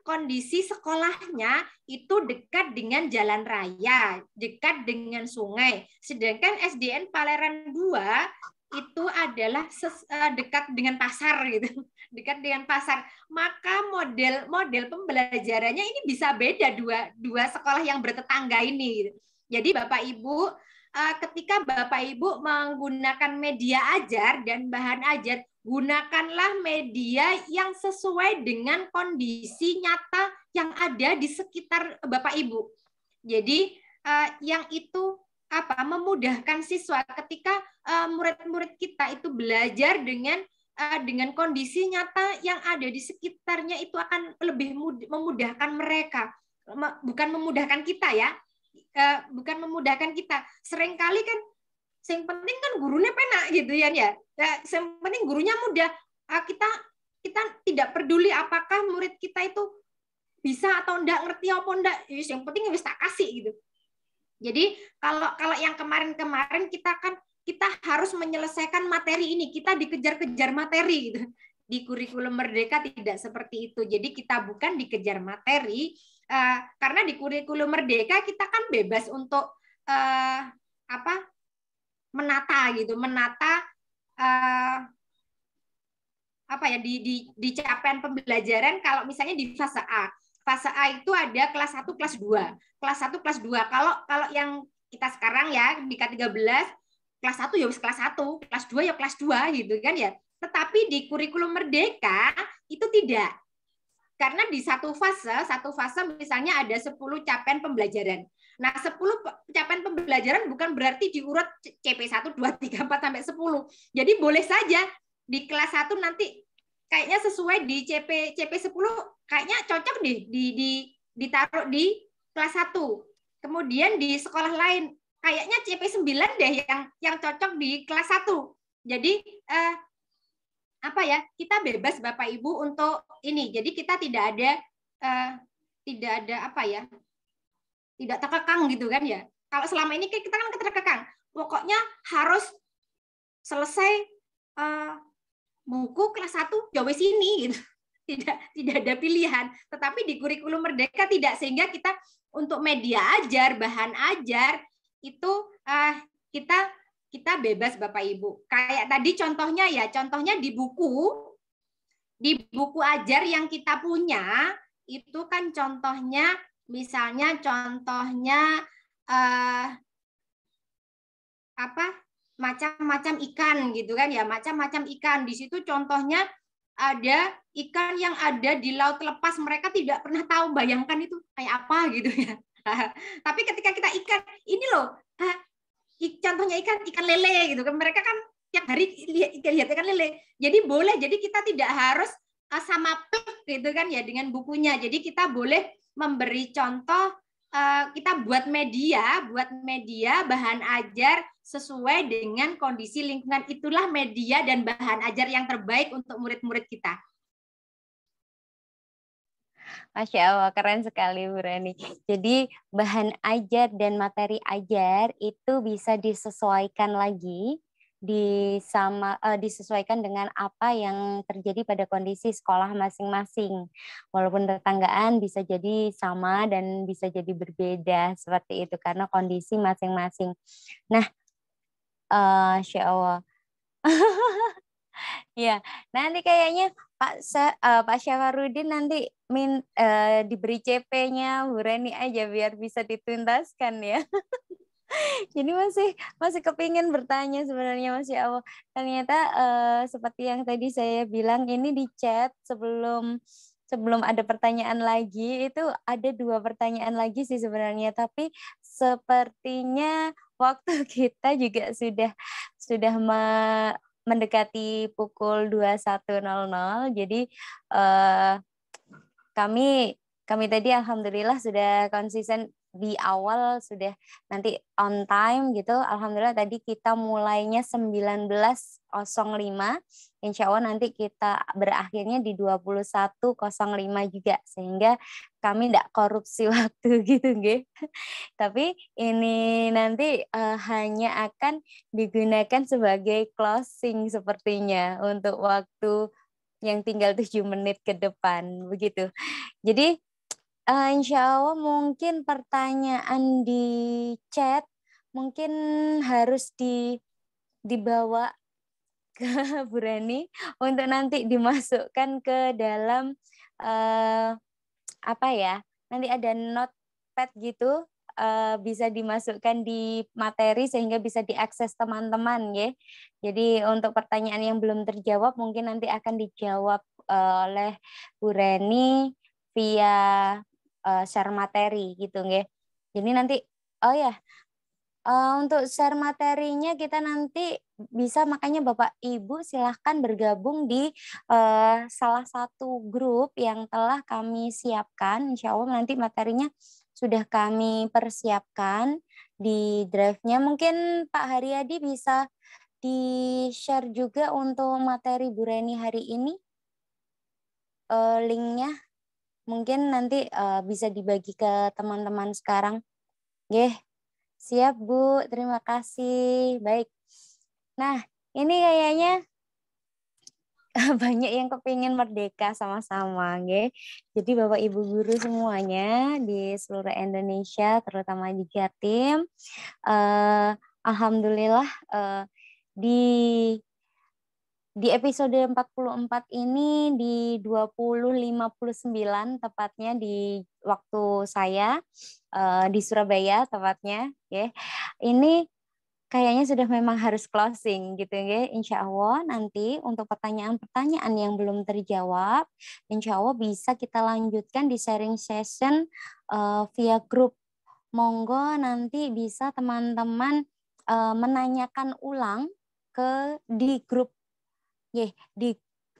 B: kondisi sekolahnya itu dekat dengan jalan raya, dekat dengan sungai. Sedangkan SDN Paleran 2 itu adalah dekat dengan pasar gitu, dekat dengan pasar. Maka model pembelajarannya ini bisa beda dua sekolah yang bertetangga ini. Jadi Bapak Ibu, ketika Bapak Ibu menggunakan media ajar dan bahan ajar, gunakanlah media yang sesuai dengan kondisi nyata yang ada di sekitar Bapak Ibu. Jadi yang itu memudahkan siswa ketika murid-murid kita itu belajar dengan kondisi nyata yang ada di sekitarnya, itu akan lebih memudahkan mereka, bukan memudahkan kita ya, bukan memudahkan kita. Seringkali kan yang penting kan gurunya penak gitu ya, yang penting gurunya mudah. Kita tidak peduli apakah murid kita itu bisa atau enggak, ngerti apa enggak, yang penting wis tak kasih gitu. Jadi kalau yang kemarin-kemarin kita harus menyelesaikan materi ini, kita dikejar-kejar materi gitu. Di kurikulum Merdeka tidak seperti itu. Jadi kita bukan dikejar materi, karena di kurikulum Merdeka kita kan bebas untuk menata gitu, di capaian pembelajaran. Kalau misalnya di fase A. Fase A itu ada kelas 1, kelas 2. Kelas 1, kelas 2. Kalau yang kita sekarang ya di K13, kelas 1 ya kelas 1, kelas 2 ya kelas 2 gitu kan ya. Tetapi di kurikulum Merdeka itu tidak. Karena di satu fase misalnya ada 10 capaian pembelajaran. Nah, 10 capaian pembelajaran bukan berarti diurut CP1, 2, 3, 4 sampai 10. Jadi boleh saja di kelas 1 nanti kayaknya sesuai di CP10 kayaknya cocok ditaruh di kelas 1. Kemudian di sekolah lain kayaknya CP9 deh yang cocok di kelas 1. Jadi kita bebas Bapak Ibu untuk ini. Jadi kita tidak ada tidak terkekang gitu kan ya. Kalau selama ini kita kan terkekang. Pokoknya harus selesai buku kelas 1 ya wis ini gitu. Tidak ada pilihan. Tetapi di kurikulum Merdeka tidak, sehingga kita untuk media ajar, bahan ajar itu kita bebas Bapak Ibu. Kayak tadi contohnya di buku ajar yang kita punya itu kan contohnya macam-macam ikan gitu kan ya, macam-macam ikan. Di situ contohnya ada ikan yang ada di laut lepas, mereka tidak pernah tahu, bayangkan itu kayak apa gitu ya. Tapi ketika kita ikan ini loh, contohnya ikan lele gitu kan, mereka kan tiap hari lihat ikan lele. Jadi boleh, jadi kita tidak harus sama plek gitu kan ya dengan bukunya. Jadi kita boleh memberi contoh, kita buat media bahan ajar sesuai dengan kondisi lingkungan. Itulah media dan bahan ajar yang terbaik untuk murid-murid kita.
G: Masya Allah, keren sekali Bu Reni. Jadi bahan ajar dan materi ajar itu bisa disesuaikan lagi disesuaikan dengan apa yang terjadi pada kondisi sekolah masing-masing. Walaupun tetanggaan bisa jadi sama dan bisa jadi berbeda seperti itu karena kondisi masing-masing. Nah, Insya Allah. Ya, nanti kayaknya Pak Syafarudin nanti diberi CP-nya Bu Reni aja biar bisa dituntaskan ya. Jadi masih kepingin bertanya sebenarnya Mas ya Allah. Ternyata seperti yang tadi saya bilang ini di chat sebelum ada pertanyaan lagi itu ada 2 pertanyaan lagi sih sebenarnya, tapi sepertinya waktu kita juga sudah mendekati pukul 21.00. Jadi kami tadi alhamdulillah sudah konsisten di awal, sudah nanti on time gitu. Alhamdulillah tadi kita mulainya 19.05. Insya Allah nanti kita berakhirnya di 21.05 juga, sehingga kami tidak korupsi waktu gitu nggih. Tapi ini nanti hanya akan digunakan sebagai closing sepertinya untuk waktu yang tinggal 7 menit ke depan begitu. Jadi insya Allah mungkin pertanyaan di chat mungkin harus dibawa ke Bu Reni untuk nanti dimasukkan ke dalam apa ya, nanti ada notepad gitu, bisa dimasukkan di materi sehingga bisa diakses teman-teman ya. Jadi untuk pertanyaan yang belum terjawab mungkin nanti akan dijawab oleh Bu Reni via share materi gitu nggih. Jadi nanti untuk share materinya kita nanti bisa, makanya Bapak Ibu silahkan bergabung di salah satu grup yang telah kami siapkan. Insya Allah nanti materinya sudah kami persiapkan di drive-nya. Mungkin Pak Haryadi bisa di-share juga untuk materi Bu Reni hari ini linknya. Mungkin nanti bisa dibagi ke teman-teman sekarang. Nggih. Siap, Bu. Terima kasih. Baik. Nah, ini kayaknya banyak yang kepingin merdeka sama-sama, nggih. Jadi Bapak Ibu guru semuanya di seluruh Indonesia, terutama di Jatim, alhamdulillah di episode 44 ini di 20.59 tepatnya di waktu saya di Surabaya tepatnya ya. Ini kayaknya sudah memang harus closing gitu ya. Insya Allah nanti untuk pertanyaan-pertanyaan yang belum terjawab, insya Allah bisa kita lanjutkan di sharing session via grup. Monggo nanti bisa teman-teman menanyakan ulang di grup.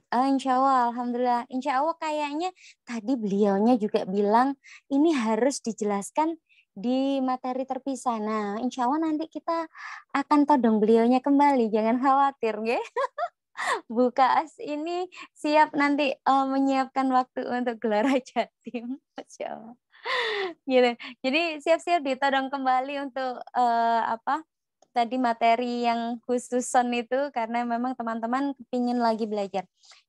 G: Insya Allah, alhamdulillah. Insya Allah kayaknya tadi beliaunya juga bilang ini harus dijelaskan di materi terpisah. Nah, insya Allah nanti kita akan todong beliaunya kembali, jangan khawatir, ya. Buka ini siap nanti menyiapkan waktu untuk Gelora Jatim. Masya Allah. Gitu. Jadi siap-siap ditodong kembali untuk tadi materi yang khususon itu karena memang teman-teman kepingin lagi belajar.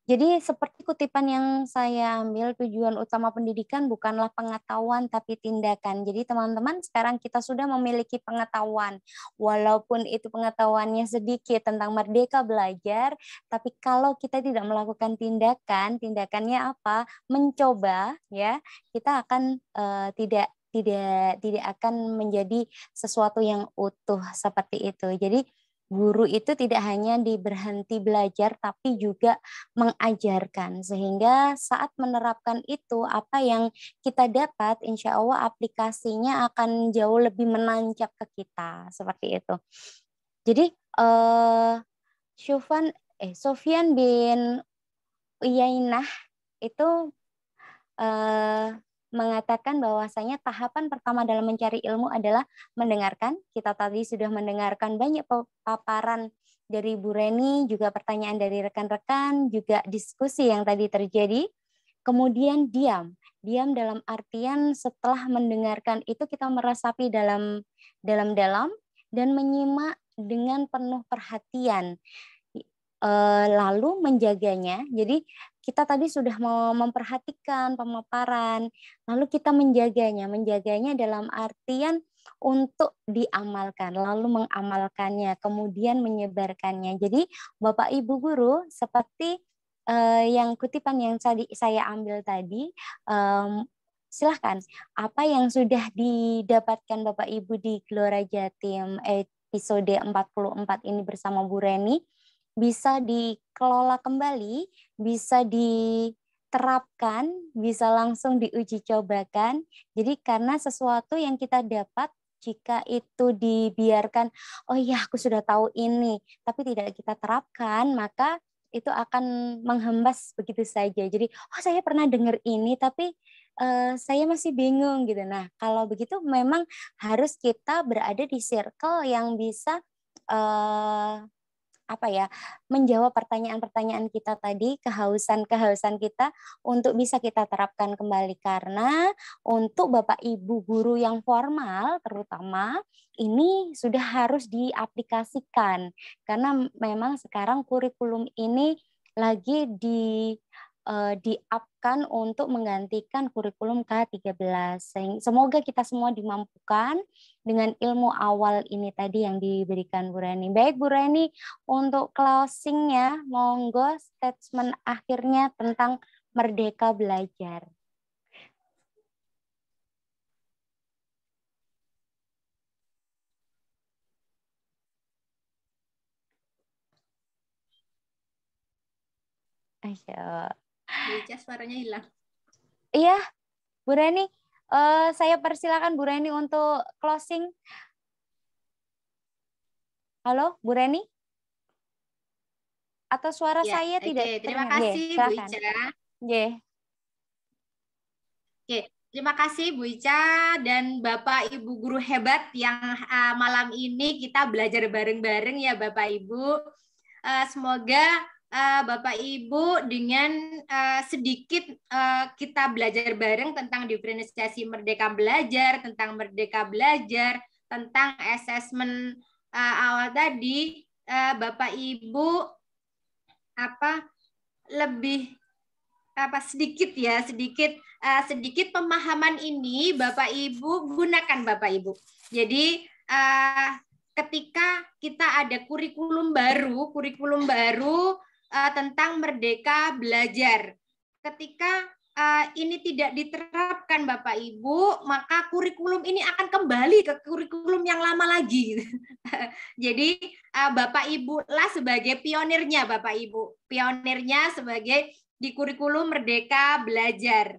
G: Jadi seperti kutipan yang saya ambil, tujuan utama pendidikan bukanlah pengetahuan tapi tindakan. Jadi teman-teman sekarang kita sudah memiliki pengetahuan. Walaupun itu pengetahuannya sedikit tentang merdeka belajar, tapi kalau kita tidak melakukan tindakan, tindakannya apa? Mencoba ya, kita akan tidak akan menjadi sesuatu yang utuh seperti itu. Jadi guru itu tidak hanya berhenti belajar tapi juga mengajarkan, sehingga saat menerapkan itu apa yang kita dapat insya Allah aplikasinya akan jauh lebih menancap ke kita seperti itu. Jadi Sofyan bin Uyainah itu mengatakan bahwasanya tahapan pertama dalam mencari ilmu adalah mendengarkan. Kita tadi sudah mendengarkan banyak paparan dari Bu Reni, juga pertanyaan dari rekan-rekan, juga diskusi yang tadi terjadi. Kemudian diam dalam artian setelah mendengarkan itu kita meresapi dalam dan menyimak dengan penuh perhatian, lalu menjaganya. Jadi kita tadi sudah memperhatikan pemaparan, lalu kita menjaganya dalam artian untuk diamalkan, lalu mengamalkannya, kemudian menyebarkannya. Jadi Bapak Ibu guru, seperti yang kutipan yang tadi saya ambil tadi, silahkan apa yang sudah didapatkan Bapak Ibu di Gelora Jatim episode 44 ini bersama Bu Reni bisa dikelola kembali, bisa diterapkan, bisa langsung diuji cobakan. Jadi karena sesuatu yang kita dapat, jika itu dibiarkan, oh iya aku sudah tahu ini, tapi tidak kita terapkan, maka itu akan menghembas begitu saja. Jadi, oh saya pernah dengar ini, tapi saya masih bingung gitu. Nah, kalau begitu memang harus kita berada di circle yang bisa menjawab pertanyaan-pertanyaan kita tadi, kehausan kita untuk bisa kita terapkan kembali. Karena untuk Bapak Ibu guru yang formal terutama ini sudah harus diaplikasikan. Karena memang sekarang kurikulum ini lagi di-up-kan untuk menggantikan kurikulum K13. Semoga kita semua dimampukan dengan ilmu awal ini tadi yang diberikan Bu Reni. Baik Bu Reni, untuk closing-nya, monggo statement akhirnya tentang Merdeka Belajar. Ayo.
B: Bu Ica suaranya hilang.
G: Iya, Bu Reni, saya persilakan Bu Reni untuk closing. Halo, Bu Reni? Atau suara
B: ya,
G: saya tidak
B: terima
G: terdengar?
B: kasih Bu Ica. Oke, terima kasih Bu Ica dan Bapak Ibu guru hebat yang malam ini kita belajar bareng-bareng ya Bapak Ibu. Semoga Bapak Ibu dengan sedikit kita belajar bareng tentang diferensiasi Merdeka Belajar, tentang asesmen awal tadi, Bapak Ibu lebih sedikit pemahaman ini Bapak Ibu gunakan Bapak Ibu. Jadi ketika kita ada kurikulum baru tentang Merdeka Belajar. Ketika ini tidak diterapkan Bapak Ibu, maka kurikulum ini akan kembali ke kurikulum yang lama lagi. Jadi Bapak Ibu lah sebagai pionirnya Bapak Ibu. Pionirnya sebagai di kurikulum Merdeka Belajar.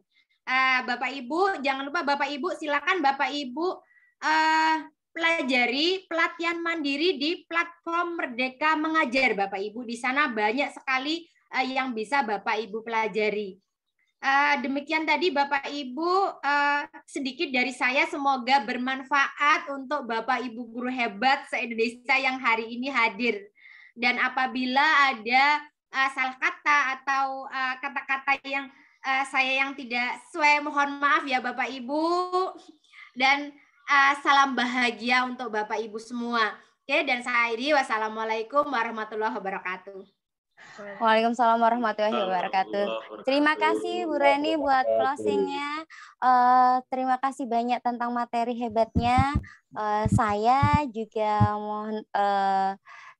B: Bapak Ibu, jangan lupa Bapak Ibu, silakan Bapak Ibu pelajari pelatihan mandiri di platform Merdeka Mengajar Bapak Ibu. Di sana banyak sekali yang bisa Bapak Ibu pelajari. Demikian tadi Bapak Ibu, sedikit dari saya, semoga bermanfaat untuk Bapak Ibu guru hebat se-Indonesia yang hari ini hadir. Dan apabila ada salah kata atau kata-kata yang saya yang tidak sesuai, mohon maaf ya Bapak Ibu. Dan salam bahagia untuk Bapak Ibu semua. Oke, dan saya akhiri. Wassalamualaikum warahmatullahi wabarakatuh.
G: Waalaikumsalam warahmatullahi wabarakatuh. Terima kasih Bu Reni buat closing-nya. Terima kasih banyak tentang materi hebatnya. Saya juga mohon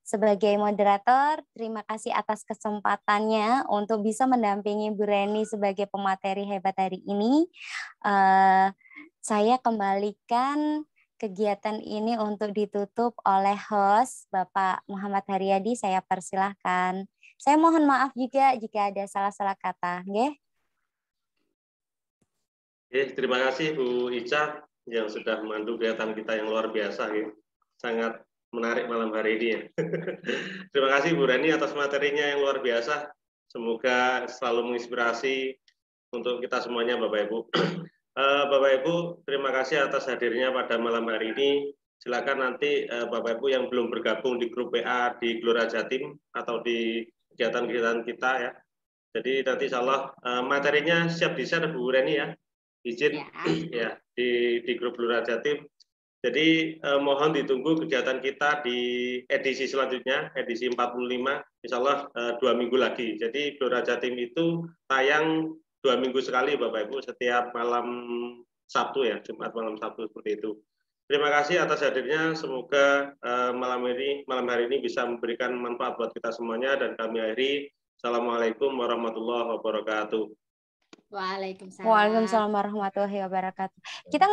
G: sebagai moderator, terima kasih atas kesempatannya untuk bisa mendampingi Bu Reni sebagai pemateri hebat hari ini. Saya kembalikan kegiatan ini untuk ditutup oleh host Bapak Muhammad Haryadi. Saya persilahkan. Saya mohon maaf juga jika ada salah-salah kata.
C: Terima kasih Bu Ica yang sudah memandu kegiatan kita yang luar biasa. Sangat menarik malam hari ini. Terima kasih Bu Reni atas materinya yang luar biasa. Semoga selalu menginspirasi untuk kita semuanya Bapak Ibu. Bapak Ibu, terima kasih atas hadirnya pada malam hari ini. Silakan nanti Bapak Ibu yang belum bergabung di grup WA di Gelora Jatim atau di kegiatan-kegiatan kita ya. Jadi nanti insya Allah materinya siap di-share Bu Reni ya. Izin ya di grup Gelora Jatim. Jadi mohon ditunggu kegiatan kita di edisi selanjutnya, edisi 45, insya Allah 2 minggu lagi. Jadi Gelora Jatim itu tayang 2 minggu sekali Bapak Ibu, setiap malam Sabtu ya, Jumat malam Sabtu seperti itu. Terima kasih atas hadirnya, semoga malam hari ini bisa memberikan manfaat buat kita semuanya, dan kami akhiri. Assalamualaikum warahmatullahi wabarakatuh.
B: Waalaikumsalam.
G: Waalaikumsalam warahmatullahi wabarakatuh. Kita